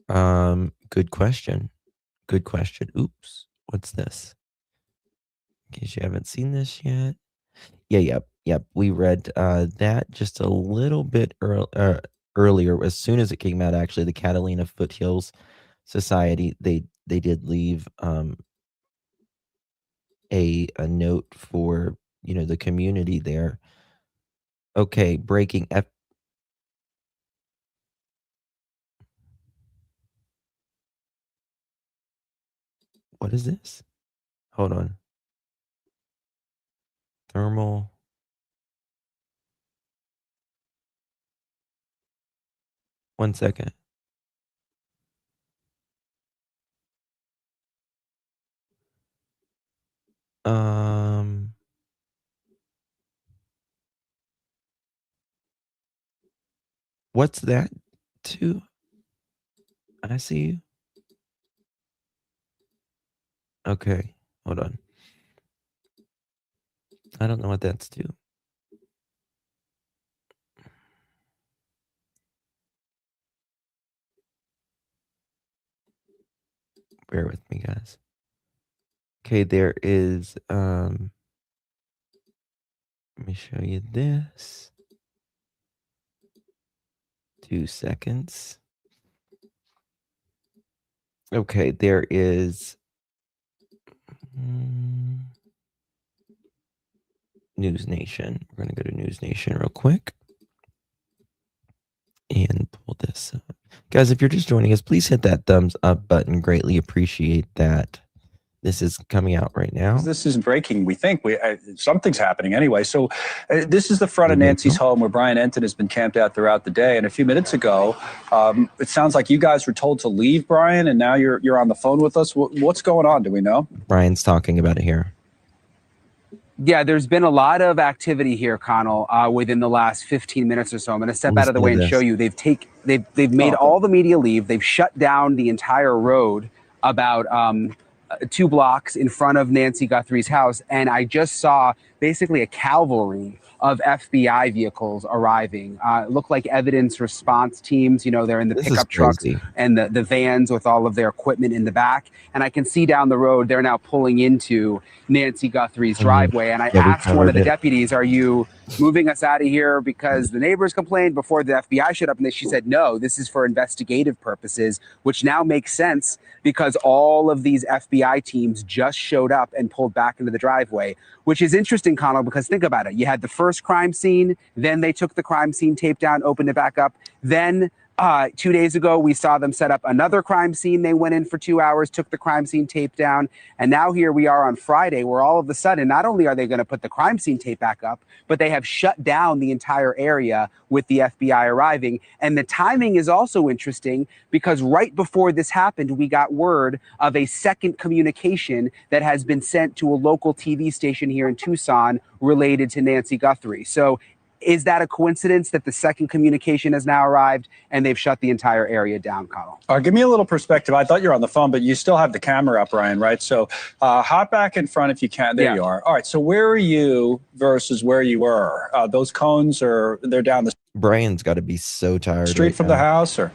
Good question. Good question. Oops. What's this? In case you haven't seen this yet. Yeah, yep. We read that just a little bit earlier. As soon as it came out, actually, the Catalina Foothills Society, they did leave a note for, the community there. Okay, breaking F. What is this? Hold on. Thermal. One second. What's that to? I see you. Okay, hold on. I don't know what that's to. Bear with me, guys. Okay, there is, let me show you this. 2 seconds. Okay, there is News Nation. We're going to go to News Nation real quick and pull this up. Guys, if you're just joining us, please hit that thumbs up button. Greatly appreciate that. This is coming out right now. This isn't breaking. We think something's happening anyway. So this is the front of Nancy's home where Brian Enton has been camped out throughout the day. And a few minutes ago, it sounds like you guys were told to leave, Brian, and now you're on the phone with us. What's going on? Do we know? Brian's talking about it here. Yeah, there's been a lot of activity here, Connell, within the last 15 minutes or so. I'm going to step out of the way and show you. They've made all the media leave. They've shut down the entire road about 2 blocks in front of Nancy Guthrie's house. And I just saw basically a cavalry of FBI vehicles arriving. It looked like evidence response teams. They're in the pickup trucks and the vans with all of their equipment in the back. And I can see down the road, they're now pulling into Nancy Guthrie's driveway. And I asked one of the deputies, are you moving us out of here because the neighbors complained before the FBI showed up? And she said, no, this is for investigative purposes, which now makes sense because all of these FBI teams just showed up and pulled back into the driveway, which is interesting, Connell, because think about it. You had the first crime scene, then they took the crime scene tape down, opened it back up. Then 2 days ago, we saw them set up another crime scene. They went in for 2 hours, took the crime scene tape down. And now here we are on Friday, where all of a sudden, not only are they going to put the crime scene tape back up, but they have shut down the entire area with the FBI arriving. And the timing is also interesting because right before this happened, we got word of a second communication that has been sent to a local TV station here in Tucson related to Nancy Guthrie. So is that a coincidence that the second communication has now arrived and they've shut the entire area down, Connell? Give me a little perspective. I thought you were on the phone, but you still have the camera up, Ryan, right? So hop back in front if you can. There you are. All right. So where are you versus where you were? Those cones they're down the Brian's got to be so tired. Street from the house, or?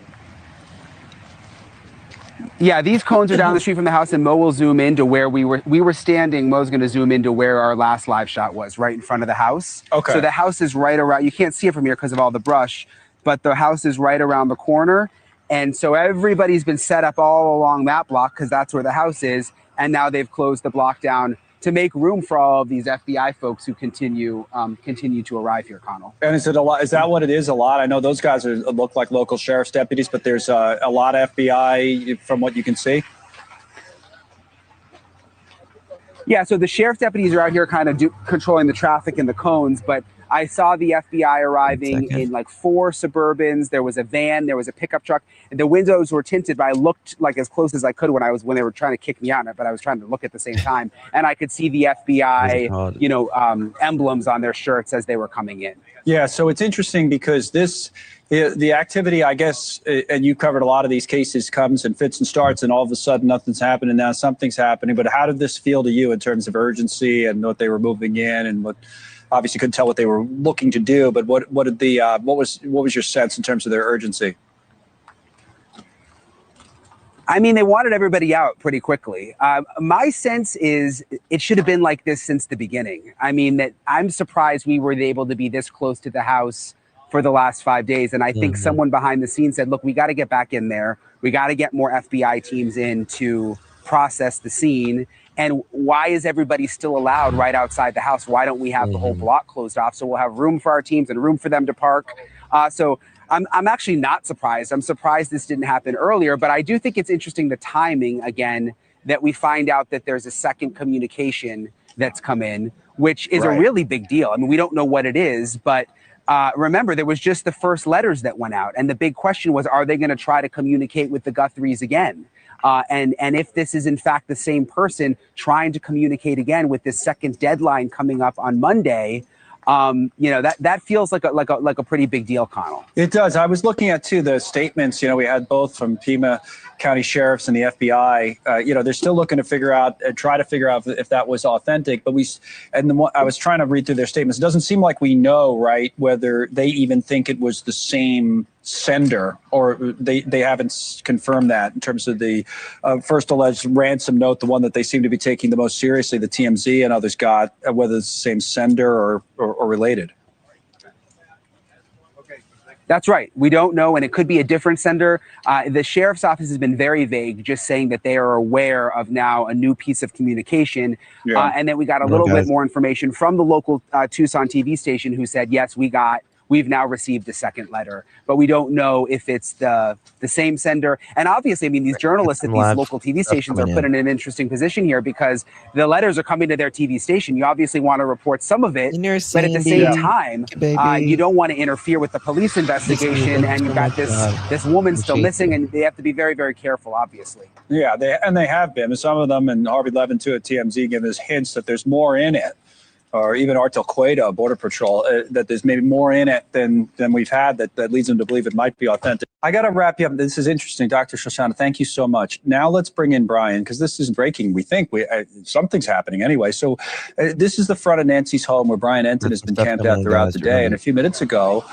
Yeah, these cones are down the street from the house, and Mo will zoom into where we were standing. Mo's going to zoom into where our last live shot was, right in front of the house. Okay. So the house is right around. You can't see it from here because of all the brush, but the house is right around the corner. And so everybody's been set up all along that block because that's where the house is. And now they've closed the block down to make room for all of these FBI folks who continue to arrive here, Connell. And is it a lot? Is that what it is? A lot? I know those guys look like local sheriff's deputies, but there's a lot of FBI from what you can see. Yeah, so the sheriff's deputies are out here kind of controlling the traffic and the cones, but I saw the FBI arriving in like 4 Suburbans. There was a van, there was a pickup truck, and the windows were tinted, but I looked like as close as I could when they were trying to kick me out, but I was trying to look at the same time, and I could see the FBI, emblems on their shirts as they were coming in. Yeah, so it's interesting because the activity, I guess, and you covered a lot of these cases, comes and fits and starts, and all of a sudden nothing's happening. Now something's happening. But how did this feel to you in terms of urgency and what they were moving in, and what? Obviously, couldn't tell what they were looking to do, but what was your sense in terms of their urgency? I mean, they wanted everybody out pretty quickly. My sense is it should have been like this since the beginning. I mean, that I'm surprised we were able to be this close to the house for the last 5 days. And I think someone behind the scenes said, look, we got to get back in there. We got to get more FBI teams in to process the scene. And why is everybody still allowed right outside the house? Why don't we have the whole block closed off? So we'll have room for our teams and room for them to park. So I'm actually not surprised. I'm surprised this didn't happen earlier, but I do think it's interesting the timing, again, that we find out that there's a second communication that's come in, which is a really big deal. I mean, we don't know what it is, but remember, there was just the first letters that went out. And the big question was, are they going to try to communicate with the Guthries again? And if this is in fact the same person trying to communicate again with this second deadline coming up on Monday, that feels like a pretty big deal, Connell. It does. I was looking at, too, the statements, we had both from Pima County Sheriffs and the FBI. They're still looking to try to figure out if that was authentic. But I was trying to read through their statements. It doesn't seem like we know, right, whether they even think it was the same sender, or they haven't confirmed that in terms of the first alleged ransom note, the one that they seem to be taking the most seriously, the TMZ and others got, whether it's the same sender or related. That's right. We don't know, and it could be a different sender. The sheriff's office has been very vague, just saying that they are aware of now a new piece of communication. And then we got a little bit more information from the local Tucson TV station who said, yes, we've now received a second letter, but we don't know if it's the same sender. And obviously, I mean, these journalists at these local TV stations are put in an interesting position here because the letters are coming to their TV station. You obviously want to report some of it, but at the same time, you don't want to interfere with the police investigation. And you've got this woman still missing, and they have to be very, very careful, obviously. Yeah, they have been. Some of them, and Harvey Levin, too, at TMZ, giving us hints that there's more in it. Or even Artel Cueto, Border Patrol, that there's maybe more in it than we've had that leads them to believe it might be authentic. I got to wrap you up. This is interesting, Dr. Shoshana. Thank you so much. Now let's bring in Brian, because this is breaking. We think something's happening anyway. So this is the front of Nancy's home where Brian Enton has been camped out throughout the day. And a few minutes ago,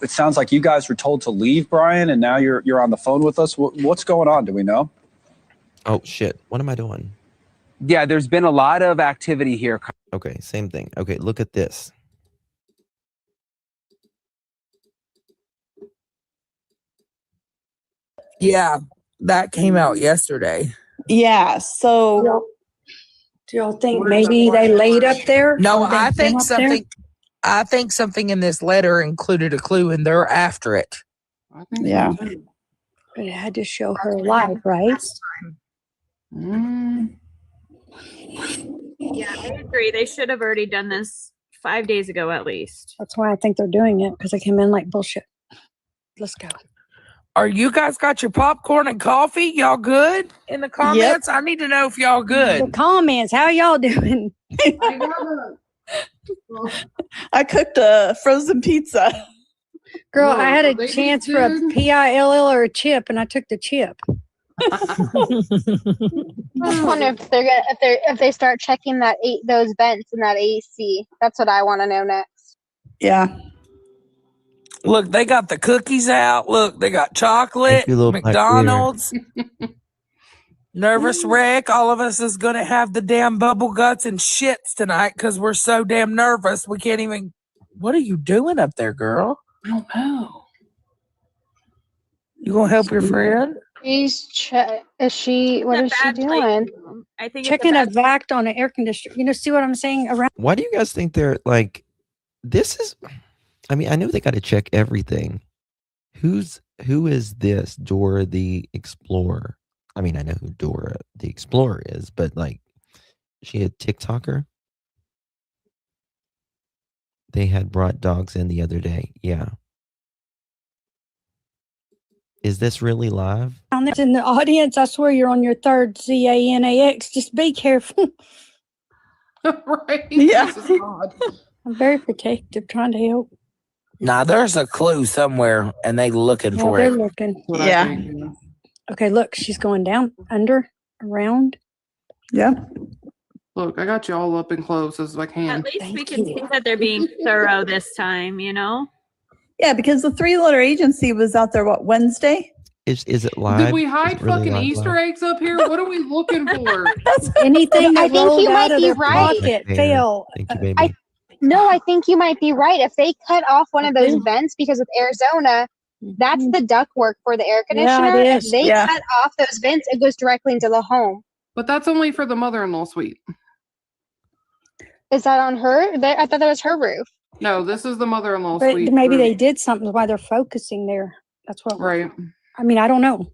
it sounds like you guys were told to leave, Brian, and now you're on the phone with us. What's going on? Do we know? Oh, shit. What am I doing? Yeah, there's been a lot of activity here. Okay, same thing. Okay, look at this. Yeah, that came out yesterday. Yeah, so do y'all think maybe they laid up there? No, I think something in this letter included a clue and they're after it. Yeah. But it had to show her life, right? Yeah, I agree. They should have already done this 5 days ago at least. That's why I think they're doing it, because they came in like bullshit. Let's go. Are you guys got your popcorn and coffee? Y'all good in the comments? I need to know if y'all good. The comments, how y'all doing? I cooked a frozen pizza. Girl, I had a chance for a PILL or a chip, and I took the chip. I just wonder if they start checking those vents in that AC. That's what I want to know next. Yeah. Look, they got the cookies out. Look, they got chocolate, McDonald's. Nervous wreck. All of us is going to have the damn bubble guts and shits tonight because we're so damn nervous. We can't even. What are you doing up there, girl? I don't know. You going to help your friend? What is she doing? I think checking a vac on an air conditioner. See what I'm saying? Why do you guys think they're like, this is, I mean, I know they got to check everything. Who is this Dora the Explorer? I mean, I know who Dora the Explorer is, but like, is she a TikToker? They had brought dogs in the other day. Yeah. Is this really live? That's in the audience. I swear you're on your third CANAX. Just be careful. Right? Yeah. This is odd. I'm very protective, trying to help. Nah, there's a clue somewhere, and they looking Yeah, for they're it. looking. What I think, yeah. Okay, look, she's going down, under, around. Yeah. Look, I got you all up and close as I can. At least we can see that they're being thorough this time, you know? Yeah, because the three-letter agency was out there, what, Wednesday? Is it live? Did we Is hide it really fucking live, Easter live? eggs up here? What are we looking for? Anything I that think rolled you out might of be their right. pocket There. fell. Thank you, baby. No, I think you might be right. If they cut off one of those vents, because with Arizona, that's the ductwork for the air Yeah, conditioner. it If is. they Yeah. cut off those vents, it goes directly into the home. But that's only for the mother-in-law suite. Is that on her? I thought that was her roof. No, this is the mother-in-law But suite. maybe for- they did something while they're focusing there. That's what. Right. I mean, I don't know.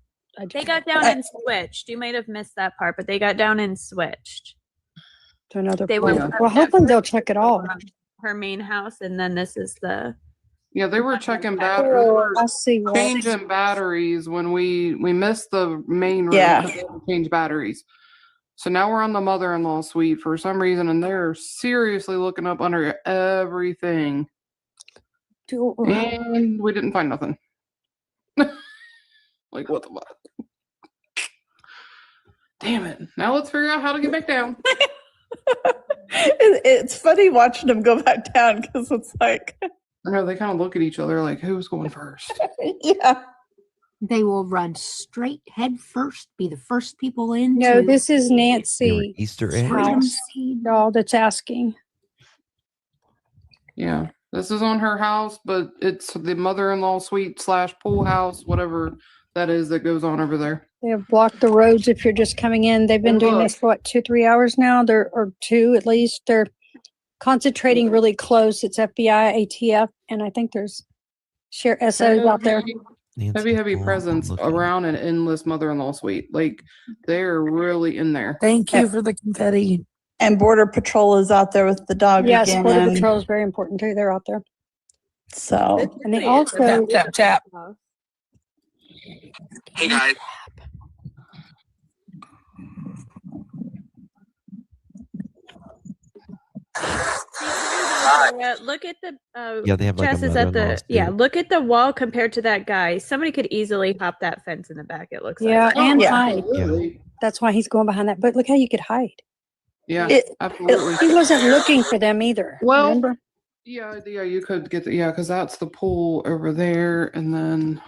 They got down and switched. You might have missed that part, but they got down and switched. To another They place. were Well, hoping they'll check it all. her main house, and then this is the. Yeah, they were checking batteries. I see what. Changing batteries when we missed the main room. Yeah. 'cause they had to change batteries. So now we're on the mother-in-law suite for some reason, and they're seriously looking up under everything. And we didn't find nothing. Like, what the fuck? Damn it. Now let's figure out how to get back down. It's funny watching them go back down because it's like, I know they kind of look at each other like, who's going first? yeah. They will run straight head first, be the first people in. No, this is Nancy. Easter eggs. House. Y'all that's asking. Yeah, this is on her house, but it's the mother-in-law suite / pool house, whatever that is that goes on over there. They have blocked the roads if you're just coming in. They've been doing this for what, 2-3 hours now? Or 2 at least. They're concentrating really close. It's FBI, ATF, and I think there's SOs out there. Heavy presence around an endless mother-in-law suite. Like, they're really in there. Thank you for the confetti. And Border Patrol is out there with the dog Yes, again. Border Patrol is very important too. They're out there. So, and they also Tap. Hey guys. Look at the Yeah, they have like a Jess is at the mother-in-law's look at the wall compared to that guy. Somebody could easily hop that fence in the back, it looks Yeah, like. and yeah. hide. Yeah. That's why he's going behind that. But look how you could hide. Yeah, It- absolutely. He wasn't looking for them either. Well, remember? yeah, you could get because that's the pool over there, and then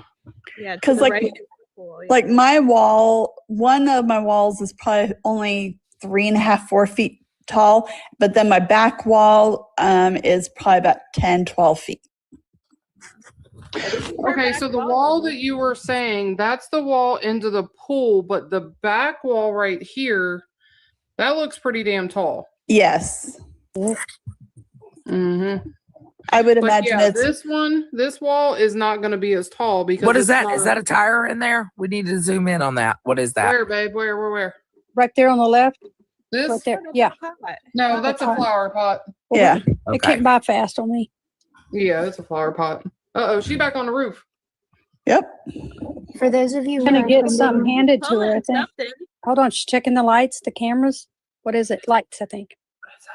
Yeah, to because the like, right is the pool, yeah. like my wall, one of my walls is probably only 3.5, 4 feet tall, but then my back wall is probably about 10, 12 feet. okay, so the wall that you were saying, that's the wall into the pool, but the back wall right here, that looks pretty damn tall. Yes. Mm-hmm. I would But imagine yeah, it's this wall is not going to be as tall because What is it's that? not- Is that a tire in there? We need to zoom in on that. What is that? where, babe? Where? Right there on the left. This? Right there. Yeah. No, that's a flower pot. yeah. It came by fast on me. Yeah, it's a flower pot. Uh-oh, she back on the roof. Yep. For those of you who Gonna are get something handed to her, I think. Something. Hold on, she's checking the lights, the cameras. What is it? Lights, I think.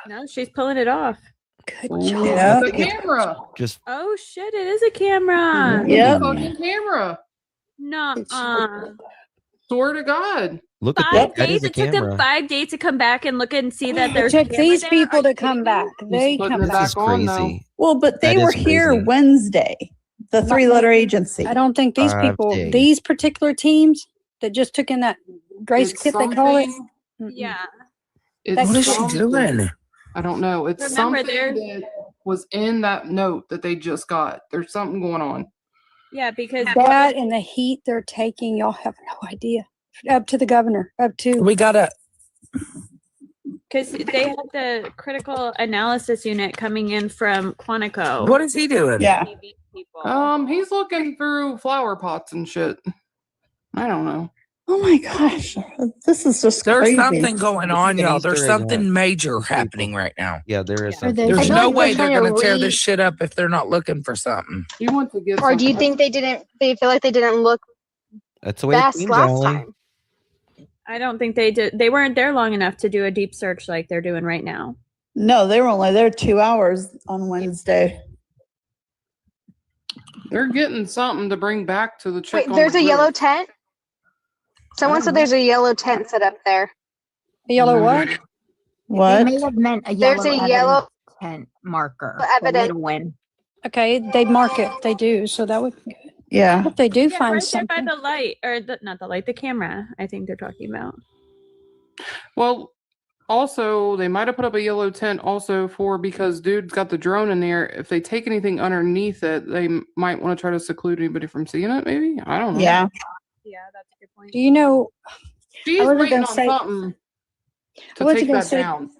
No, she's pulling it off. Good Ooh, job. it's a camera. Just Oh shit, it is a camera. It's Yep. a fucking camera. No, Swear to God. look at 5 that. That days. is a It took them camera. 5 days to come back and look and see that It there's took camera these there. people Are to you come kidding back. me? They putting come it This back. is back on now. crazy. Well, but they That were is here crazy. Wednesday, the 3-letter agency. I don't think these 5 people, days. these particular teams that just took in that grace It's kit, they call it. something- Yeah. It's What is she something. doing? I don't know. It's Remember, something there's- that was in that note that they just got. There's something going on. Yeah, because That and the heat they're taking, y'all have no idea. Up to the governor, up to. We gotta. because they had the critical analysis unit coming in from Quantico. What is he doing? Yeah. He's looking through flower pots and shit. I don't know. Oh my gosh, this is just There's crazy. something going on, an y'all. Easter There's egg something hunt. major happening right now. Yeah, there is Are something. they- I There's feel no like they're way they're trying to going to tear this read- shit up if they're not looking for something. You want to get Or do you something. think they feel like they didn't look That's the way it best seems, last Allie. time? I don't think they did. They weren't there long enough to do a deep search like they're doing right now. No, they were only there 2 hours on Wednesday. They're getting something to bring back to the chick. Wait, there's a yellow tent? Someone said there's a yellow tent set up there. A yellow what? What? They may have meant a There's yellow a yellow tent marker. evidence. The little one. Okay, they mark it. They do. So that would be good. I Yeah. hope they do Yeah, find right something. there by the light, or not the light, the camera. I think they're talking about. Well, also they might have put up a yellow tent also because dude's got the drone in there. If they take anything underneath it, they might want to try to seclude anybody from seeing it. Maybe, I don't know. Yeah. Yeah, that's a good point. Do you know? She's wasn't waiting gonna on say- something I to wasn't take gonna that say- down.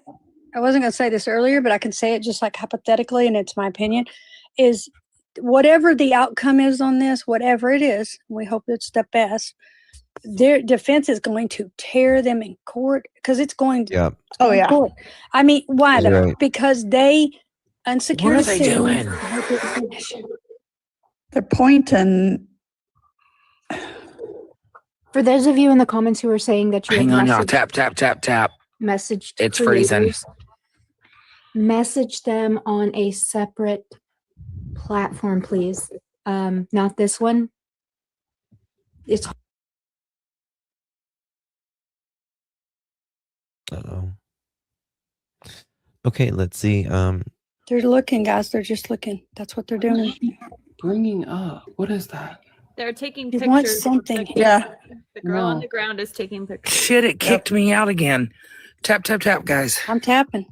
I wasn't going to say this earlier, but I can say it just like hypothetically, and it's my opinion, is whatever the outcome is on this, whatever it is, we hope it's the best. Their defense is going to tear them in court because it's going to. Yeah. Oh, yeah. Court. I mean, why You're though? right. Because they unsecured What are they scene, doing? they didn't finish. They're pointing. For those of you in the comments who are saying that you Hang have on, y'all. Tap, tap, tap, tap. messaged It's freezing. creators, message them on a separate platform, please. Not this one. It's Uh-oh. Okay, let's see. They're looking, guys. They're just looking. That's what they're doing. Bringing up. What is that? They're taking You pictures. want something? Yeah. The girl on No. the ground is taking pictures. Shit, it kicked me out again. Tap, tap, tap, guys. I'm tapping.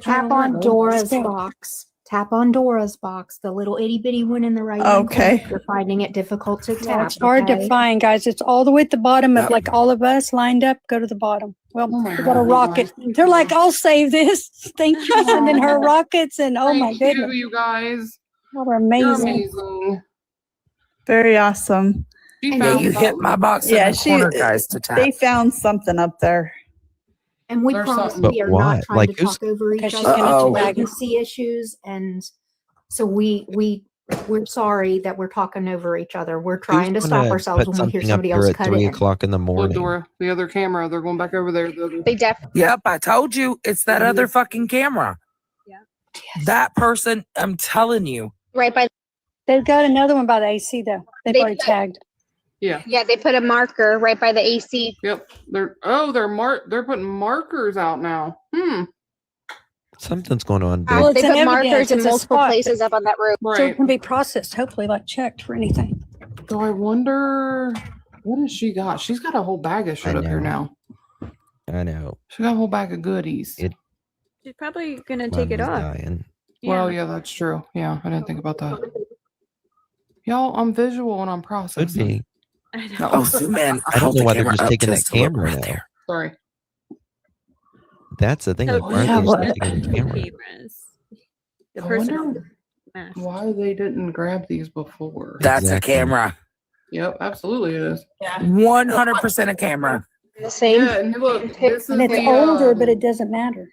tap on Dora's box. Tap on Dora's box, the little itty bitty one in the right. Okay. You're finding it difficult to No, tap. it's hard to okay? find, guys. It's all the way at the bottom of Yep. like all of us lined up. Go to the bottom. Well, Oh my we got a God, rocket. you guys. They're like, I'll save this. Thank you. And then her rockets and oh my Thank you, goodness. you guys. Y'all are You're amazing. amazing. Very awesome. She And Yeah, found you hit something. my box in Yeah, the corner, guys, to tap. They found something up there. And we There's promise something. we are But why? not trying Like, to who's- talk over each Okay, she's other. gonna Uh-oh. drag it. Latency issues, and so we're sorry that we're talking over each other. We're trying to Who's stop gonna ourselves put when we hear something up somebody here else at cut 3 in. o'clock in the Look, morning? Dora, the other camera. They're going back over there. They definitely. Yep, I told you. It's that other fucking camera. Yeah. That person, I'm telling you. Right by. They've got another one by the AC though. They've They already put- tagged. Yeah. Yeah, they put a marker right by the AC. Yep. They're putting markers out now. Something's going on, Well, Vic. it's They an put evidence, markers in it's a multiple spot. places up on that roof. So it Right. can be processed, hopefully, like checked for anything. So I wonder what has she got? She's got a whole bag of shit I up here know. now. I know. She got a whole bag of goodies. It- She's probably gonna Mine take it was off. dying. Well, yeah, that's true. Yeah, I didn't think about that. Y'all, I'm visual and I'm Could processing. be. I know. Oh, man. I don't know why they're just taking that just a little camera right now. there. Sorry. That's the thing. So Like, why aren't yeah, they what- just taking the camera? Cameras. The I person wonder smashed. why they didn't grab these before. That's Exactly. a camera. Yep, absolutely it is. 100% a camera. The same. Yeah, and look, this is And it's the, older, but it doesn't matter.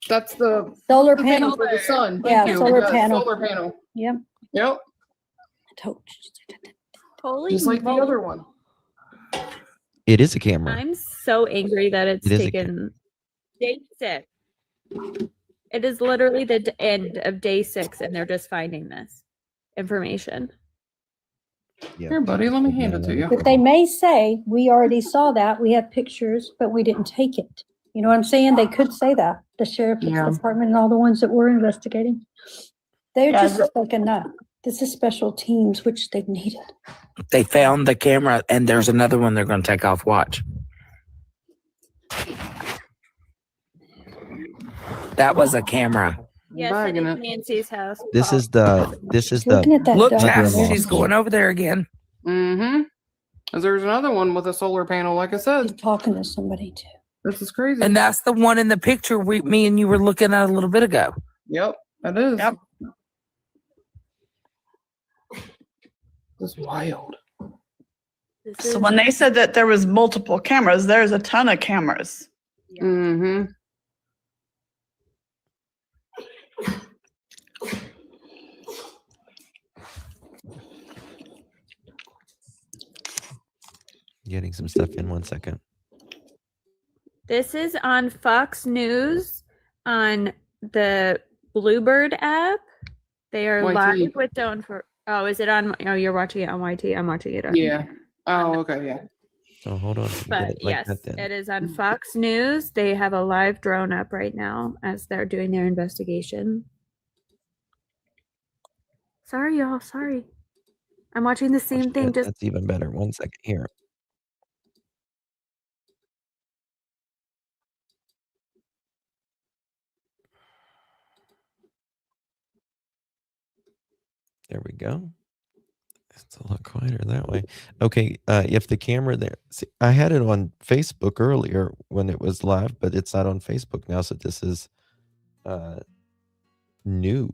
that's the Solar the panel. panel for the sun. Yeah, Thank you. solar Yeah, panel. Solar panel. Yep. Yep, Holy just like the moly. other one. It is a camera. I'm so angry that it's It is a taken day 6. It is literally the end of day 6, and they're just finding this information. Yeah. Here, buddy, let me hand it to you. But they may say, we already saw that, we have pictures, but we didn't take it. You know what I'm saying? They could say that, the sheriff's Yeah. department and all the ones that were investigating. They're Yeah, just like, no, this is special teams, which they've needed. They found the camera, and there's another one they're going to take off. Watch. That was a camera. Yes, bagging it is it. Nancy's house. This is the. Looking at that Look, dog, Chad, man. she's going over there again. Mm-hmm. There's another one with a solar panel, like I He's said. talking to somebody too. This is crazy. And that's the one in the picture me and you were looking at a little bit ago. Yep, it is. Yep. This is wild. So when they said that there was multiple cameras, there's a ton of cameras. Mm-hmm. Getting some stuff in 1 second. This is on Fox News on the Bluebird app. They are YT. live with Dawn for. Oh, is it on? Oh, you're watching it on YT. I'm watching it on. Yeah. Oh, okay. Yeah. So hold on. But Get it like yes, that then. it is on Fox News. They have a live drone up right now as they're doing their investigation. Sorry, y'all. Sorry. I'm watching the same thing. Just That's even better. 1 second here. There we go. It's a lot quieter that way. Okay, if the camera there, see, I had it on Facebook earlier when it was live, but it's not on Facebook now, so this is new.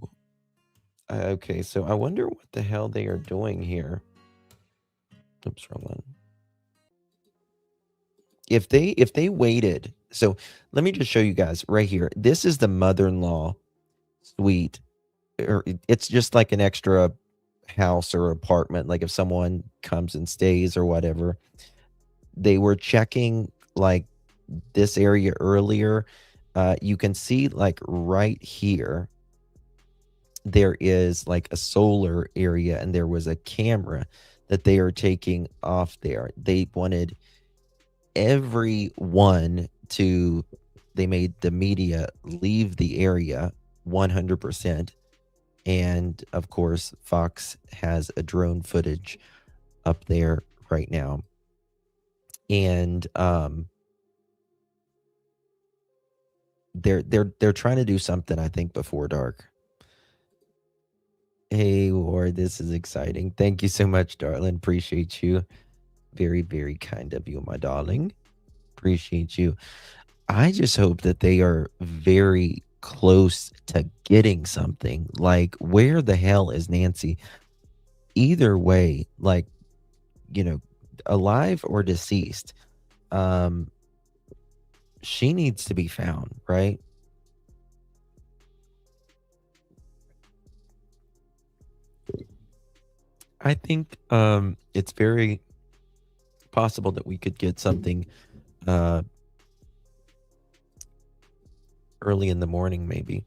Okay, so I wonder what the hell they are doing here. Oops, wrong one. If they waited, so let me just show you guys right here. This is the mother-in-law suite, or it's just like an extra house or apartment. Like if someone comes and stays or whatever, they were checking like this area earlier. You can see like right here, there is like a solar area and there was a camera that they are taking off there. They wanted everyone to, they made the media leave the area 100%. And of course, Fox has a drone footage up there right now. And they're trying to do something, I think, before dark. Hey, Ward, this is exciting. Thank you so much, darling. Appreciate you. Very, very kind of you, my darling. Appreciate you. I just hope that they are very close to getting something. Like, where the hell is Nancy? Either way, like, alive or deceased, she needs to be found, right? I think it's very possible that we could get something early in the morning, maybe.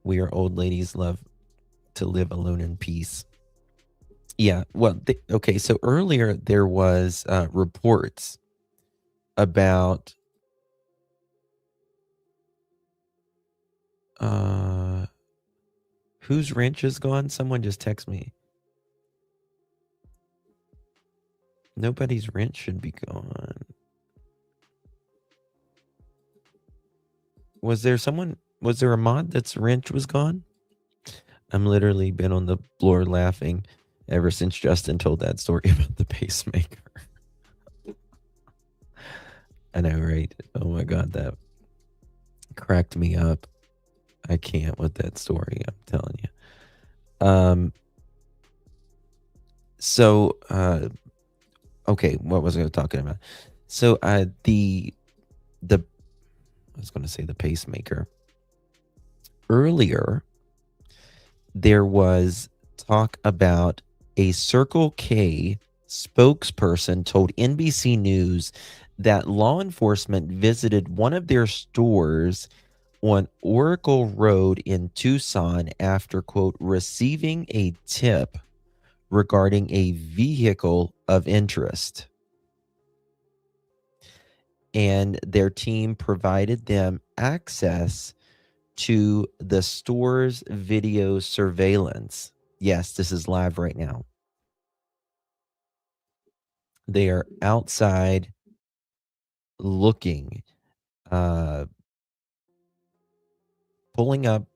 We are old ladies love to live alone in peace. Yeah, well, okay, so earlier there was reports about whose wrench is gone? Someone just text me. Nobody's wrench should be gone. Was there a mod that's wrench was gone? I'm literally been on the floor laughing ever since Justin told that story about the pacemaker. I know, right? Oh my God, that cracked me up. I can't with that story, I'm telling you. So, okay, what was I talking about? So, I was going to say the pacemaker. Earlier, there was talk about a Circle K spokesperson told NBC News that law enforcement visited one of their stores on Oracle Road in Tucson after, quote, receiving a tip regarding a vehicle of interest. And their team provided them access to the store's video surveillance. Yes, this is live right now. They are outside looking, pulling up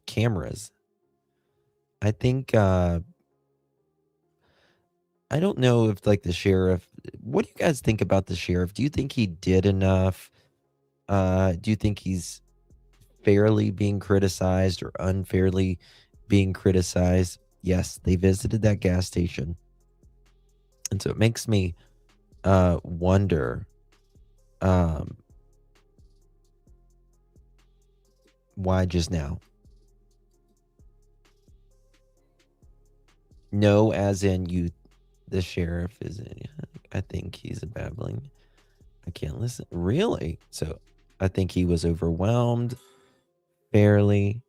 cameras. I think, I don't know if like the sheriff, what do you guys think about the sheriff? Do you think he did enough? Do you think he's fairly being criticized or unfairly being criticized? Yes, they visited that gas station. And so it makes me wonder why just now? No, as in you, the sheriff is. I think he's a babbling. I can't listen. Really? So I think he was overwhelmed. Fairly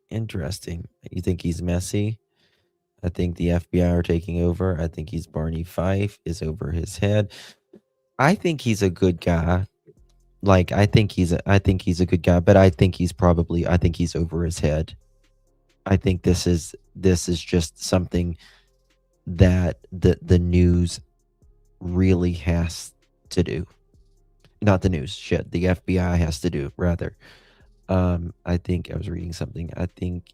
interesting. You think he's messy? I think the FBI are taking over. I think he's Barney Fife is over his head. I think he's a good guy. Like I think he's a good guy, but I think he's over his head. I think this is just something that the news really has to do. Not the news, shit. The FBI has to do, rather. I think I was reading something. I think,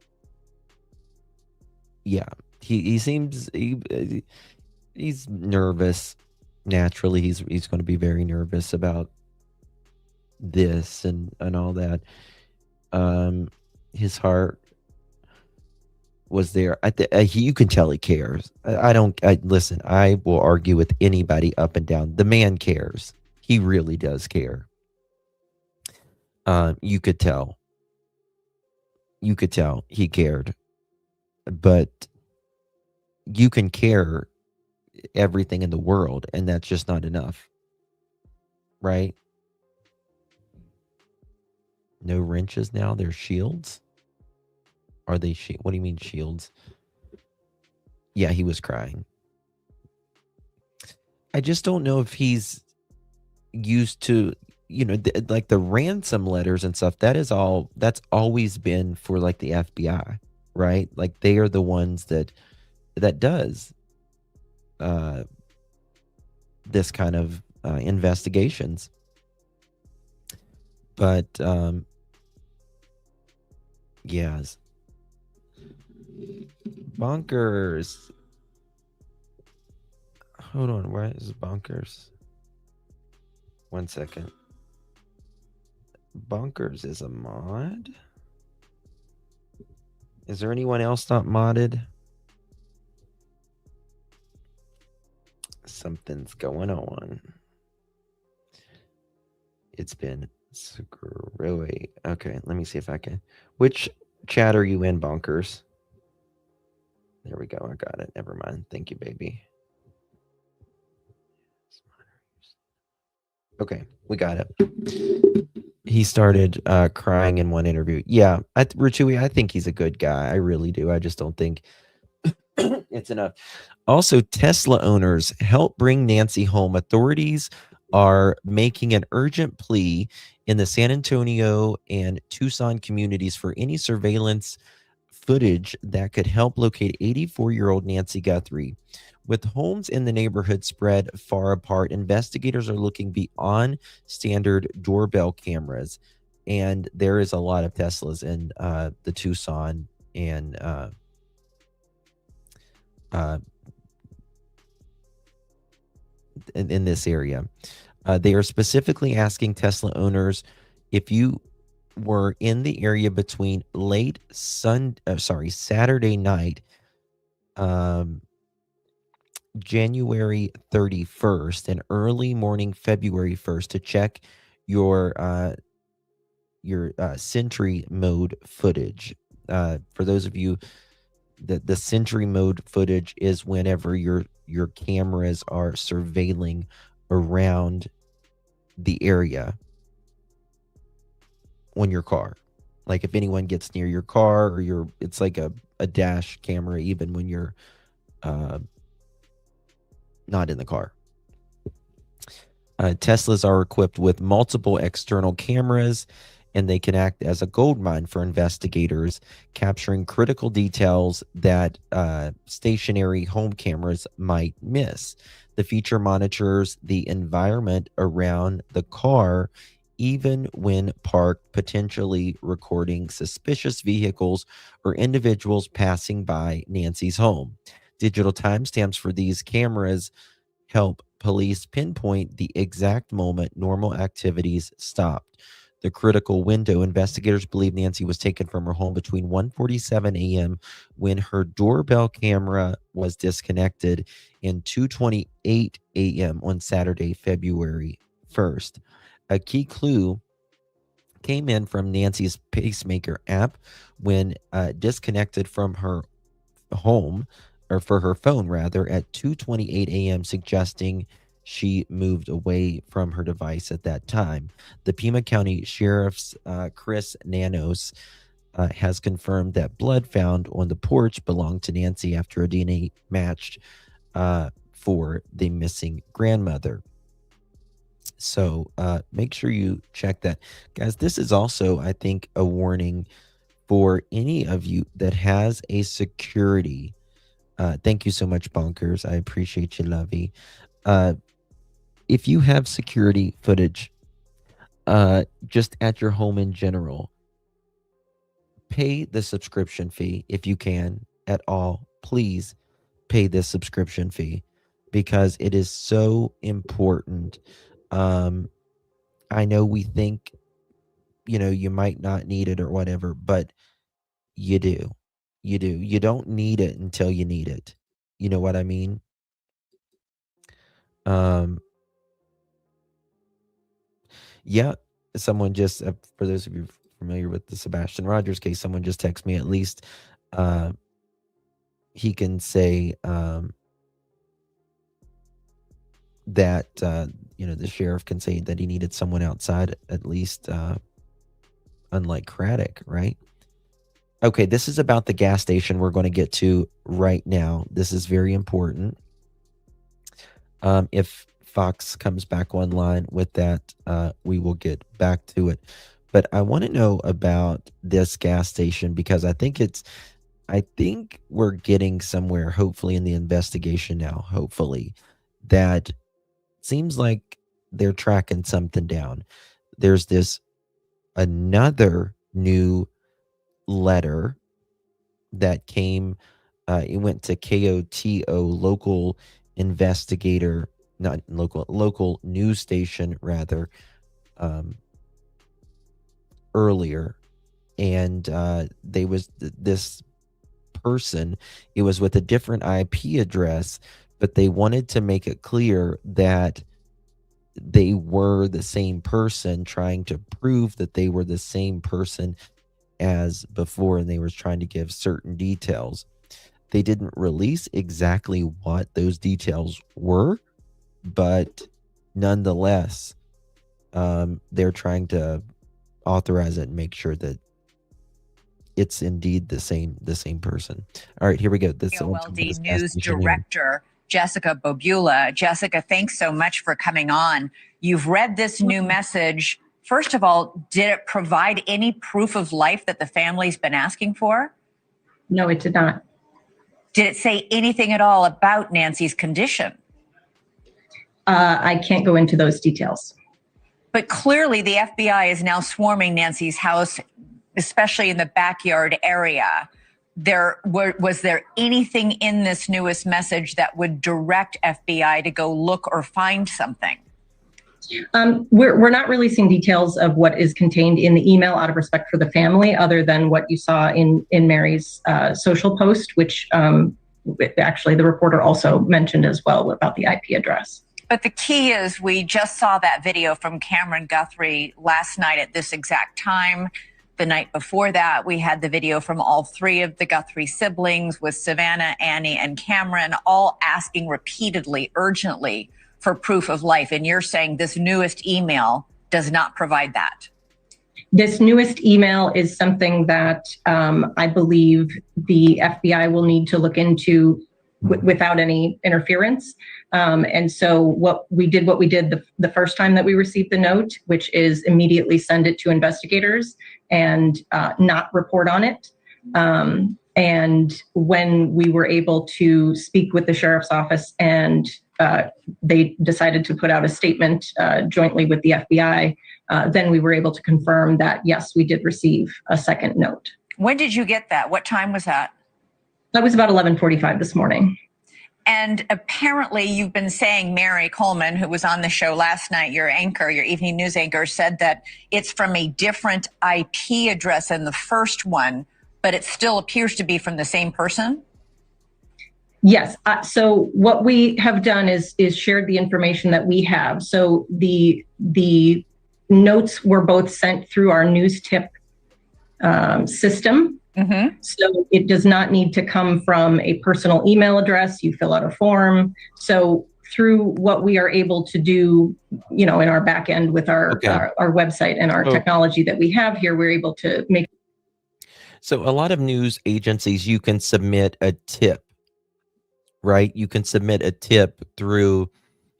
yeah, he seems he's nervous. Naturally, he's going to be very nervous about this and all that. His heart was there. You can tell he cares. Listen, I will argue with anybody up and down. The man cares. He really does care. You could tell he cared, but you can care everything in the world, and that's just not enough, right? No wrenches now. They're shields. Are they what do you mean shields? Yeah, he was crying. I just don't know if he's used to, like the ransom letters and stuff. That's always been for like the FBI, right? Like they are the ones that does this kind of investigations. But yes. Bonkers. Hold on, where is Bonkers? 1 second. Bonkers is a mod? Is there anyone else not modded? Something's going on. It's been screwy. Okay, let me see if I can. Which chat are you in, Bonkers? There we go. I got it. Never mind. Thank you, baby. Okay, we got it. He started crying in one interview. Yeah, Richui, I think he's a good guy. I really do. I just don't think it's enough. Also, Tesla owners help bring Nancy home. Authorities are making an urgent plea in the San Antonio and Tucson communities for any surveillance footage that could help locate 84-year-old Nancy Guthrie. With homes in the neighborhood spread far apart, investigators are looking beyond standard doorbell cameras, and there is a lot of Teslas in the Tucson and in this area. They are specifically asking Tesla owners if you were in the area between Saturday night, January 31st and early morning February 1st to check your Sentry mode footage. For those of you, the Sentry mode footage is whenever your cameras are surveilling around the area on your car. Like if anyone gets near your car or it's like a dash camera even when you're not in the car. Teslas are equipped with multiple external cameras, and they can act as a goldmine for investigators, capturing critical details that stationary home cameras might miss. The feature monitors the environment around the car, even when parked, potentially recording suspicious vehicles or individuals passing by Nancy's home. Digital timestamps for these cameras help police pinpoint the exact moment normal activities stopped. the critical window. Investigators believe Nancy was taken from her home between 1:47 a.m. when her doorbell camera was disconnected and 2:28 a.m. on Saturday, February 1st. A key clue came in from Nancy's Pacemaker app when disconnected from her home, or for her phone rather, at 2:28 a.m., suggesting she moved away from her device at that time. The Pima County Sheriff's Chris Nanos has confirmed that blood found on the porch belonged to Nancy after a DNA matched for the missing grandmother. So make sure you check that. Guys, this is also, I think, a warning for any of you that has a security. Thank you so much, Bonkers. I appreciate you, Lovey. If you have security footage just at your home in general, pay the subscription fee if you can at all. Please pay this subscription fee because it is so important. I know we think, you might not need it or whatever, but you do. You do. You don't need it until you need it. You know what I mean? Yeah, someone just, for those of you familiar with the Sebastian Rogers case, someone just texted me. At least he can say that, the sheriff can say that he needed someone outside, at least, unlike Craddock, right? Okay, this is about the gas station we're going to get to right now. This is very important. If Fox comes back online with that, we will get back to it. But I want to know about this gas station because I think we're getting somewhere, hopefully, in the investigation now, hopefully, that seems like they're tracking something down. There's another new letter that came, it went to KOTO, local investigator, not local news station rather, earlier, and they was this person, it was with a different IP address, but they wanted to make it clear that they were the same person, trying to prove that they were the same person as before, and they were trying to give certain details. They didn't release exactly what those details were, but nonetheless, they're trying to authorize it and make sure that it's indeed the same person. All right, here we go. This KOLD News Director Jessica Bobula. Jessica, thanks so much for coming on. You've read this new message. First of all, did it provide any proof of life that the family's been asking for? No, it did not. Did it say anything at all about Nancy's condition? I can't go into those details. But clearly the FBI is now swarming Nancy's house, especially in the backyard area. Was there anything in this newest message that would direct FBI to go look or find something? We're not releasing details of what is contained in the email out of respect for the family, other than what you saw in Mary's social post, which actually the reporter also mentioned as well about the IP address. But the key is we just saw that video from Cameron Guthrie last night at this exact time. The night before that, we had the video from all three of the Guthrie siblings with Savannah, Annie, and Cameron, all asking repeatedly, urgently, for proof of life. And you're saying this newest email does not provide that. This newest email is something that I believe the FBI will need to look into without any interference. And so what we did the first time that we received the note, which is immediately send it to investigators and not report on it. And when we were able to speak with the sheriff's office and they decided to put out a statement jointly with the FBI, then we were able to confirm that, yes, we did receive a second note. When did you get that? What time was that? That was about 11:45 this morning. And apparently you've been saying, Mary Coleman, who was on the show last night, your anchor, your evening news anchor, said that it's from a different IP address than the first one, but it still appears to be from the same person. Yes. So what we have done is shared the information that we have. So the notes were both sent through our news tip system. So it does not need to come from a personal email address. You fill out a form. So through what we are able to do, you know, in our back end with our website and our technology that we have here, we're able to make. So a lot of news agencies, you can submit a tip, right? You can submit a tip through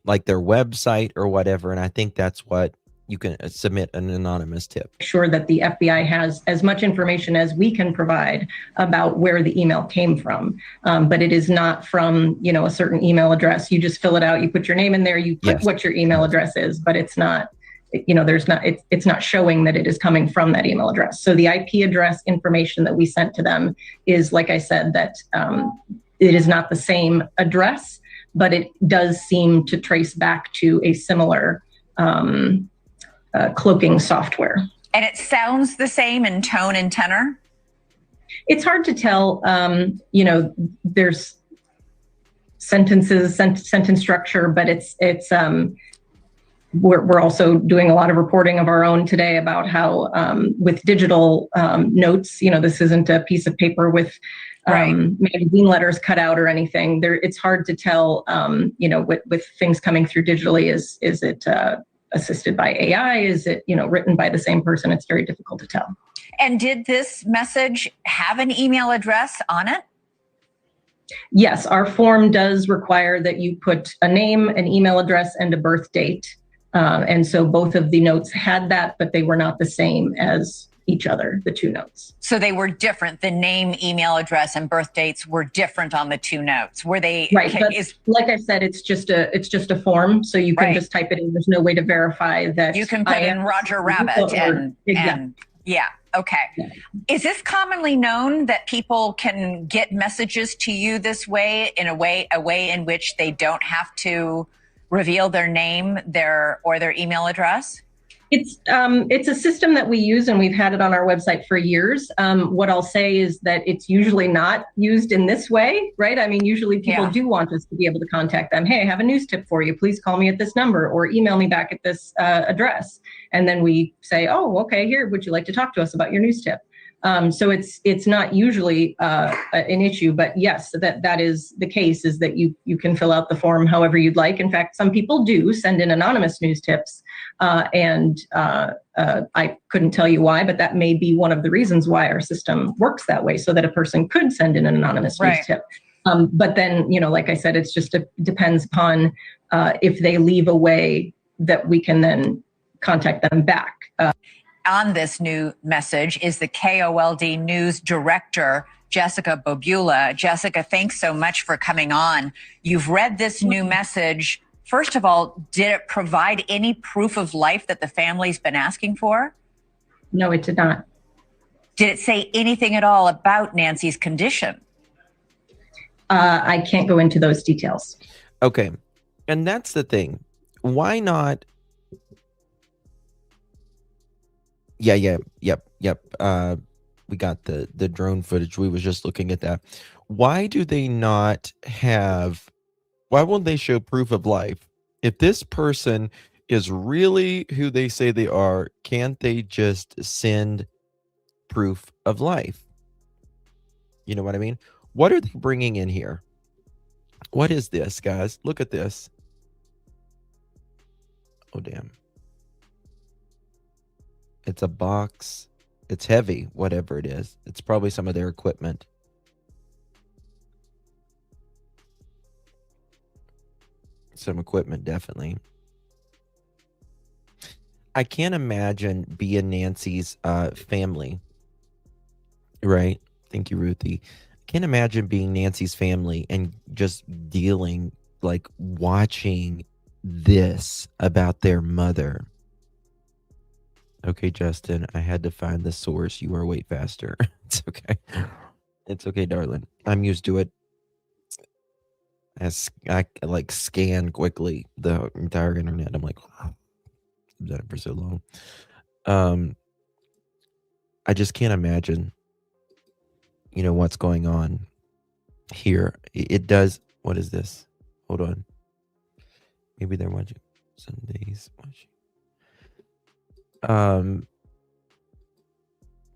like their website or whatever. And I think that's what you can submit, an anonymous tip. Sure that the FBI has as much information as we can provide about where the email came from. But it is not from, you know, a certain email address. You just fill it out, you put your name in there, you put what your email address is, but it's not, you know, it's not showing that it is coming from that email address. So the IP address information that we sent to them is, like I said, that it is not the same address, but it does seem to trace back to a similar cloaking software. And it sounds the same in tone and tenor? It's hard to tell. You know, there's sentence structure, but we're also doing a lot of reporting of our own today about how with digital notes, you know, this isn't a piece of paper with magazine letters cut out or anything. It's hard to tell, you know, with things coming through digitally, is it assisted by AI? Is it, you know, written by the same person? It's very difficult to tell. And did this message have an email address on it? Yes, our form does require that you put a name, an email address, and a birth date. And so both of the notes had that, but they were not the same as each other, the two notes. So they were different. The name, email address, and birth dates were different on the two notes. Were they? Right. But like I said, it's just a form, so you can just type it in. There's no way to verify that. You can put in Roger Rabbit and yeah. Okay. Yeah. Is this commonly known that people can get messages to you this way, a way in which they don't have to reveal their name, their email address? It's a system that we use, and we've had it on our website for years. What I'll say is that it's usually not used in this way, right? I mean, usually people do want us to be able to contact them. Hey, I have a news tip for you. Please call me at this number or email me back at this address. And then we say, oh, okay, here, would you like to talk to us about your news tip? So it's not usually an issue, but yes, that is the case, is that you can fill out the form however you'd like. In fact, some people do send in anonymous news tips, and I couldn't tell you why, but that may be one of the reasons why our system works that way, so that a person could send in an anonymous news tip. But then, you know, like I said, it's just depends upon if they leave a way that we can then contact them back. On this new message is the KOLD News Director, Jessica Bobula. Jessica, thanks so much for coming on. You've read this new message. First of all, did it provide any proof of life that the family's been asking for? No, it did not. Did it say anything at all about Nancy's condition? I can't go into those details. Okay. And that's the thing. Why not? Yep. We got the drone footage. We was just looking at that. Why do they not have, why won't they show proof of life? If this person is really who they say they are, can't they just send proof of life? You know what I mean? What are they bringing in here? What is this, guys? Look at this. Oh, damn. It's a box. It's heavy, whatever it is. It's probably some of their equipment. Some equipment, definitely. I can't imagine being Nancy's family. Right? Thank you, Ruthie. I can't imagine being Nancy's family and just dealing, like, watching this about their mother. Okay, Justin, I had to find the source. You are way faster. It's okay. It's okay, darling. I'm used to it. I like scan quickly the entire internet. I'm like, wow, I've done it for so long. I just can't imagine, what's going on here. It does. What is this? Hold on. Maybe they're watching Sundays. Watching.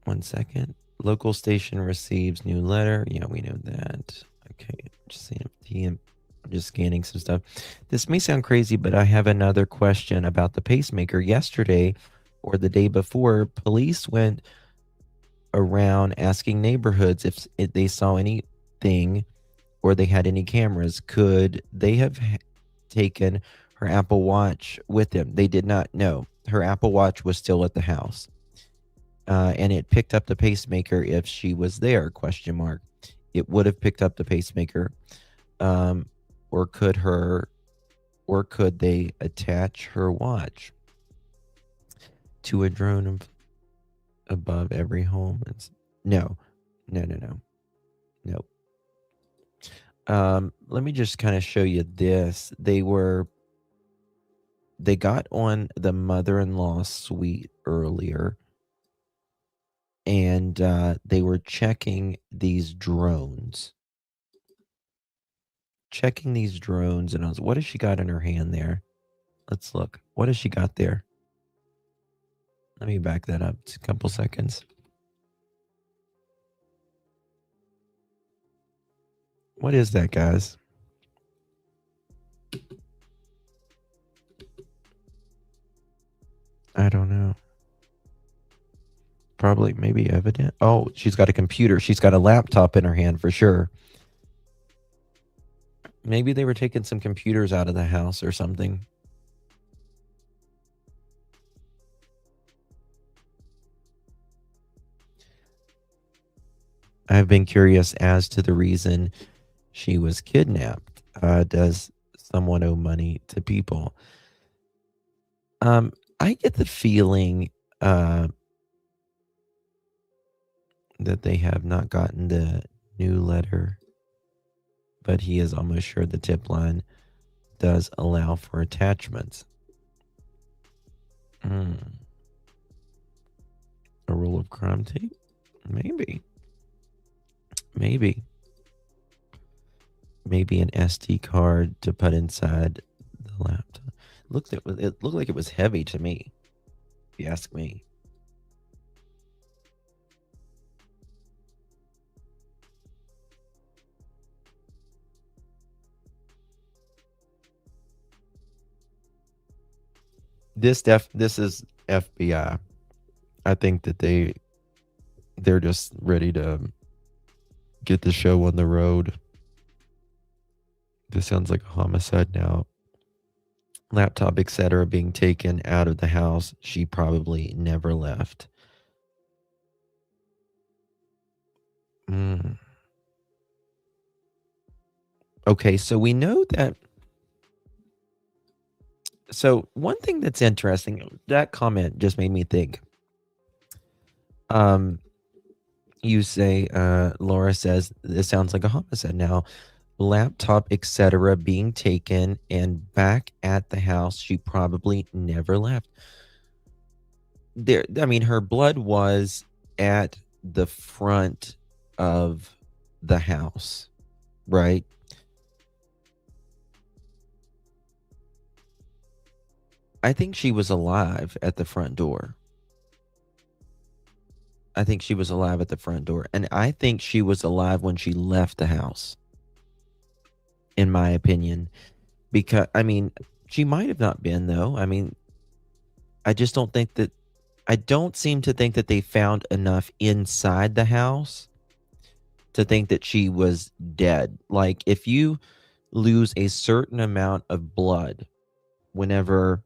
1 second. Local station receives new letter. Yeah, we know that. Okay, just seeing if I'm just scanning some stuff. This may sound crazy, but I have another question about the pacemaker. Yesterday or the day before, police went around asking neighborhoods if they saw anything or they had any cameras. Could they have taken her Apple Watch with them? They did not know. Her Apple Watch was still at the house. And it picked up the pacemaker if she was there, ? It would have picked up the pacemaker. Or could they attach her watch to a drone above every home? No. Nope. Let me just kind of show you this. They got on the mother-in-law suite earlier, and they were checking these drones. And I was, what has she got in her hand there? Let's look. What has she got there? Let me back that up. It's a couple seconds. What is that, guys? I don't know. Probably, maybe evident. Oh, she's got a computer. She's got a laptop in her hand for sure. Maybe they were taking some computers out of the house or something. I've been curious as to the reason she was kidnapped. Does someone owe money to people? I get the feeling that they have not gotten the new letter, but he is almost sure the tip line does allow for attachments. A rule of crime tape? Maybe an SD card to put inside the laptop. It looked like it was heavy to me, if you ask me. This is FBI. I think that they're just ready to get the show on the road. This sounds like a homicide now. Laptop, etc., being taken out of the house. She probably never left. Okay, so we know that. So one thing that's interesting, that comment just made me think. You say, Laura says, this sounds like a homicide now. Laptop, etc., being taken and back at the house. She probably never left. Her blood was at the front of the house, right? I think she was alive at the front door. And I think she was alive when she left the house, in my opinion. Because, she might have not been, though. I just don't think that... I don't seem to think that they found enough inside the house to think that she was dead. Like, if you lose a certain amount of blood whenever,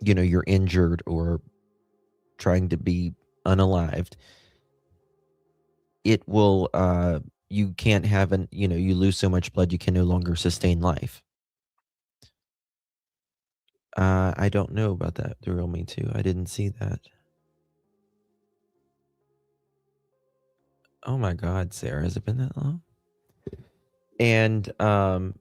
you're injured or trying to be unalived, it will, you can't have you lose so much blood you can no longer sustain life. I don't know about that. The real Me Too. I didn't see that. Oh my God, Sarah, has it been that long? And hold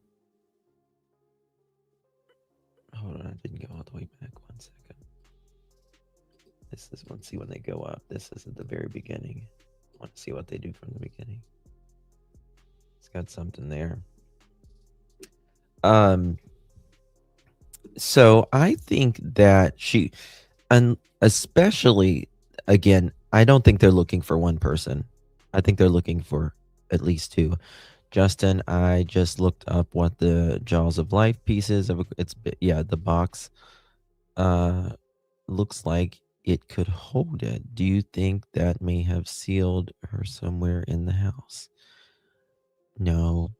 on, I didn't go all the way back. 1 second. This is, let's see when they go up. This is at the very beginning. I want to see what they do from the beginning. It's got something there. So I think that she, and especially, again, I don't think they're looking for one person. I think they're looking for at least two. Justin, I just looked up what the Jaws of Life pieces of the box looks like it could hold it. Do you think that may have sealed her somewhere in the house? No.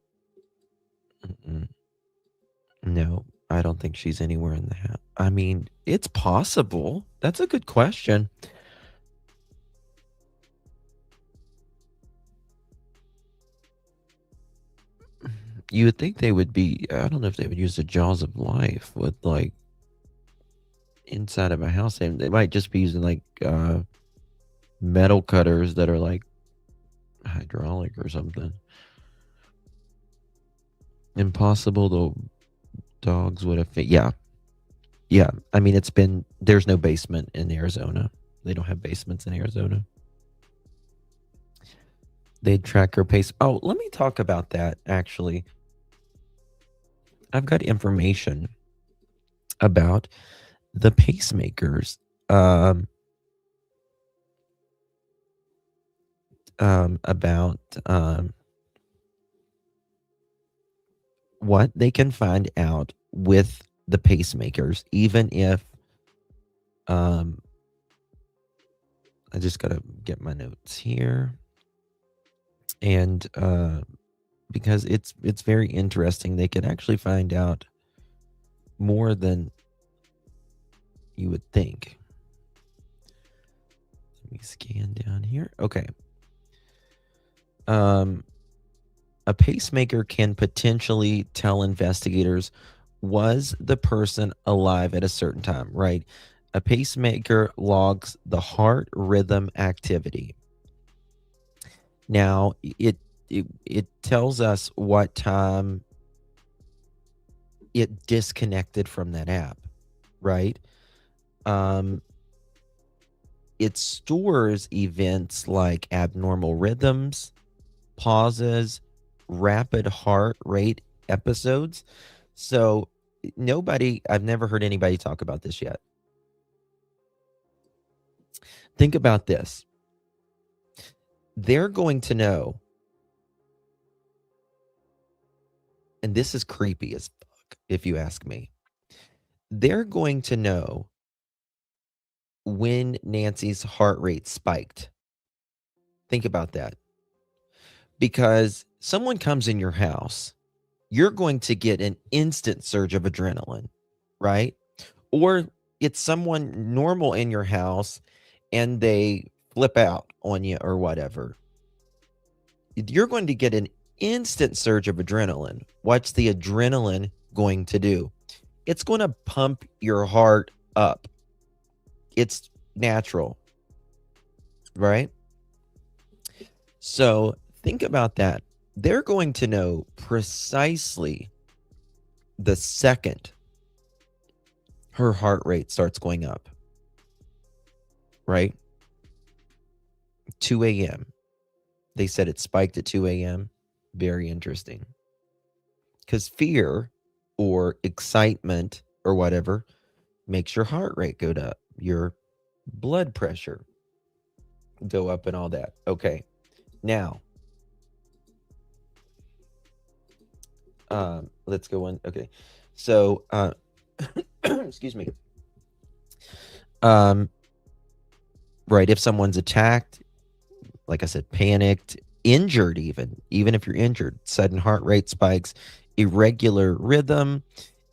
No, I don't think she's anywhere in the house. I mean, it's possible. That's a good question. You would think they would be, I don't know if they would use the Jaws of Life with like inside of a house. They might just be using like metal cutters that are like hydraulic or something. Impossible, the dogs would have fit. Yeah. I mean, there's no basement in Arizona. They don't have basements in Arizona. They'd track her pace. Oh, let me talk about that, actually. I've got information about the pacemakers. About what they can find out with the pacemakers, even if I just gotta get my notes here. And because it's very interesting, they can actually find out more than you would think. Let me scan down here. Okay. A pacemaker can potentially tell investigators, was the person alive at a certain time, right? A pacemaker logs the heart rhythm activity. Now, it tells us what time it disconnected from that app, right? It stores events like abnormal rhythms, pauses, rapid heart rate episodes. So I've never heard anybody talk about this yet. Think about this. They're going to know, and this is creepy as fuck, if you ask me. They're going to know when Nancy's heart rate spiked. Think about that. Because someone comes in your house, you're going to get an instant surge of adrenaline, right? Or it's someone normal in your house and they flip out on you or whatever. You're going to get an instant surge of adrenaline. What's the adrenaline going to do? It's going to pump your heart up. It's natural, right? So think about that. They're going to know precisely the second her heart rate starts going up, right? 2 a.m. They said it spiked at 2 a.m. Very interesting. Because fear or excitement or whatever makes your heart rate go up, your blood pressure go up and all that. Okay. Now, let's go on. Okay. So, excuse me. Right. If someone's attacked, like I said, panicked, injured, even if you're injured, sudden heart rate spikes, irregular rhythm,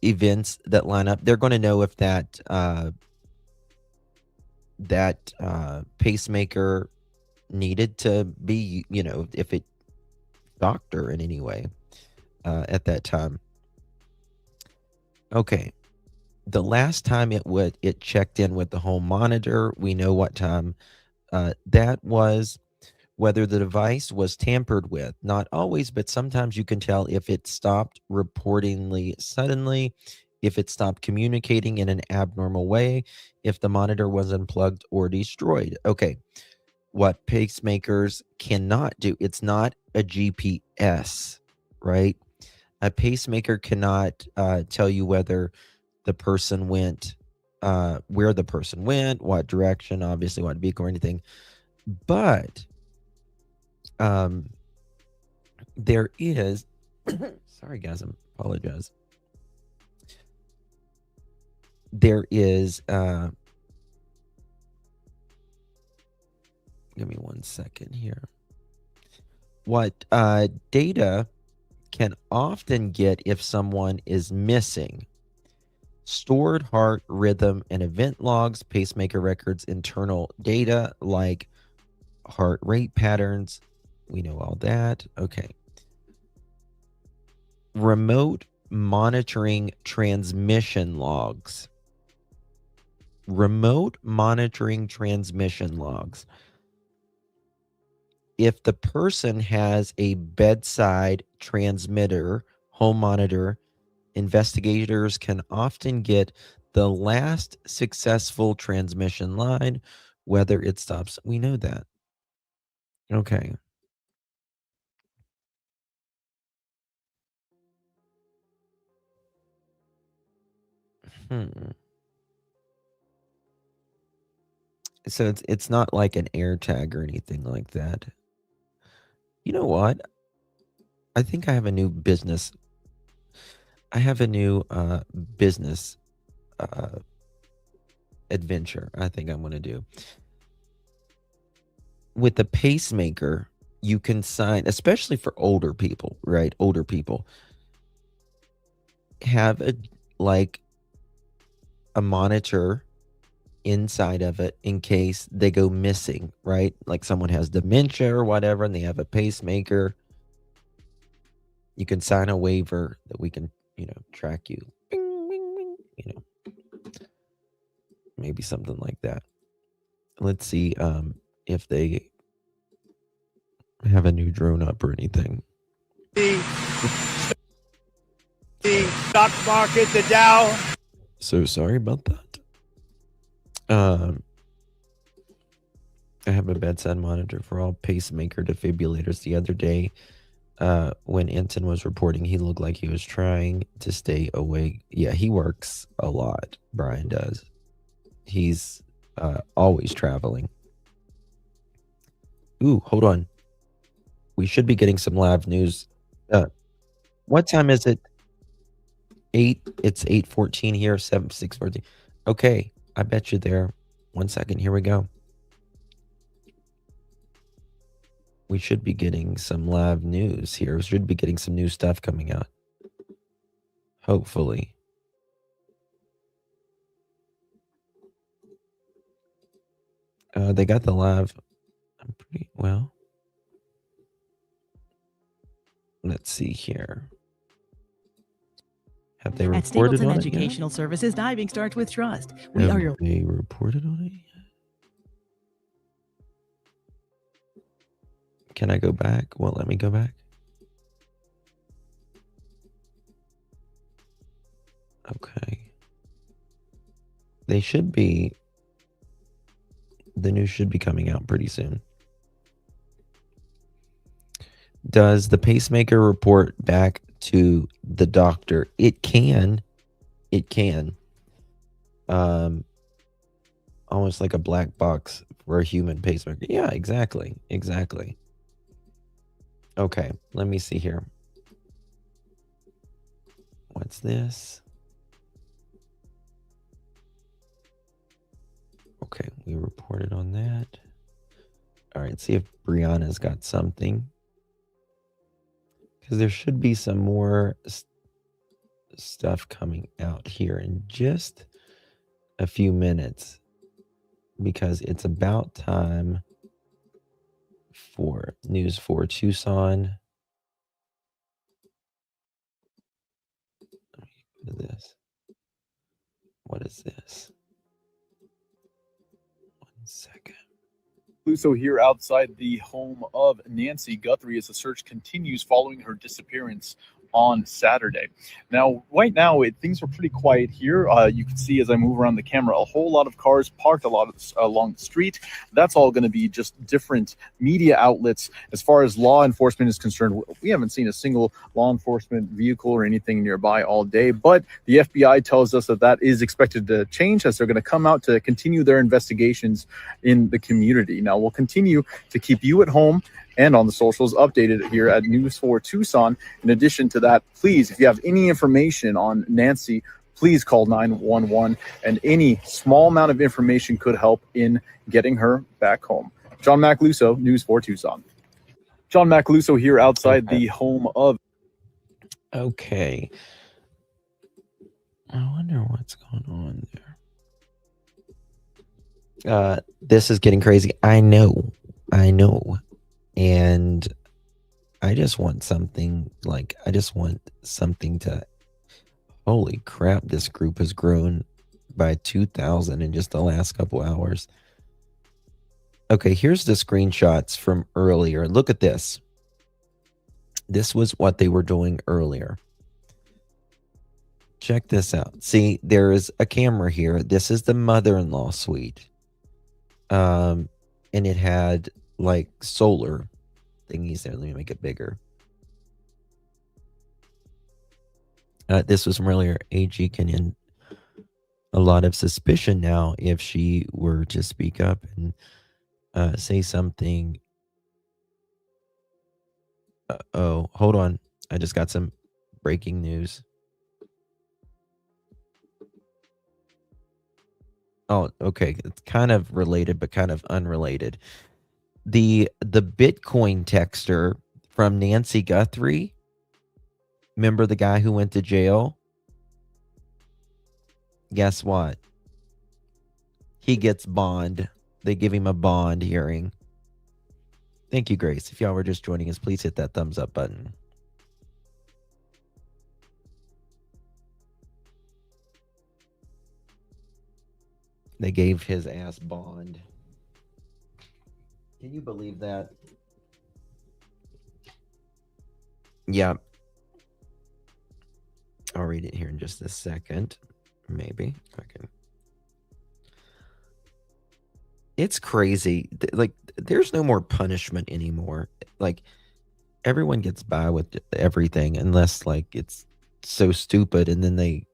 events that line up, they're going to know if that pacemaker needed to be, if it doctor in any way at that time. Okay. The last time it checked in with the home monitor, we know what time that was. whether the device was tampered with. Not always, but sometimes you can tell if it stopped reportingly suddenly, if it stopped communicating in an abnormal way, if the monitor was unplugged or destroyed. Okay, what pacemakers cannot do, it's not a GPS, right? A pacemaker cannot tell you whether the person went, where the person went, what direction, obviously what vehicle or anything. But there is, sorry guys, I apologize. There is, give me 1 second here. What data can often get if someone is missing: stored heart rhythm and event logs, pacemaker records, internal data like heart rate patterns. We know all that. Okay. Remote monitoring transmission logs. Remote monitoring transmission logs. If the person has a bedside transmitter, home monitor, investigators can often get the last successful transmission line, whether it stops. We know that. Okay. So it's not like an air tag or anything like that. You know what? I think I have a new business. I have a new business adventure I think I'm going to do. With the pacemaker, you can sign, especially for older people, right? Older people have a monitor inside of it in case they go missing, right? Like someone has dementia or whatever and they have a pacemaker. You can sign a waiver that we can, track you. Bing, bing, bing, maybe something like that. Let's see if they have a new drone up or anything. The stock market, the Dow. So sorry about that. I have a bedside monitor for all pacemaker defibrillators. The other day, when Enton was reporting, he looked like he was trying to stay awake. Yeah, he works a lot. Brian does. He's always traveling. Ooh, hold on. We should be getting some live news. What time is it? 8. It's 8:14 here. 6:14. Okay, I bet you there. 1 second. Here we go. We should be getting some live news here. We should be getting some new stuff coming out. Hopefully. They got the live. I'm pretty well. Let's see here. Have they At reported Stapleton on Educational Services, diving starts with trust. We it yet? are Have your they reported on it yet? Can I go back? Well, let me go back. Okay. They should be. The news should be coming out pretty soon. Does the pacemaker report back to the doctor? It can. It can. Almost like a black box for a human pacemaker. Yeah, exactly. Exactly. Okay, let me see here. What's this? Okay, we reported on that. All right, see if Brianna's got something. Because there should be some more stuff coming out here in just a few minutes. Because it's about time for News 4 Tucson. Look at this. What is this? 1 second. Luso here outside the home of Nancy Guthrie as the search continues following her disappearance on Saturday. Now, right now, things are pretty quiet here. You can see as I move around the camera, a whole lot of cars parked along the street. That's all going to be just different media outlets. As far as law enforcement is concerned, we haven't seen a single law enforcement vehicle or anything nearby all day, but the FBI tells us that is expected to change as they're going to come out to continue their investigations in the community. Now, we'll continue to keep you at home and on the socials updated here at News 4 Tucson. In addition to that, please, if you have any information on Nancy, please call 911, and any small amount of information could help in getting her back home. John Macluso, News 4 Tucson. John Macluso here outside the home of. Okay. I wonder what's going on there. This is getting crazy. I know. And I just want something to, holy crap, this group has grown by 2,000 in just the last couple hours. Okay, here's the screenshots from earlier. Look at this. This was what they were doing earlier. Check this out. See, there is a camera here. This is the mother-in-law suite. And it had like solar thingies there. Let me make it bigger. This was from earlier. AG can in a lot of suspicion now if she were to speak up and say something. Oh, hold on. I just got some breaking news. Oh, okay. It's kind of related, but kind of unrelated. The Bitcoin texter from Nancy Guthrie. Remember the guy who went to jail? Guess what? He gets bond. They give him a bond hearing. Thank you, Grace. If y'all were just joining us, please hit that thumbs up button. They gave his ass bond. Can you believe that? Yeah. I'll read it here in just a second. Maybe. Okay. It's crazy. Like, there's no more punishment anymore. Like, everyone gets by with everything unless, like, it's so stupid and then they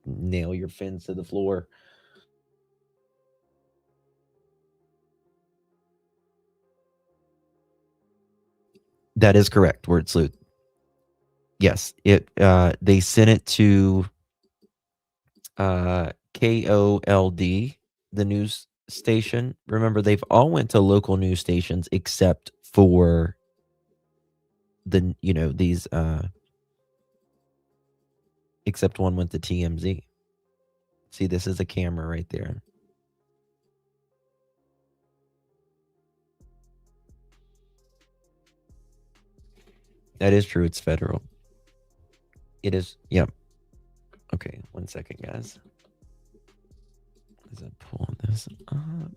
nail your fins to the floor. That is correct, Word Sleuth. Yes, they sent it to KOLD, the news station. Remember, they've all went to local news stations except for these except one went to TMZ. See, this is a camera right there. That is true. It's federal. It is. Yep. Okay. 1 second, guys. As I pull this up.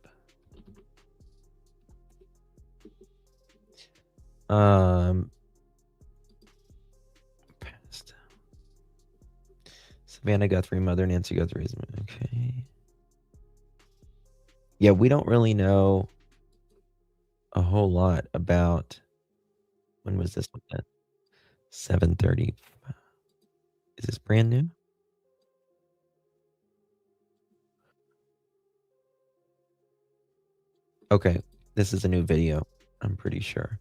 Past. Savannah Guthrie, mother Nancy Guthrie. Okay. Yeah, we don't really know a whole lot about. When was this one? 7:30. Is this brand new? Okay, this is a new video. I'm pretty sure.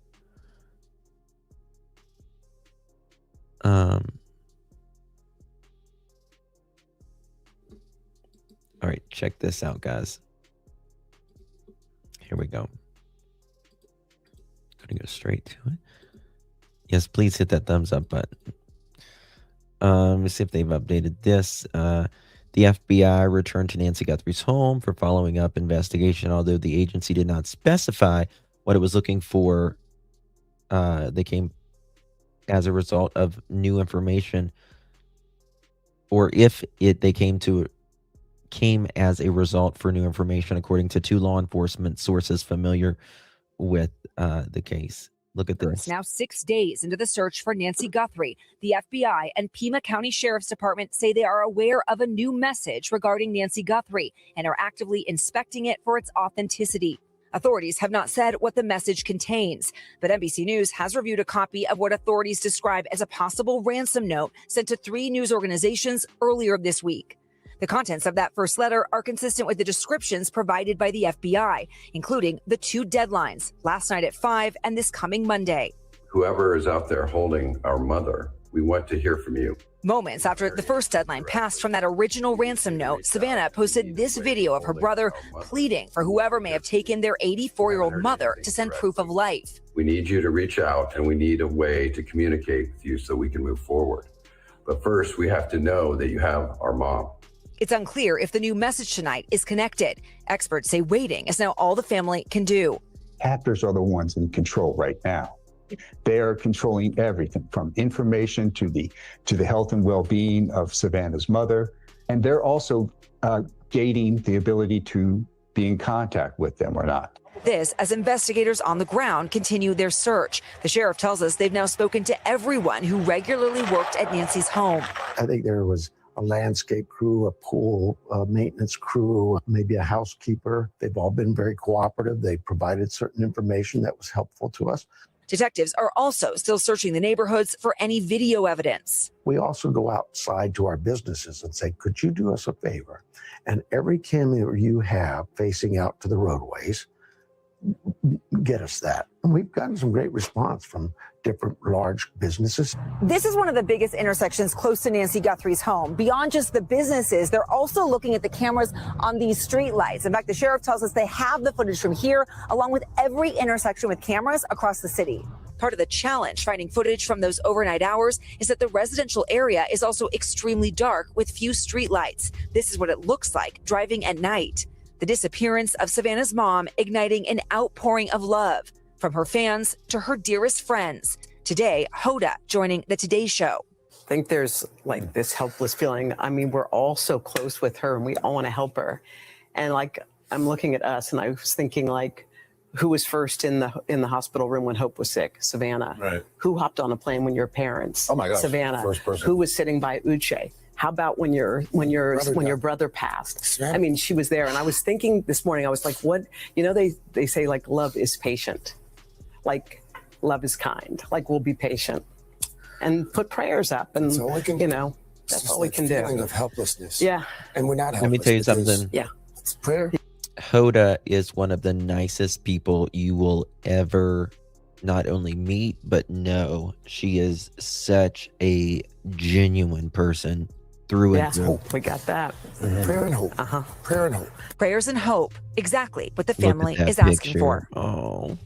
All right, check this out, guys. Here we go. Gonna go straight to it. Yes, please hit that thumbs up button. Let's see if they've updated this. The FBI returned to Nancy Guthrie's home for following up investigation, although the agency did not specify what it was looking for. They came as a result of new information, or if they came to came as a result for new information, according to 2 law enforcement sources familiar with the case. Look at this. Now 6 days into the search for Nancy Guthrie, the FBI and Pima County Sheriff's Department say they are aware of a new message regarding Nancy Guthrie and are actively inspecting it for its authenticity. Authorities have not said what the message contains, but NBC News has reviewed a copy of what authorities describe as a possible ransom note sent to 3 news organizations earlier this week. The contents of that first letter are consistent with the descriptions provided by the FBI, including the 2 deadlines, last night at 5 and this coming Monday. Whoever is out there holding our mother, we want to hear from you. Moments after the first deadline passed from that original ransom note, Savannah posted this video of her brother pleading for whoever may have taken their 84-year-old mother to send proof of life. We need you to reach out, and we need a way to communicate with you so we can move forward. But first, we have to know that you have our mom. It's unclear if the new message tonight is connected. Experts say waiting is now all the family can do. Actors are the ones in control right now. They are controlling everything from information to the health and well-being of Savannah's mother. And they're also gating the ability to be in contact with them or not. This as investigators on the ground continue their search. The sheriff tells us they've now spoken to everyone who regularly worked at Nancy's home. I think there was a landscape crew, a pool maintenance crew, maybe a housekeeper. They've all been very cooperative. They provided certain information that was helpful to us. Detectives are also still searching the neighborhoods for any video evidence. We also go outside to our businesses and say, could you do us a favor? And every camera you have facing out to the roadways, get us that. And we've gotten some great response from different large businesses. This is one of the biggest intersections close to Nancy Guthrie's home. Beyond just the businesses, they're also looking at the cameras on these street lights. In fact, the sheriff tells us they have the footage from here, along with every intersection with cameras across the city. Part of the challenge finding footage from those overnight hours is that the residential area is also extremely dark with few street lights. This is what it looks like driving at night. The disappearance of Savannah's mom igniting an outpouring of love from her fans to her dearest friends. Today, Hoda joining the Today Show. I think there's like this helpless feeling. I mean, we're all so close with her and we all want to help her. And like, I'm looking at us and I was thinking like, who was first in the hospital room when Hope was sick? Savannah. Right. Who hopped on a plane when your parents? Oh my gosh. Savannah. First person. Who was sitting by Uche? How about when your brother passed? I mean, she was there, and I was thinking this morning. I was like, "What?" You know, they say like love is patient, like love is kind. Like we'll be patient and put prayers up, and you know, that's all we can do. Feeling of helplessness. Yeah, and we're not. Let me tell you something. Yeah, it's prayer. Hoda is one of the nicest people you will ever not only meet but know. She is such a genuine person. Through and through. We got that. Prayer and hope. Prayer and hope. Prayers and hope. Exactly what the family is asking for. Oh.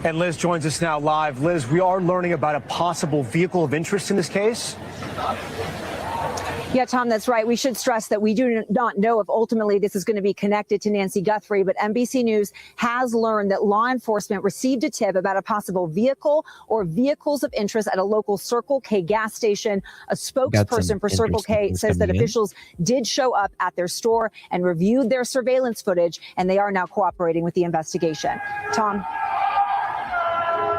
And Liz joins us now live. Liz, we are learning about a possible vehicle of interest in this case. Yeah, Tom, that's right. We should stress that we do not know if ultimately this is going to be connected to Nancy Guthrie, but NBC News has learned that law enforcement received a tip about a possible vehicle or vehicles of interest at a local Circle K gas station. A spokesperson for Circle K says that officials did show up at their store and reviewed their surveillance footage, and they are now cooperating with the investigation. Tom?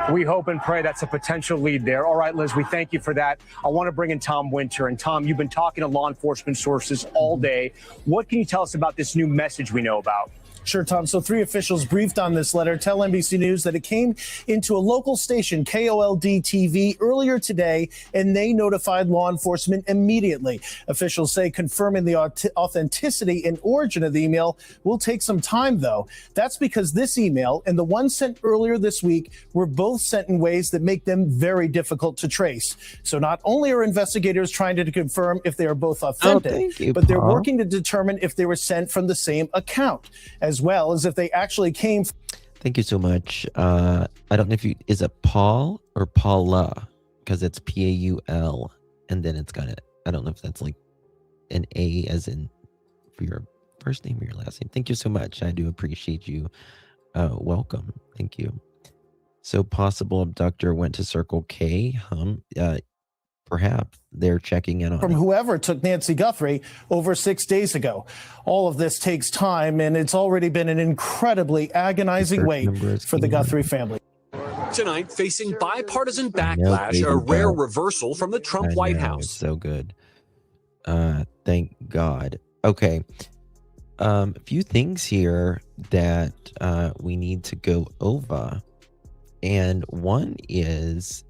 We hope and pray that's a potential lead there. All right, Liz, we thank you for that. I want to bring in Tom Winter. And Tom, you've been talking to law enforcement sources all day. What can you tell us about this new message we know about? Sure, Tom. So 3 officials briefed on this letter tell NBC News that it came into a local station, KOLD-TV, earlier today, and they notified law enforcement immediately. Officials say confirming the authenticity and origin of the email will take some time, though. That's because this email and the one sent earlier this week were both sent in ways that make them very difficult to trace. So not only are investigators trying to confirm if they are both authentic, but they're working to determine if they were sent from the same account, as well as if they actually came. Thank you so much. I don't know if is it Paul or Paula, because it's Paul, and then it's got it. I don't know if that's like an A as in for your first name or your last name. Thank you so much. I do appreciate you. Welcome. Thank you. So possible abductor went to Circle K. perhaps they're checking in on from it. whoever took Nancy Guthrie over 6 days ago. All of this takes time, and it's already been an incredibly agonizing wait for the Guthrie family. Tonight, facing bipartisan I know, backlash, baby a rare girl. reversal from the Trump I White know, House. it's so good. Thank God. Okay. A few things here that we need to go over. And one is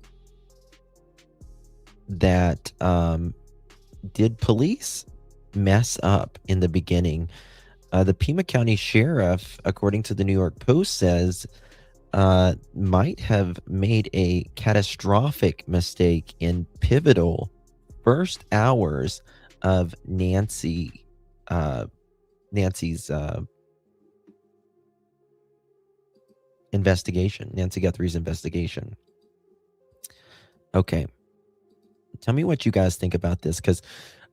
that did police mess up in the beginning? The Pima County Sheriff, according to the New York Post, says might have made a catastrophic mistake in pivotal first hours of Nancy's investigation, Nancy Guthrie's investigation. Okay. Tell me what you guys think about this, because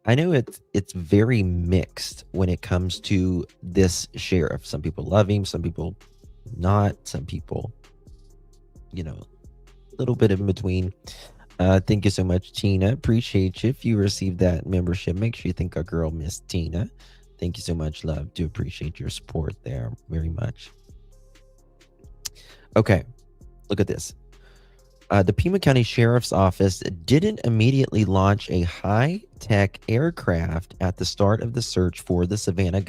I know it's very mixed when it comes to this sheriff. Some people love him, some people not, some people, a little bit in between. Thank you so much, Tina. Appreciate you. If you received that membership, make sure you thank our girl, Miss Tina. Thank you so much, love. Do appreciate your support there very much. Okay, look at this. The Pima County Sheriff's Office didn't immediately launch a high-tech aircraft at the start of the search for the Savannah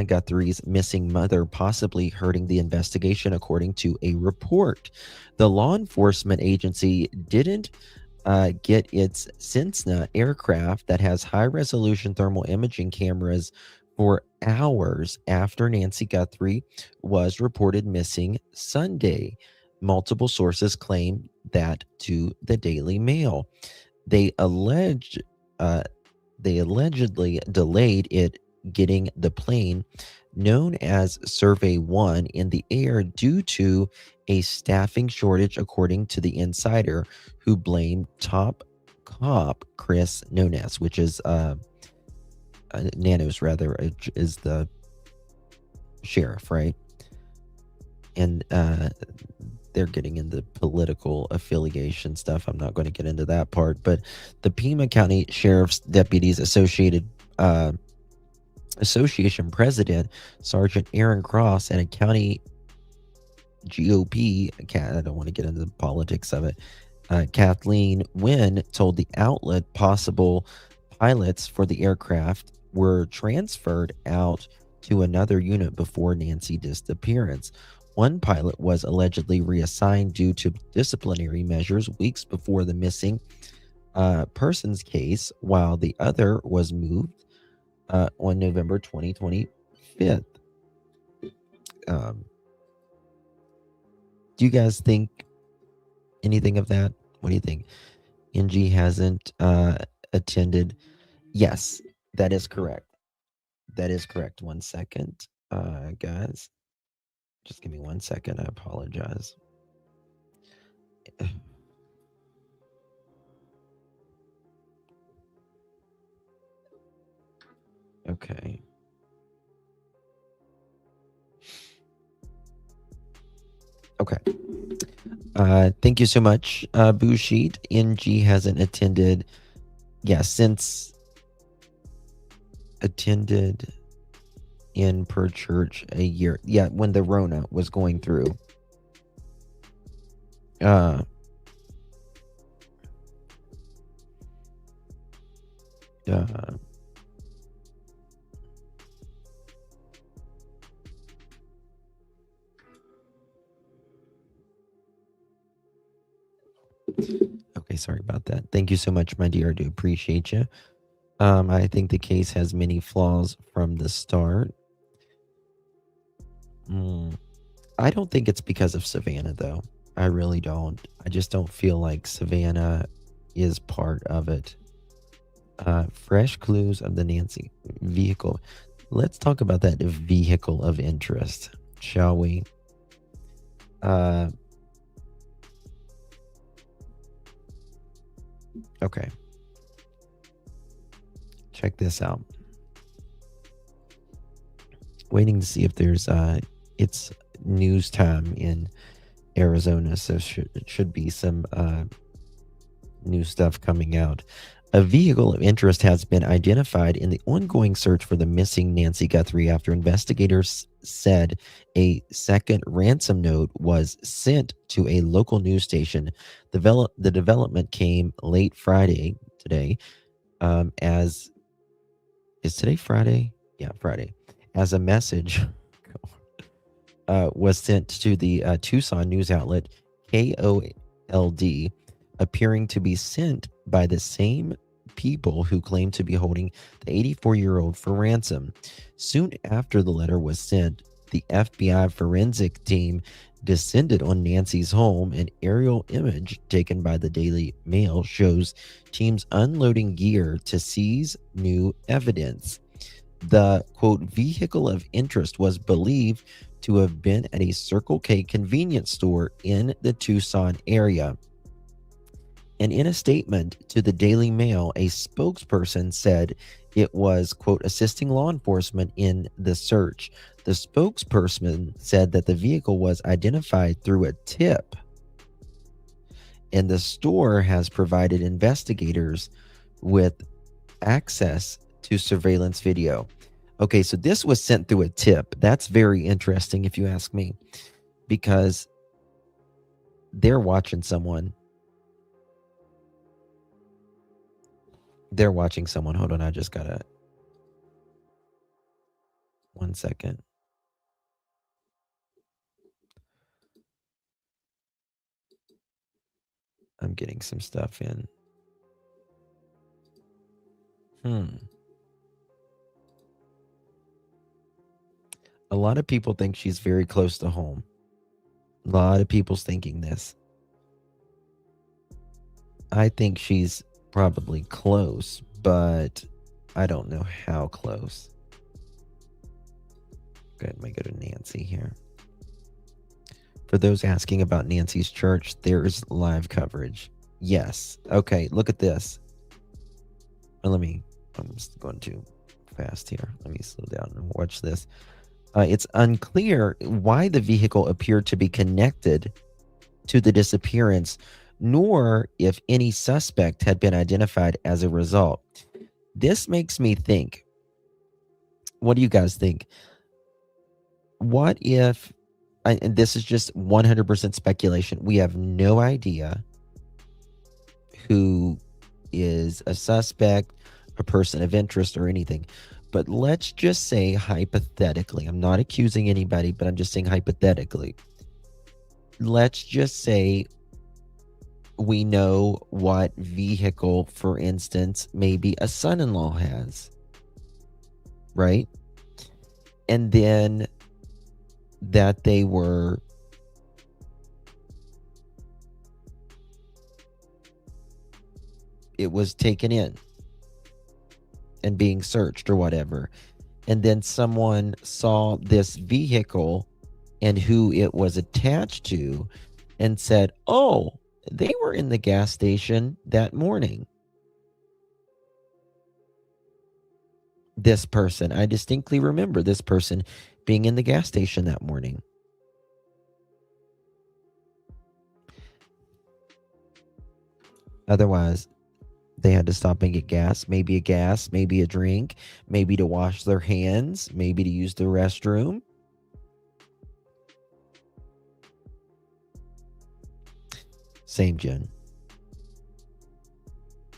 Guthrie's missing mother, possibly hurting the investigation, according to a report. The law enforcement agency didn't get its Cessna aircraft that has high-resolution thermal imaging cameras for hours after Nancy Guthrie was reported missing Sunday. Multiple sources claim that to the Daily Mail. They allegedly delayed it getting the plane known as Survey 1 in the air due to a staffing shortage, according to the insider, who blamed top cop Chris Nones, which is Nanos rather, is the sheriff, right? And they're getting into political affiliation stuff. I'm not going to get into that part, but the Pima County Sheriff's Deputies Association President Sergeant Aaron Cross and a county GOP, I don't want to get into the politics of it, Kathleen Wynn told the outlet possible pilots for the aircraft were transferred out to another unit before Nancy's disappearance. One pilot was allegedly reassigned due to disciplinary measures weeks before the missing persons case, while the other was moved on November 2025. Do you guys think anything of that? What do you think? NG hasn't attended. Yes, that is correct. That is correct. 1 second, guys. Just give me 1 second. I apologize. Okay. Okay. Thank you so much, Bushit. NG hasn't attended. Since attended in per church a year. When the Rona was going through. Okay, sorry about that. Thank you so much, my dear. I do appreciate you. I think the case has many flaws from the start. I don't think it's because of Savannah, though. I really don't. I just don't feel like Savannah is part of it. Fresh clues of the Nancy vehicle. Let's talk about that vehicle of interest, shall we? Okay. Check this out. Waiting to see if there's it's news time in Arizona, so should be some new stuff coming out. A vehicle of interest has been identified in the ongoing search for the missing Nancy Guthrie after investigators said a second ransom note was sent to a local news station. The development came late Friday today, as is today Friday? Yeah, Friday. As a message was sent to the Tucson news outlet KOLD, appearing to be sent by the same people who claim to be holding the 84-year-old for ransom. Soon after the letter was sent, the FBI forensic team descended on Nancy's home. An aerial image taken by the Daily Mail shows teams unloading gear to seize new evidence. The, quote, vehicle of interest was believed to have been at a Circle K convenience store in the Tucson area. And in a statement to the Daily Mail, a spokesperson said it was, quote, assisting law enforcement in the search. The spokesperson said that the vehicle was identified through a tip, and the store has provided investigators with access to surveillance video. Okay, so this was sent through a tip. That's very interesting, if you ask me, because they're watching someone. They're watching someone. Hold on, I just gotta... 1 second. I'm getting some stuff in. A lot of people think she's very close to home. A lot of people's thinking this. I think she's probably close, but I don't know how close. Good, let me go to Nancy here. For those asking about Nancy's church, there's live coverage. Yes. Okay, look at this. Well, I'm just going too fast here. Let me slow down and watch this. It's unclear why the vehicle appeared to be connected to the disappearance, nor if any suspect had been identified as a result. This makes me think, what do you guys think? What if, and this is just 100% speculation, we have no idea who is a suspect, a person of interest, or anything. But let's just say hypothetically, I'm not accusing anybody, but I'm just saying hypothetically. Let's just say we know what vehicle, for instance, maybe a son-in-law has, right? And then that it was taken in and being searched or whatever. And then someone saw this vehicle and who it was attached to and said, oh, they were in the gas station that morning. This person, I distinctly remember this person being in the gas station that morning. Otherwise, they had to stop and get gas, maybe a drink, maybe to wash their hands, maybe to use the restroom. Same, Jen.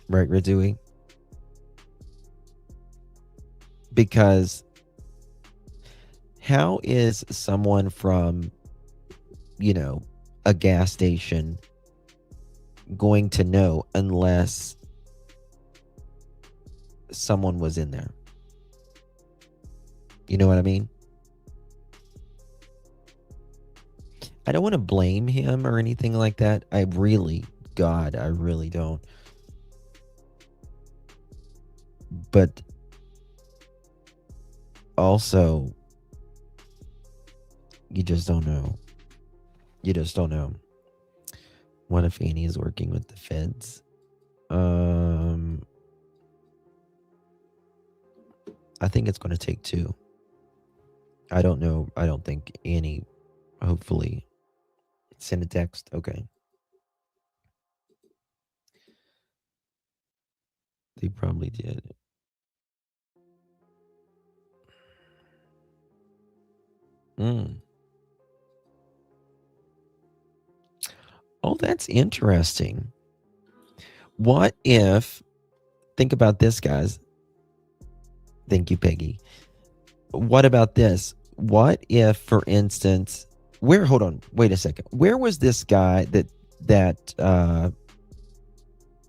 Right, Rizui? Because how is someone from, a gas station going to know unless someone was in there? You know what I mean? I don't want to blame him or anything like that. I really don't. But also, you just don't know. What if Annie is working with the feds? I think it's going to take two. I don't know. I don't think Annie, hopefully, send a text. Okay. They probably did. Oh, that's interesting. What if, think about this, guys. Thank you, Peggy. What about this? What if, for instance, hold on, wait a second. Where was this guy that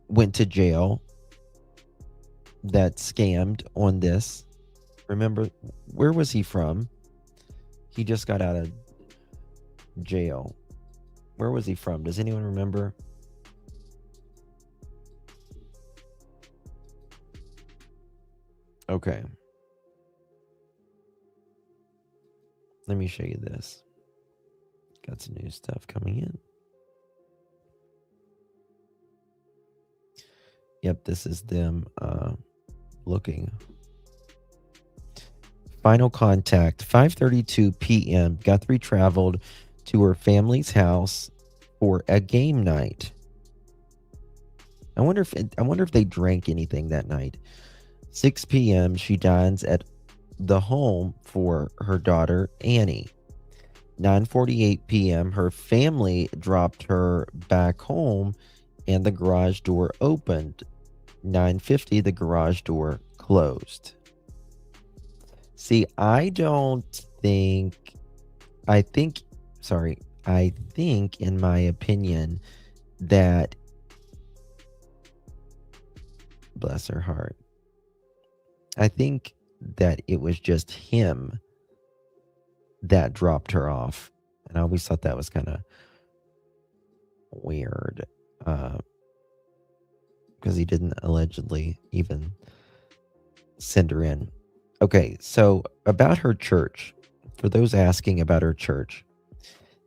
went to jail, that scammed on this? Remember, where was he from? He just got out of jail. Where was he from? Does anyone remember? Okay. Let me show you this. Got some new stuff coming in. Yep, this is them looking. Final contact, 5:32 p.m. Guthrie traveled to her family's house for a game night. I wonder if they drank anything that night. 6 p.m. she dines at the home for her daughter Annie. 9:48 p.m. her family dropped her back home and the garage door opened. 9:50 the garage door closed. See, I think in my opinion that, bless her heart, I think that it was just him that dropped her off. And I always thought that was kind of weird, because he didn't allegedly even send her in. Okay, so about her church, for those asking about her church,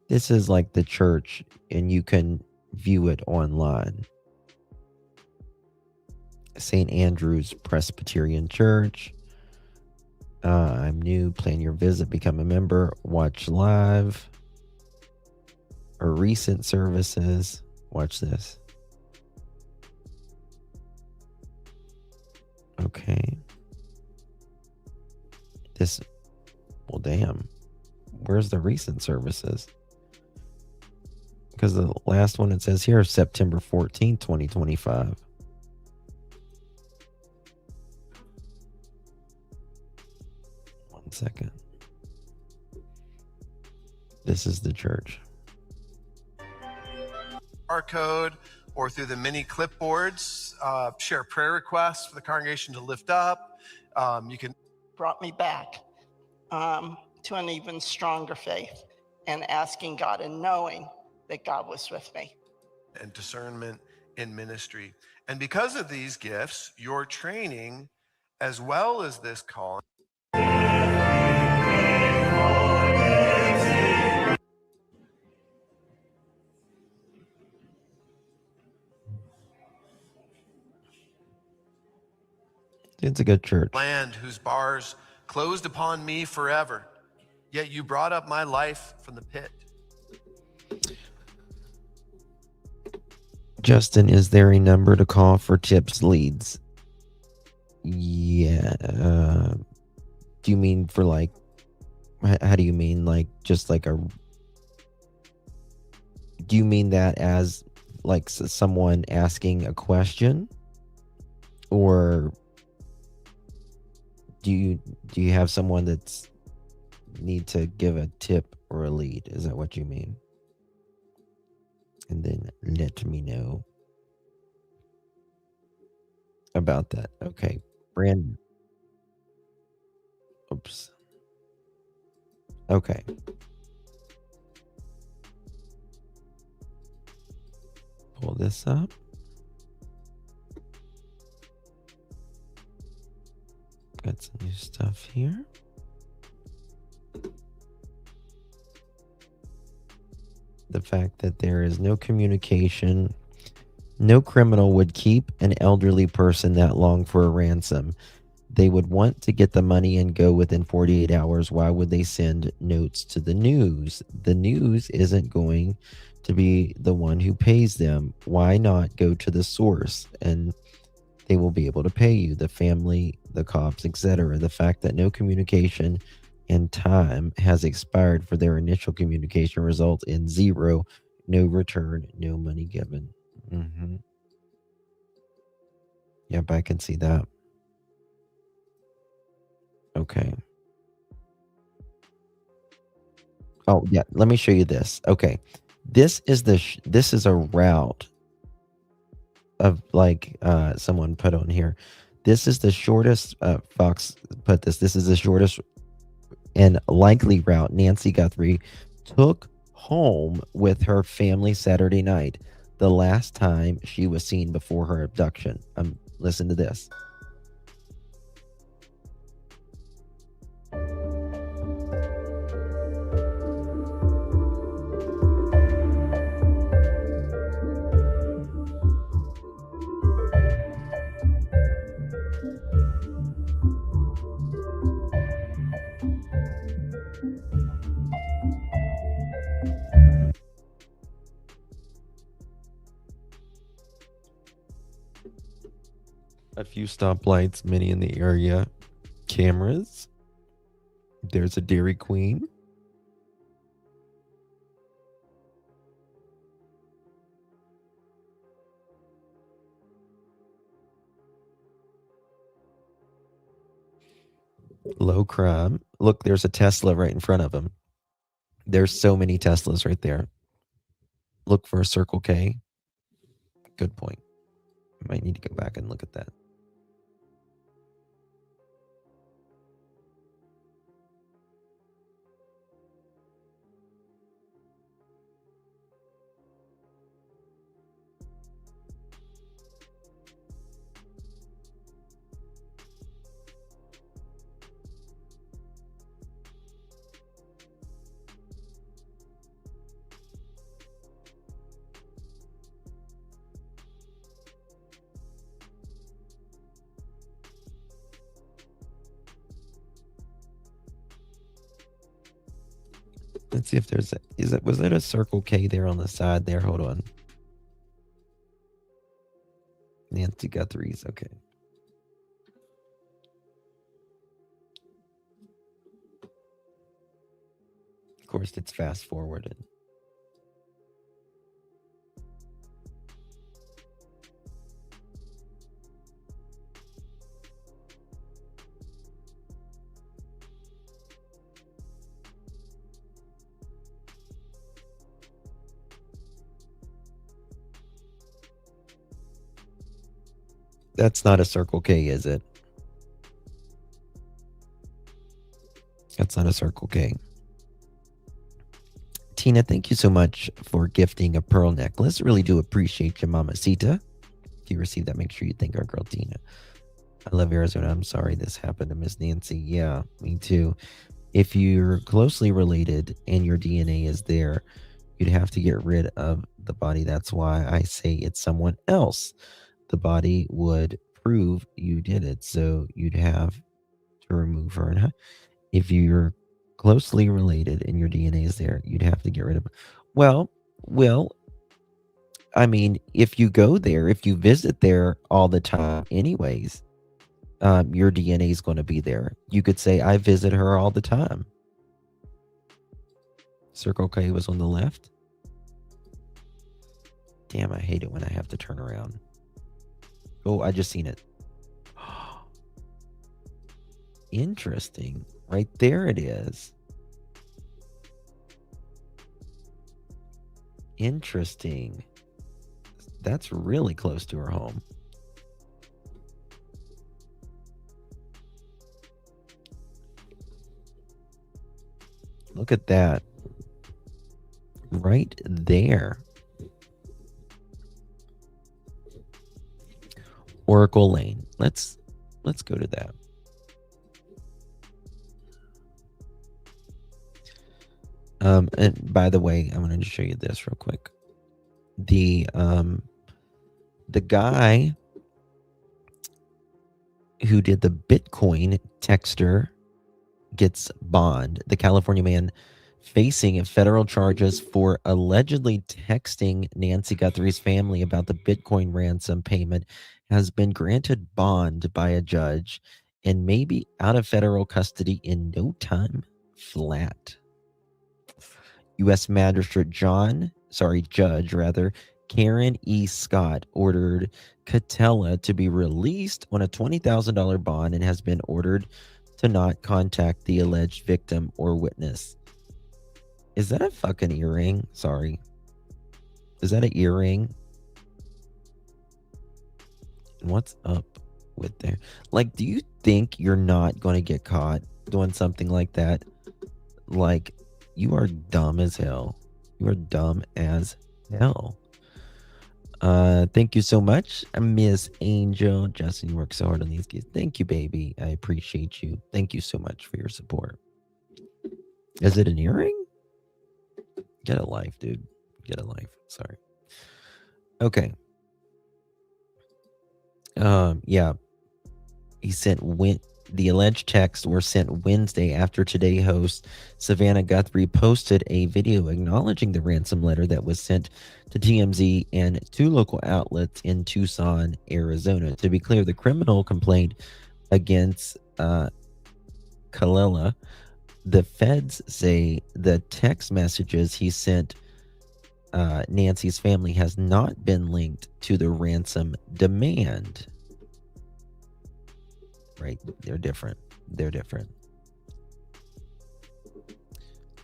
this is like the church, and you can view it online. St. Andrew's Presbyterian Church. I'm new. Plan your visit. Become a member. Watch live. Or recent services. Watch this. Okay. Well, damn. Where's the recent services? Because the last one it says here is September 14th, 2025. One second. This is the church. QR code or through the mini clipboards, share prayer requests for the congregation to lift up. You can brought me back to an even stronger faith and asking God and knowing that God was with me. And discernment in ministry. And because of these gifts, your training, as well as this calling, it's a good church. Land whose bars closed upon me forever, yet you brought up my life from the pit. Justin, is there a number to call for tips, leads? Yeah. Do you mean for like, how do you mean? Like, just like do you mean that as like someone asking a question? Or do you have someone that's need to give a tip or a lead? Is that what you mean? And then let me know about that. Okay, Brandon. Oops. Okay. Pull this up. Got some new stuff here. The fact that there is no communication. No criminal would keep an elderly person that long for a ransom. They would want to get the money and go within 48 hours. Why would they send notes to the news? The news isn't going to be the one who pays them. Why not go to the source? And they will be able to pay you, the family, the cops, etc. The fact that no communication and time has expired for their initial communication results in zero, no return, no money given. Yep, I can see that. Okay. Oh, yeah, let me show you this. Okay. This is this is a route of like someone put on here. This is the shortest Fox put this is the shortest and likely route Nancy Guthrie took home with her family Saturday night, the last time she was seen before her abduction. Listen to this. A few stoplights, many in the area. Cameras. There's a Dairy Queen. Low crime. Look, there's a Tesla right in front of him. There's so many Teslas right there. Look for a Circle K. Good point. Might need to go back and look at that. Let's see if there's was there a Circle K there on the side there? Hold on. Nancy Guthrie's, okay. Of course, it's fast forwarded. That's not a Circle K, is it? That's not a Circle K. Tina, thank you so much for gifting a pearl necklace. Really do appreciate you, Mamacita. If you received that, make sure you thank our girl Tina. I love Arizona. I'm sorry this happened to Miss Nancy. Yeah, me too. If you're closely related and your DNA is there, you'd have to get rid of the body. That's why I say it's someone else. The body would prove you did it, so you'd have to remove her. And if you're closely related and your DNA is there, you'd have to get rid of her. Well, I mean, if you go there, if you visit there all the time anyways, your DNA is going to be there. You could say, I visit her all the time. Circle K was on the left. Damn, I hate it when I have to turn around. Oh, I just seen it. Interesting. Right there it is. Interesting. That's really close to her home. Look at that. Right there. Oracle Lane. Let's go to that. And by the way, I'm going to show you this real quick. The guy who did the Bitcoin texter gets bond. The California man facing federal charges for allegedly texting Nancy Guthrie's family about the Bitcoin ransom payment has been granted bond by a judge and may be out of federal custody in no time flat. U.S. Magistrate Judge Karen E. Scott ordered Catella to be released on a $20,000 bond and has been ordered to not contact the alleged victim or witness. Is that a fucking earring? Sorry. Is that an earring? What's up with there? Like, do you think you're not going to get caught doing something like that? Like, you are dumb as hell. You are dumb as hell. Thank you so much, Miss Angel. Justin, you work so hard on these kids. Thank you, baby. I appreciate you. Thank you so much for your support. Is it an earring? Get a life, dude. Get a life. Sorry. Okay. Yeah. The alleged texts were sent Wednesday after Today host Savannah Guthrie posted a video acknowledging the ransom letter that was sent to TMZ and 2 local outlets in Tucson, Arizona. To be clear, the criminal complaint against Kalela, the feds say the text messages he sent Nancy's family has not been linked to the ransom demand. Right, they're different.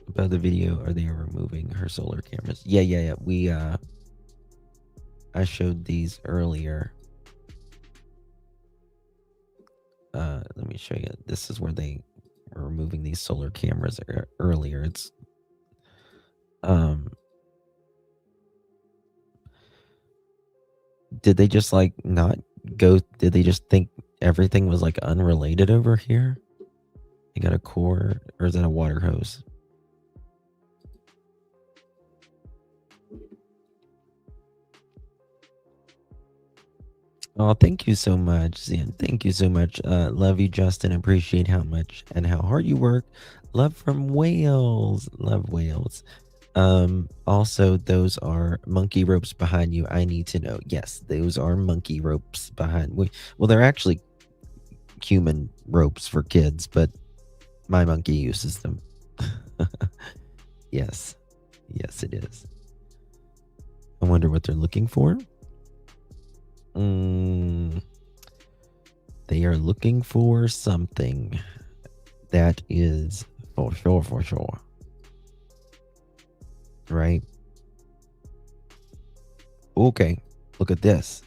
About the video, are they removing her solar cameras? Yeah. I showed these earlier. Let me show you. This is where they were removing these solar cameras earlier. It's did they just like not go? Did they just think everything was like unrelated over here? You got a core, or is that a water hose? Oh, thank you so much, Zian. Thank you so much. Love you, Justin. Appreciate how much and how hard you work. Love from Wales. Love Wales. Also, those are monkey ropes behind you. I need to know. Yes, those are monkey ropes behind. Well, they're actually human ropes for kids, but my monkey uses them. Yes, it is. I wonder what they're looking for. They are looking for something. That is for sure. Right? Okay, look at this.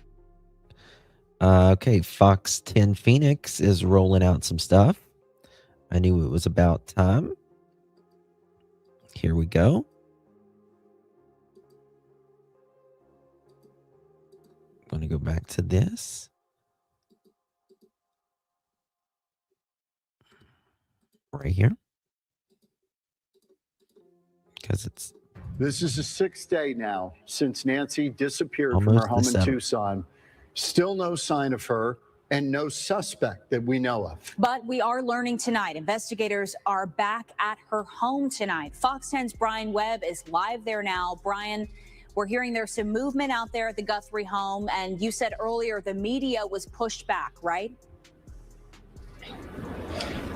Okay, Fox 10 Phoenix is rolling out some stuff. I knew it was about time. Here we go. I'm going to go back to this. Right here. Because it's... This is the 6th day now since Nancy disappeared Almost from her home the in 7th. Tucson. Still no sign of her and no suspect that we know of. But we are learning tonight. Investigators are back at her home tonight. Fox 10's Brian Webb is live there now. Brian, we're hearing there's some movement out there at the Guthrie home. And you said earlier the media was pushed back, right?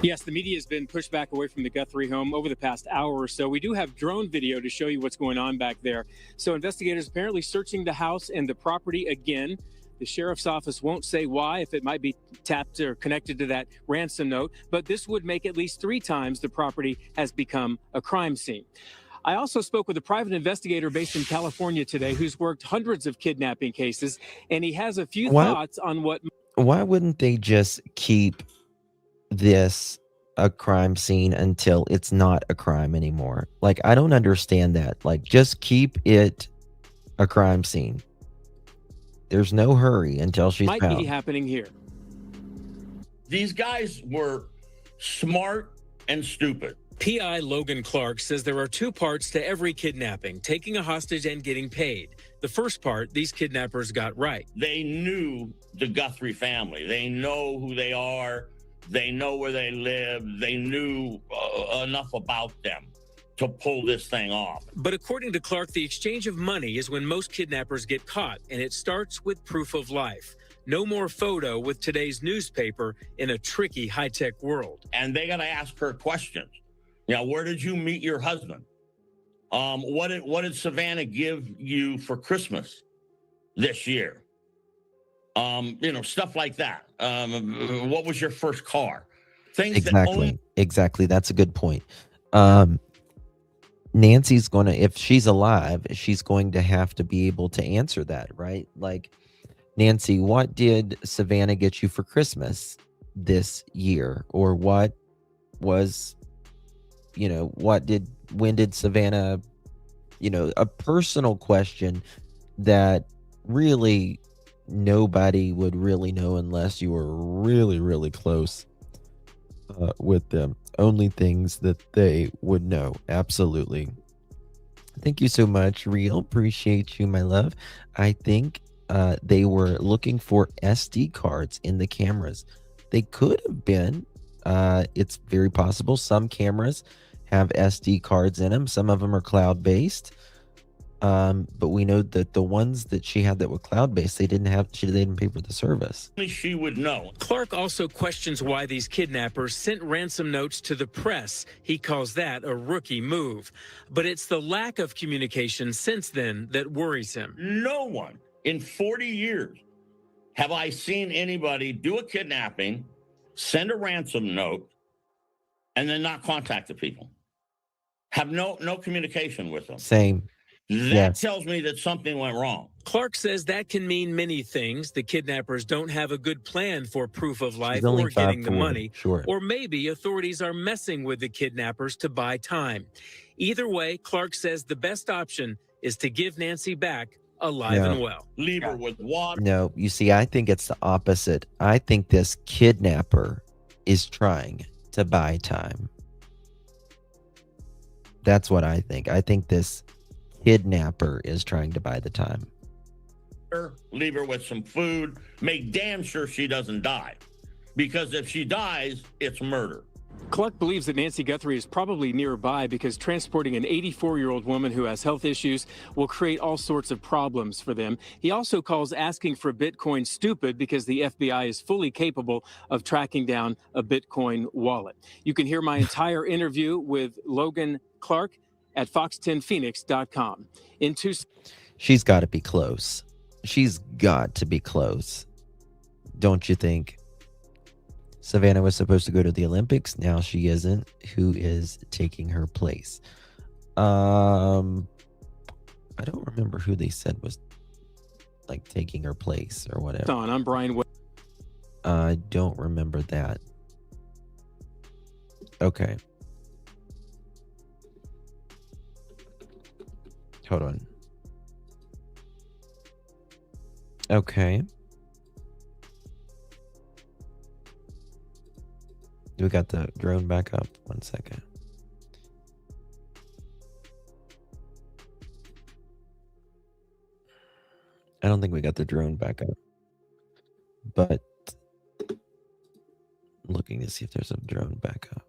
Yes, the media has been pushed back away from the Guthrie home over the past hour or so. We do have drone video to show you what's going on back there. So investigators apparently searching the house and the property again. The sheriff's office won't say why, if it might be tapped or connected to that ransom note, but this would make at least 3 times the property has become a crime scene. I also spoke with a private investigator based in California today who's worked hundreds of kidnapping cases, and he has a few thoughts on what... Why wouldn't they just keep this a crime scene until it's not a crime anymore? Like, I don't understand that. Like, just keep it a crime scene. There's no hurry until she's might found. be happening here. These guys were smart and stupid. PI Logan Clark says there are 2 parts to every kidnapping, taking a hostage and getting paid. The first part, these kidnappers got right. They knew the Guthrie family. They know who they are. They know where they live. They knew enough about them to pull this thing off. But according to Clark, the exchange of money is when most kidnappers get caught, and it starts with proof of life. No more photo with today's newspaper in a tricky high-tech world. And they got to ask her questions. You know, where did you meet your husband? What did Savannah give you for Christmas this year? You know, stuff like that. What was your first car? Things Exactly. That's a good point. Nancy's going to, if she's alive, she's going to have to be able to answer that, right? Like, Nancy, what did Savannah get you for Christmas this year? Or what was, you know, when did Savannah, you know, a personal question that really nobody would really know unless you were really, really close with them. Only things that they would know. Absolutely. Thank you so much, Real. Appreciate you, my love. I think they were looking for SD cards in the cameras. They could have been. It's very possible. Some cameras have SD cards in them. Some of them are cloud-based. But we know that the ones that she had that were cloud-based, they didn't pay for the service. Only she would know. Clark also questions why these kidnappers sent ransom notes to the press. He calls that a rookie move. But it's the lack of communication since then that worries him. No one in 40 years have I seen anybody do a kidnapping, send a ransom note, and then not contact the people. Have no communication with them. Same. That tells me that something went wrong. Clark says that can mean many things. The kidnappers don't have a good plan for proof of life only or getting the 5'4", money. sure. Or maybe authorities are messing with the kidnappers to buy time. Either way, Clark says the best option is to give Nancy back alive and well. Leave her with water. No, you see, I think it's the opposite. I think this kidnapper is trying to buy time. That's what I think. I think this kidnapper is trying to buy the time. Leave her with some food. Make damn sure she doesn't die. Because if she dies, it's murder. Clark believes that Nancy Guthrie is probably nearby because transporting an 84-year-old woman who has health issues will create all sorts of problems for them. He also calls asking for Bitcoin stupid because the FBI is fully capable of tracking down a Bitcoin wallet. You can hear my entire interview with Logan Clark at fox10phoenix.com. She's got to be close. She's got to be close. Don't you think? Savannah was supposed to go to the Olympics. Now she isn't. Who is taking her place? I don't remember who they said was like taking her place or whatever. I'm Brian. I don't remember that. Okay. Hold on. Okay. We got the drone back up. 1 second. I don't think we got the drone back up. But looking to see if there's a drone back up.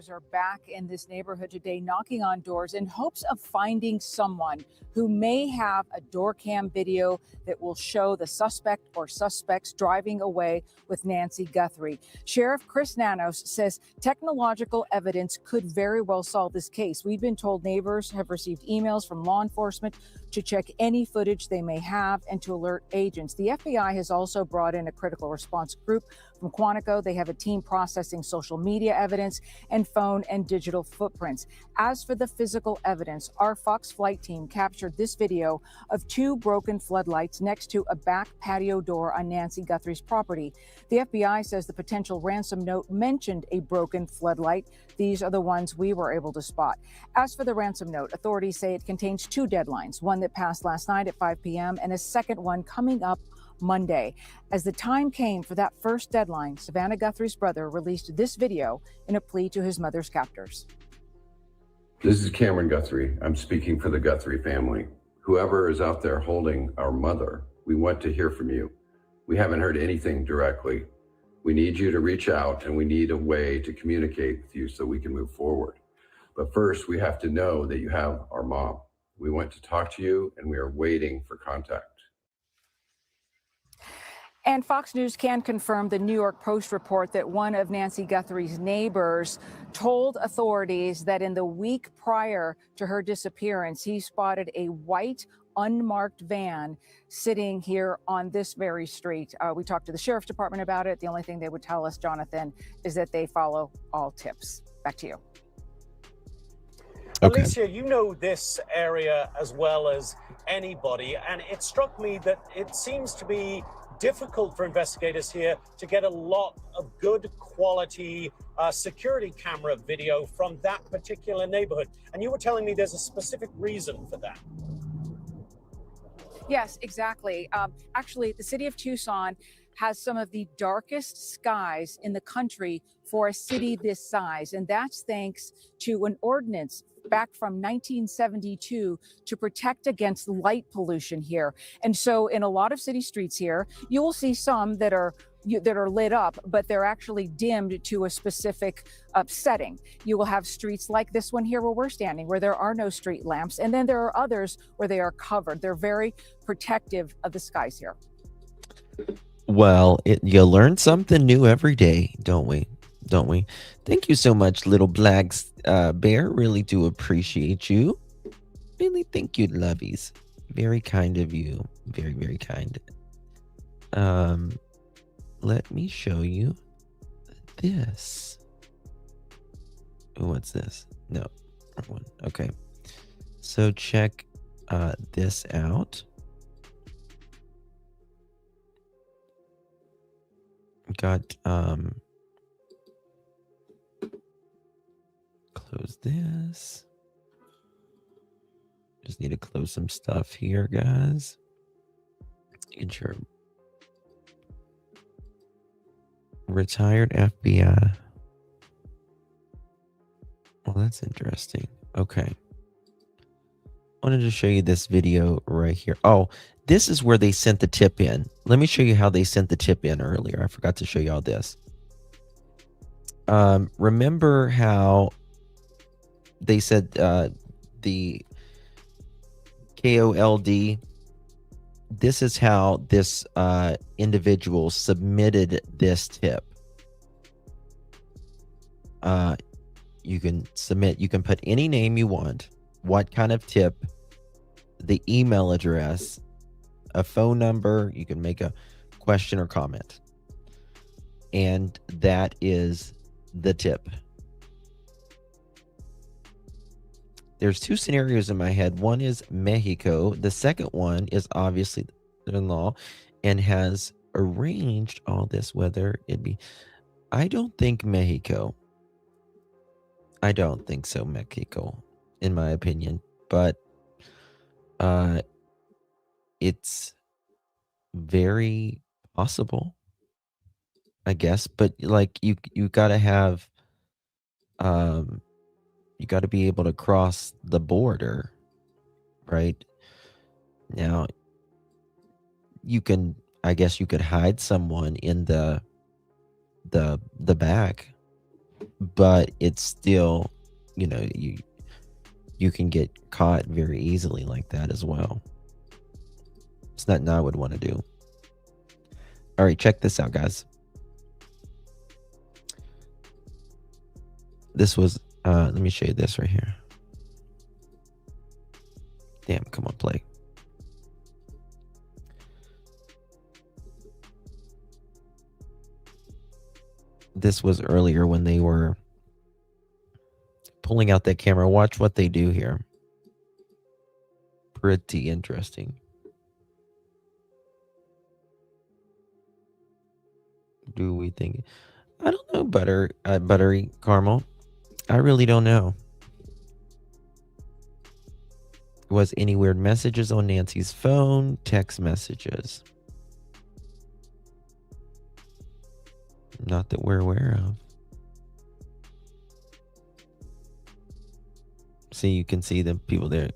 Are back in this neighborhood today, knocking on doors in hopes of finding someone who may have a door cam video that will show the suspect or suspects driving away with Nancy Guthrie. Sheriff Chris Nanos says technological evidence could very well solve this case. We've been told neighbors have received emails from law enforcement to check any footage they may have and to alert agents. The FBI has also brought in a critical response group from Quantico. They have a team processing social media evidence and phone and digital footprints. As for the physical evidence, our Fox flight team captured this video of two broken floodlights next to a back patio door on Nancy Guthrie's property. The FBI says the potential ransom note mentioned a broken floodlight. These are the ones we were able to spot. As for the ransom note, authorities say it contains two deadlines, one that passed last night at 5 p.m. and a second one coming up Monday. As the time came for that first deadline, Savannah Guthrie's brother released this video in a plea to his mother's captors. This is Cameron Guthrie. I'm speaking for the Guthrie family. Whoever is out there holding our mother, we want to hear from you. We haven't heard anything directly. We need you to reach out, and we need a way to communicate with you so we can move forward. But first, we have to know that you have our mom. We want to talk to you, and we are waiting for contact. And Fox News can confirm the New York Post report that one of Nancy Guthrie's neighbors told authorities that in the week prior to her disappearance, he spotted a white unmarked van sitting here on this very street. We talked to the sheriff's department about it. The only thing they would tell us, Jonathan, is that they follow all tips. Back to you. Okay. Alicia, you know this area as well as anybody, and it struck me that it seems to be difficult for investigators here to get a lot of good quality security camera video from that particular neighborhood. And you were telling me there's a specific reason for that. Yes, exactly. Actually, the city of Tucson has some of the darkest skies in the country for a city this size. And that's thanks to an ordinance back from 1972 to protect against light pollution here. And so in a lot of city streets here, you will see some that are lit up, but they're actually dimmed to a specific setting. You will have streets like this one here where we're standing, where there are no street lamps. And then there are others where they are covered. They're very protective of the skies here. Well, you learn something new every day, don't we? Don't we? Thank you so much, little black bear. Really do appreciate you. Really, thank you, lovies. Very kind of you. Very, very kind. Let me show you this. What's this? No, wrong one. Okay. So check this out. Got close this. Just need to close some stuff here, guys. Get your retired FBI. Well, that's interesting. Okay. Wanted to show you this video right here. Oh, this is where they sent the tip in. Let me show you how they sent the tip in earlier. I forgot to show you all this. Remember how they said the KOLD, this is how this individual submitted this tip. You can submit, you can put any name you want, what kind of tip, the email address, a phone number, you can make a question or comment. And that is the tip. There's two scenarios in my head. One is Mexico. The second one is obviously in-law and has arranged all this, whether it be, I don't think Mexico. I don't think so, Mexico, in my opinion. But it's very possible, I guess. But like you gotta have you got to be able to cross the border, right? Now, you can, I guess you could hide someone in the back, but it's still, you know, you can get caught very easily like that as well. It's nothing I would want to do. All right, check this out, guys. This was let me show you this right here. Damn, come on, play. This was earlier when they were pulling out that camera. Watch what they do here. Pretty interesting. Do we think? I don't know, buttery caramel. I really don't know. Was any weird messages on Nancy's phone? Text messages. Not that we're aware of. See, you can see the people there.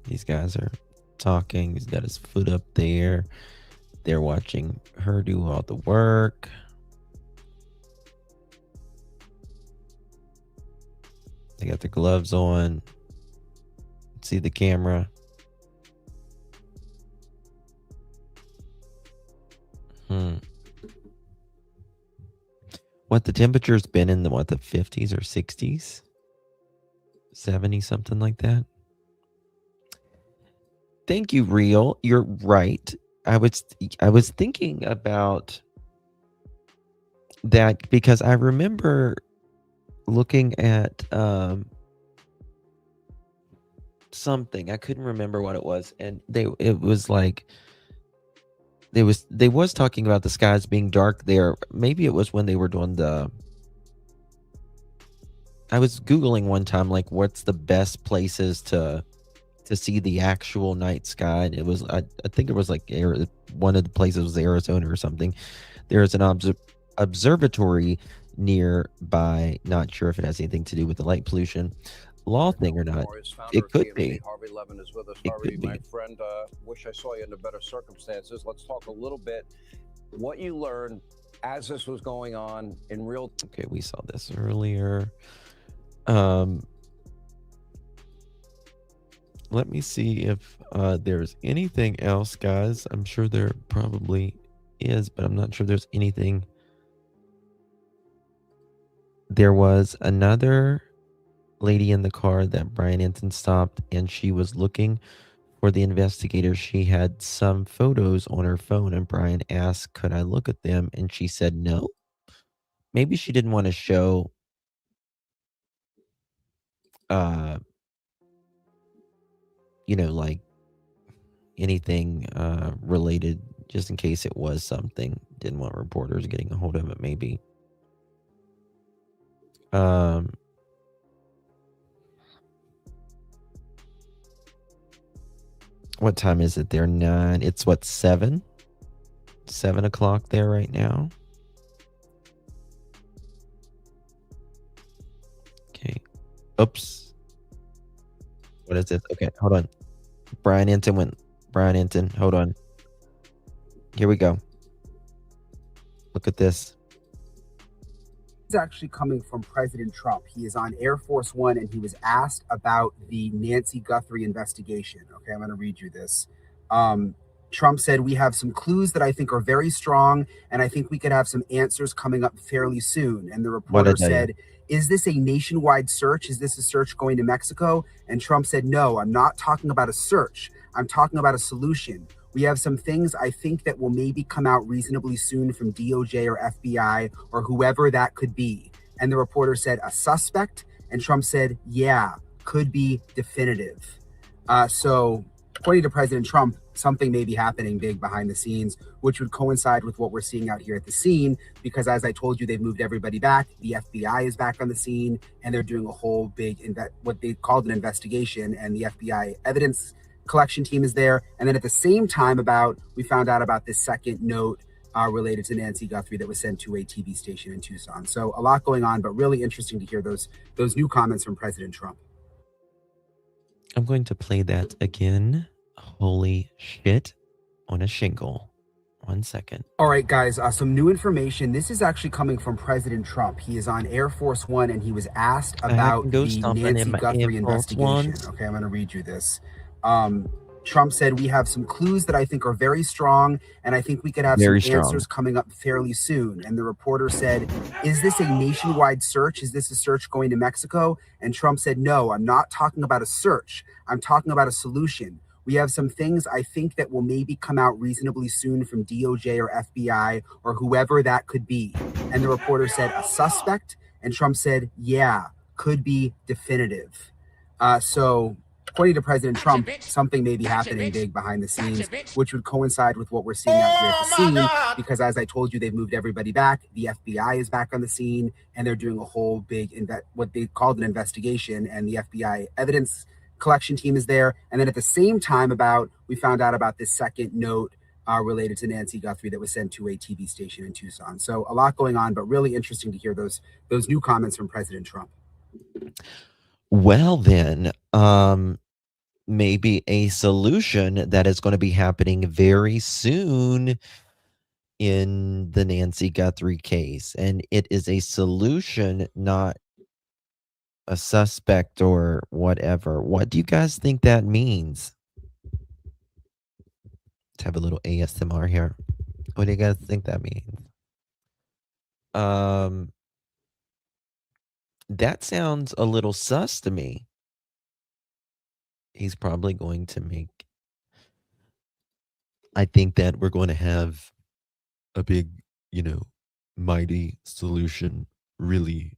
These guys are talking. He's got his foot up there. They're watching her do all the work. They got their gloves on. See the camera. what the temperature's been in the 50s or 60s, 70, something like that. Thank you, Real. You're right. I was thinking about that because I remember looking at something. I couldn't remember what it was, and it was like they was talking about the skies being dark there. Maybe it was when they were doing I was Googling one time, like, what's the best places to see the actual night sky. And it was, I think it was like one of the places was Arizona or something. There's an observatory nearby. Not sure if it has anything to do with the light pollution law thing or not. It could be. Harvey Levin is with us. It Harvey, could be. my friend, wish I saw you under better circumstances. Let's talk a little bit what you learned as this was going on in real. Okay, we saw this earlier. Let me see if there's anything else, guys. I'm sure there probably is, but I'm not sure there's anything. There was another lady in the car that Brian Enton stopped, and she was looking for the investigators. She had some photos on her phone, and Brian asked, could I look at them? And she said no. Maybe she didn't want to show like anything related, just in case it was something. Didn't want reporters getting a hold of it, maybe. What time is it there? 9. It's what, 7 o'clock there right now. Okay. Oops. What is this? Okay, hold on. Brian Enton, hold on. Here we go. Look at this. Is actually coming from President Trump. He is on Air Force One, and he was asked about the Nancy Guthrie investigation. Okay, I'm going to read you this. Trump said, we have some clues that I think are very strong, and I think we could have some answers coming up fairly soon. And the reporter said, is this a nationwide search? Is this a search going to Mexico? And Trump said, no, I'm not talking about a search. I'm talking about a solution. We have some things I think that will maybe come out reasonably soon from DOJ or FBI or whoever that could be. And the reporter said, a suspect? And Trump said, yeah, could be definitive. So according to President Trump, something may be happening big behind the scenes, which would coincide with what we're seeing out here at the scene, because as I told you, they've moved everybody back. The FBI is back on the scene, and they're doing a whole big, what they called an investigation, and the FBI evidence collection team is there. And then at the same time, we found out about this second note related to Nancy Guthrie that was sent to a TV station in Tucson. So a lot going on, but really interesting to hear those new comments from President Trump. I'm going to play that again. Holy shit on a shingle. 1 second. All right, guys, some new information. This is actually coming from President Trump. He is on Air Force One, and he was asked about the Nancy Guthrie investigation. Okay, I'm going to read you this. Trump said, we have some clues that I think are very strong, and I think we could have some answers coming up fairly soon. And the reporter said, is this a nationwide search? Is this a search going to Mexico? And Trump said, no, I'm not talking about a search. I'm talking about a solution. We have some things I think that will maybe come out reasonably soon from DOJ or FBI or whoever that could be. And the reporter said, a suspect? And Trump said, yeah, could be definitive. So according to President Trump, something may be happening big behind the scenes, which would coincide with what we're seeing out here at the scene, because as I told you, they've moved everybody back. The FBI is back on the scene, and they're doing a whole big, what they called an investigation, and the FBI evidence collection team is there. And then at the same time, we found out about this second note related to Nancy Guthrie that was sent to a TV station in Tucson. So a lot going on, but really interesting to hear those new comments from President Trump. Well, then, maybe a solution that is going to be happening very soon in the Nancy Guthrie case. And it is a solution, not a suspect or whatever. What do you guys think that means? Let's have a little ASMR here. What do you guys think that means? That sounds a little sus to me. He's probably going to make. I think that we're going to have a big, mighty solution really,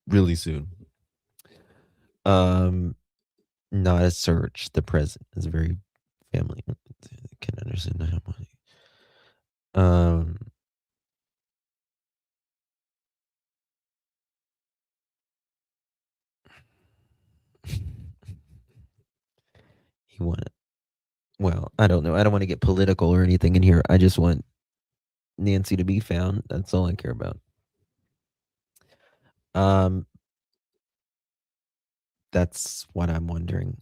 really soon. Not a search. The president is very family. I can understand how much. He wanted. Well, I don't know. I don't want to get political or anything in here. I just want Nancy to be found. That's all I care about. That's what I'm wondering.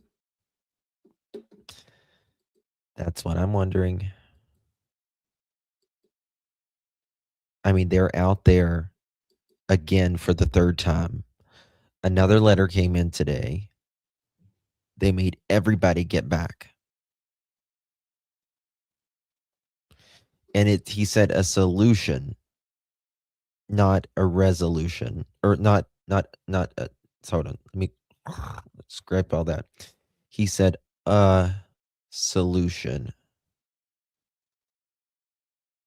That's what I'm wondering. I mean, they're out there again for the third time. Another letter came in today. They made everybody get back. And he said a solution, not a resolution, or not hold on. Let me scrape all that. He said a solution,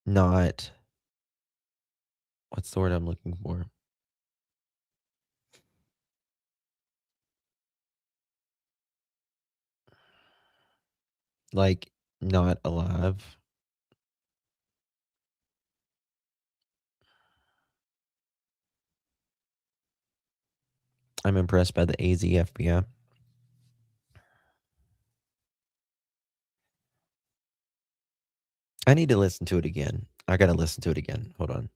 not, what's the word I'm looking for? Like, not alive. I'm impressed by the AZ FBI. I need to listen to it again. I got to listen to it again. Hold on.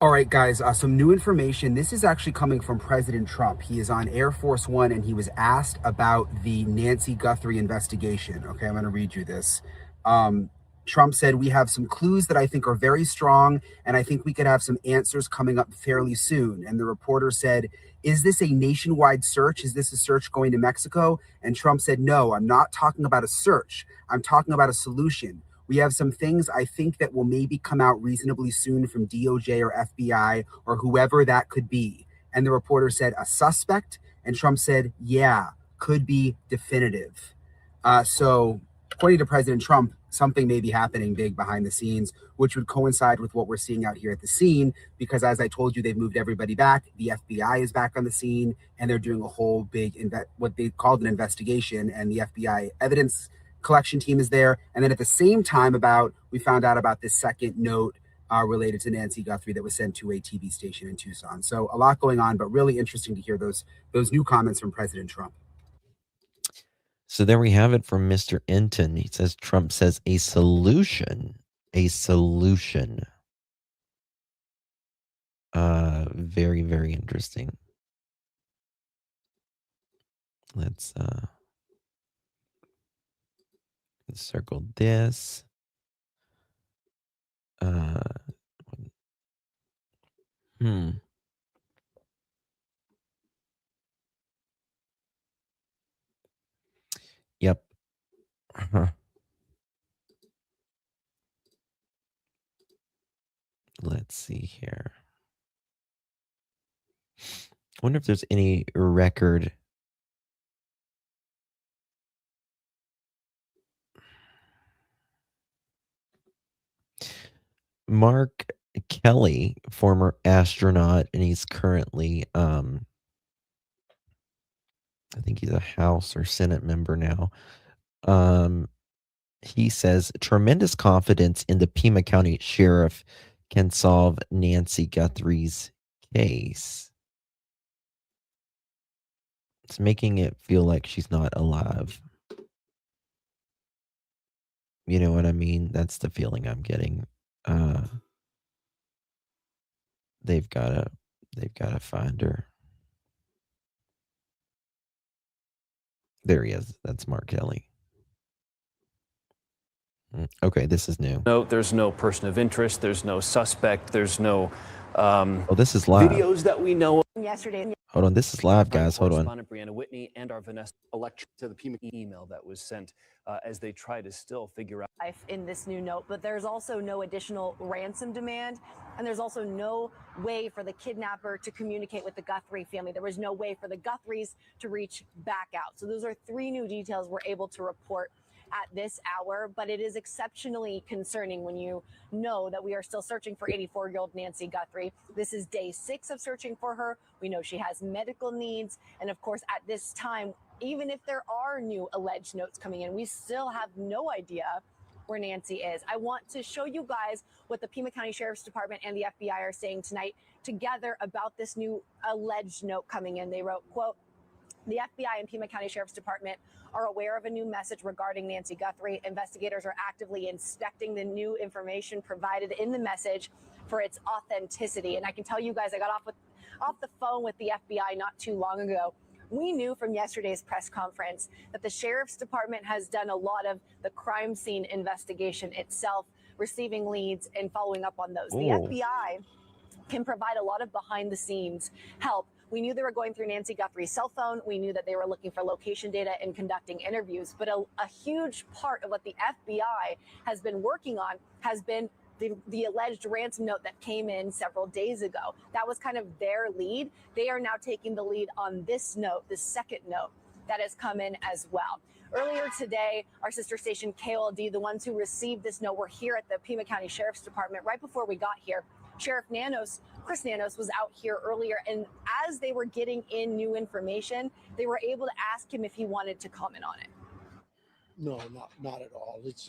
All right, guys, some new information. This is actually coming from President Trump. He is on Air Force One, and he was asked about the Nancy Guthrie investigation. Okay, I'm going to read you this. Trump said, "We have some clues that I think are very strong, and I think we could have some answers coming up fairly soon." And the reporter said, "Is this a nationwide search? Is this a search going to Mexico?" And Trump said, "No, I'm not talking about a search. I'm talking about a solution. We have some things I think that will maybe come out reasonably soon from DOJ or FBI or whoever that could be." And the reporter said, "A suspect?" And Trump said, "Yeah, could be definitive." So according to President Trump, something may be happening big behind the scenes, which would coincide with what we're seeing out here at the scene, because as I told you, they've moved everybody back. The FBI is back on the scene, and they're doing a whole big, what they called an investigation, and the FBI evidence collection team is there. And then at the same time, we found out about this second note related to Nancy Guthrie that was sent to a TV station in Tucson. So a lot going on, but really interesting to hear those new comments from President Trump. So there we have it from Mr. Enton. He says Trump says a solution. Very, very interesting. Let's circle this. Yep. Let's see here. I wonder if there's any record. Mark Kelly, former astronaut, and he's currently, I think he's a House or Senate member now. He says tremendous confidence in the Pima County Sheriff can solve Nancy Guthrie's case. It's making it feel like she's not alive. You know what I mean? That's the feeling I'm getting. They've gotta find her. There he is. That's Mark Kelly. Okay, this is new. No, there's no person of interest. There's no suspect. There's no Oh, this is live. Videos that we know of. Yesterday. Hold on, this is live, guys. Hold on. Correspondent Brianna Whitney and our Vanessa Electric to the Pacemaker email that was sent as they try to still figure out Life in this new note, but there's also no additional ransom demand, and there's also no way for the kidnapper to communicate with the Guthrie family. There was no way for the Guthries to reach back out. So those are 3 new details we're able to report at this hour, but it is exceptionally concerning when you know that we are still searching for 84-year-old Nancy Guthrie. This is day 6 of searching for her. We know she has medical needs, and of course, at this time, even if there are new alleged notes coming in, we still have no idea where Nancy is. I want to show you guys what the Pima County Sheriff's Department and the FBI are saying tonight together about this new alleged note coming in. They wrote, quote, "The FBI and Pima County Sheriff's Department are aware of a new message regarding Nancy Guthrie. Investigators are actively inspecting the new information provided in the message for its authenticity." And I can tell you guys, I got off the phone with the FBI not too long ago. We knew from yesterday's press conference that the Sheriff's Department has done a lot of the crime scene investigation itself, receiving leads and following up on those. The FBI can provide a lot of behind the scenes help. We knew they were going through Nancy Guthrie's cell phone. We knew that they were looking for location data and conducting interviews. But a huge part of what the FBI has been working on has been the alleged ransom note that came in several days ago. That was kind of their lead. They are now taking the lead on this note, this second note that has come in as well. Earlier today, our sister station KOLD, the ones who received this note, were here at the Pima County Sheriff's Department right before we got here. Sheriff Chris Nanos was out here earlier, and as they were getting in new information, they were able to ask him if he wanted to comment on it. No, not at all. It's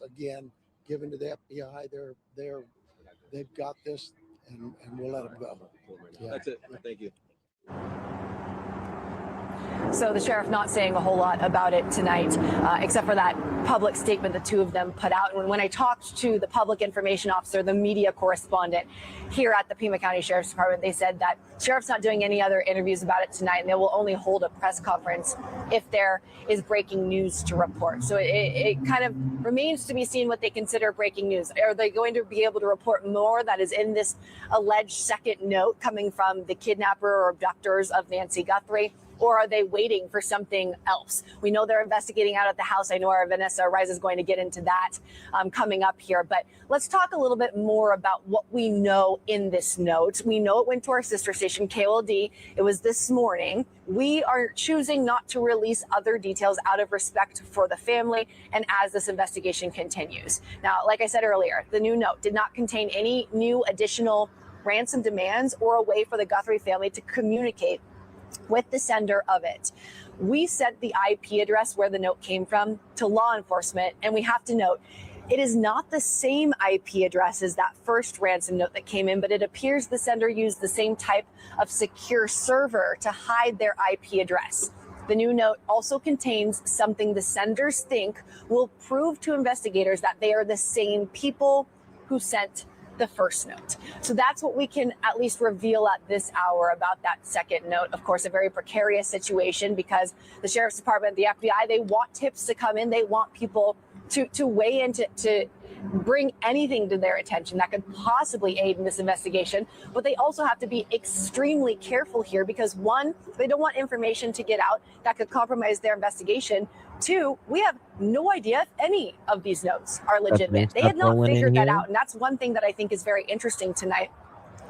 again given to the FBI. They've got this, and we'll let them go. Yeah. That's it. Thank you. So the sheriff not saying a whole lot about it tonight, except for that public statement the two of them put out. And when I talked to the public information officer, the media correspondent here at the Pima County Sheriff's Department, they said that sheriff's not doing any other interviews about it tonight, and they will only hold a press conference if there is breaking news to report. So it kind of remains to be seen what they consider breaking news. Are they going to be able to report more that is in this alleged second note coming from the kidnapper or abductors of Nancy Guthrie? Or are they waiting for something else? We know they're investigating out at the house. I know our Vanessa Rice is going to get into that coming up here. But let's talk a little bit more about what we know in this note. We know it went to our sister station, KOLD. It was this morning. We are choosing not to release other details out of respect for the family and as this investigation continues. Now, like I said earlier, the new note did not contain any new additional ransom demands or a way for the Guthrie family to communicate with the sender of it. We sent the IP address where the note came from to law enforcement, and we have to note it is not the same IP address as that first ransom note that came in, but it appears the sender used the same type of secure server to hide their IP address. The new note also contains something the senders think will prove to investigators that they are the same people who sent the first note. So that's what we can at least reveal at this hour about that second note. Of course, a very precarious situation because the Sheriff's Department, the FBI, they want tips to come in. They want people to weigh in to bring anything to their attention that could possibly aid in this investigation. But they also have to be extremely careful here because, one, they don't want information to get out that could compromise their investigation. Two, we have no idea if any of these notes are legitimate. They had not figured that out. And that's one thing that I think is very interesting tonight.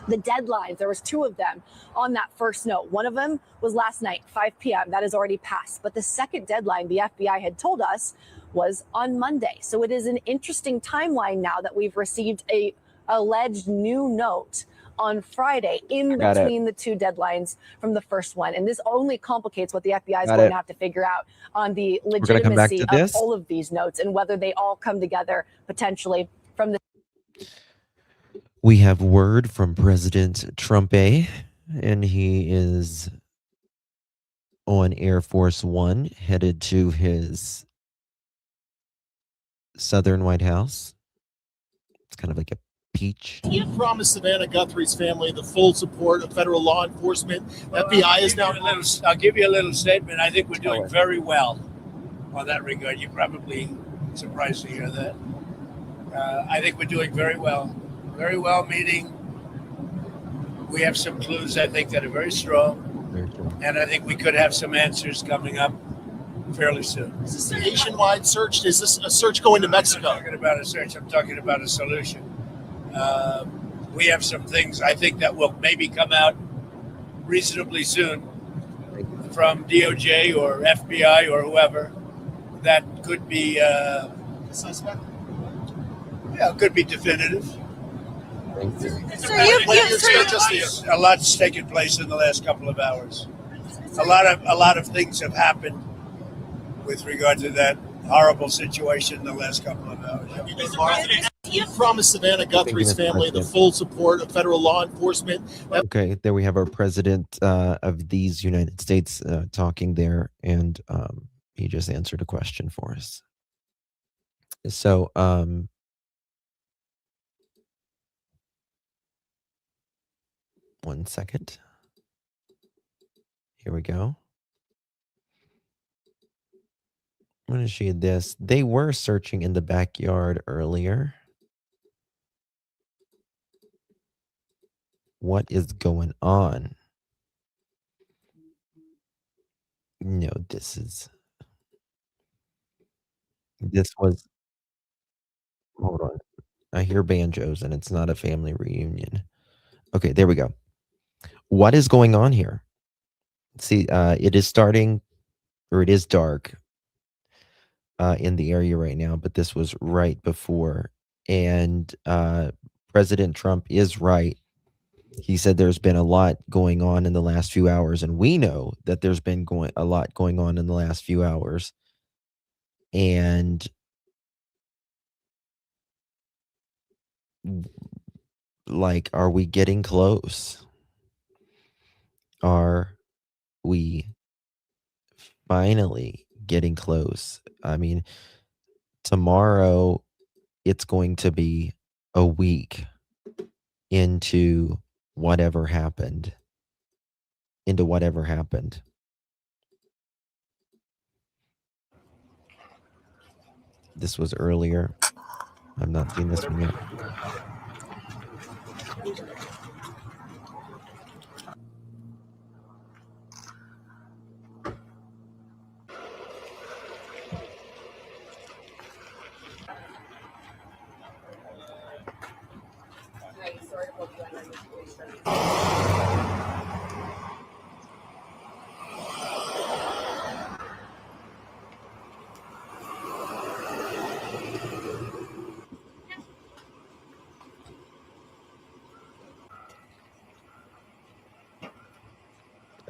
The deadlines, there was 2 of them on that first note. One of them was last night, 5 p.m. That has already passed. But the second deadline the FBI had told us was on Monday. So it is an interesting timeline now that we've received a alleged new note on Friday in between the 2 deadlines from the first one. And this only complicates what the FBI is going to have to figure out on the legitimacy of all of these notes and whether they all come together potentially from the. We have word from President Trump, and he is on Air Force One, headed to his southern White House. It's kind of like a peach. You promised Savannah Guthrie's family the full support of federal law enforcement. FBI is now. I'll give you a little statement. I think we're doing very well on that regard. You're probably surprised to hear that. I think we're doing very well. Very well meeting We have some clues, I think, that are very strong. Very strong. And I think we could have some answers coming up fairly soon. Is this a nationwide search? Is this a search going to Mexico? I'm not talking about a search. I'm talking about a solution. We have some things I think that will maybe come out reasonably soon from DOJ or FBI or whoever that could be suspect. Yeah, could be definitive. Thank you. So a lot's taken place in the last couple of hours. A lot of things have happened with regard to that horrible situation in the last couple of hours. You promised Savannah Guthrie's family the full support of federal law enforcement. Okay, there we have our president of these United States talking there, and he just answered a question for us. So, 1 second. Here we go. I'm going to show you this. They were searching in the backyard earlier. What is going on? No, this was, hold on. I hear banjos and it's not a family reunion. Okay, there we go. What is going on here? See, it is starting, or it is dark in the area right now, but this was right before. And President Trump is right. He said there's been a lot going on in the last few hours, and we know that there's been a lot going on in the last few hours. And like, are we getting close? Are we finally getting close? I mean, tomorrow it's going to be a week into whatever happened. This was earlier. I've not seen this one yet.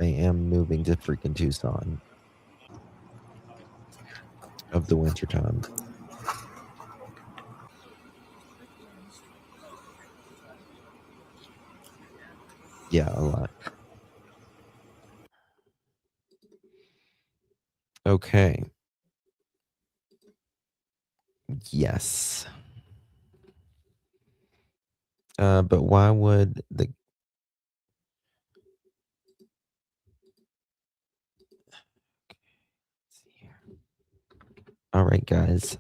I am moving to freaking Tucson of the wintertime. Yeah, a lot. Okay. Yes. But why would the all right, guys.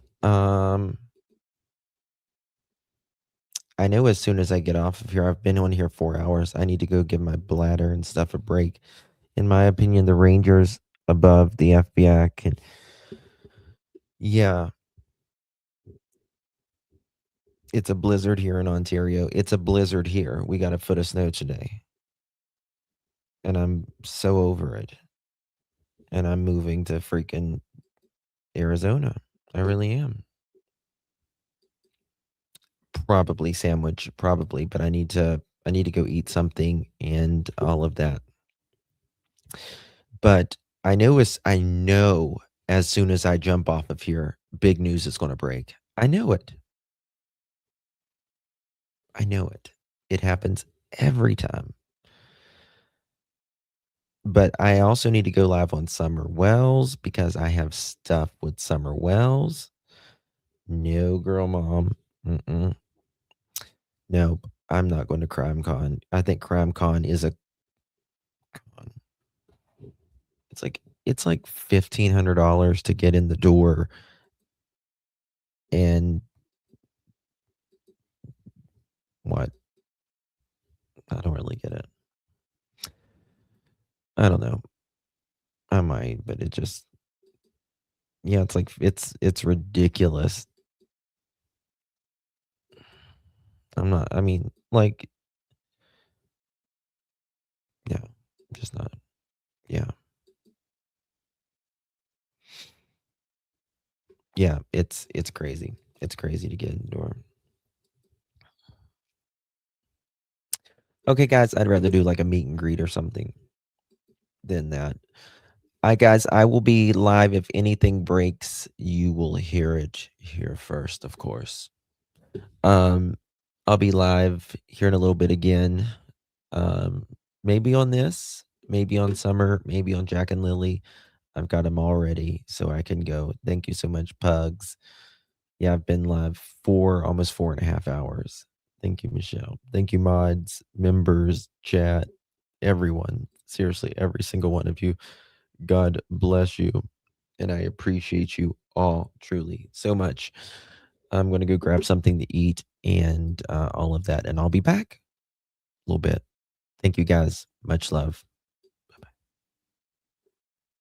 I know as soon as I get off of here, I've been on here 4 hours. I need to go give my bladder and stuff a break. In my opinion, the Rangers above the FBI can. Yeah. It's a blizzard here in Ontario. It's a blizzard here. We got a foot of snow today. And I'm so over it. And I'm moving to freaking Arizona. I really am. Probably sandwich, probably, but I need to go eat something and all of that. But I know as soon as I jump off of here, big news is going to break. I know it. It happens every time. But I also need to go live on Summer Wells because I have stuff with Summer Wells. No, girl, mom. No, I'm not going to CrimeCon. I think CrimeCon is a con. It's like $1,500 to get in the door, and what? I don't really get it. I don't know. I might, but it just, yeah, it's like, it's ridiculous. I mean, like, yeah, just not, yeah. Yeah, it's crazy. It's crazy to get into her. Okay, guys, I'd rather do like a meet and greet or something than that. Guys, I will be live. If anything breaks, you will hear it here first, of course. I'll be live here in a little bit again. Maybe on this, maybe on Summer, maybe on Jack and Lily. I've got them all ready, so I can go. Thank you so much, Pugs. Yeah, I've been live for almost 4.5 hours. Thank you, Michelle. Thank you, mods, members, chat, everyone. Seriously, every single one of you. God bless you. And I appreciate you all truly so much. I'm going to go grab something to eat and all of that. And I'll be back a little bit. Thank you, guys. Much love.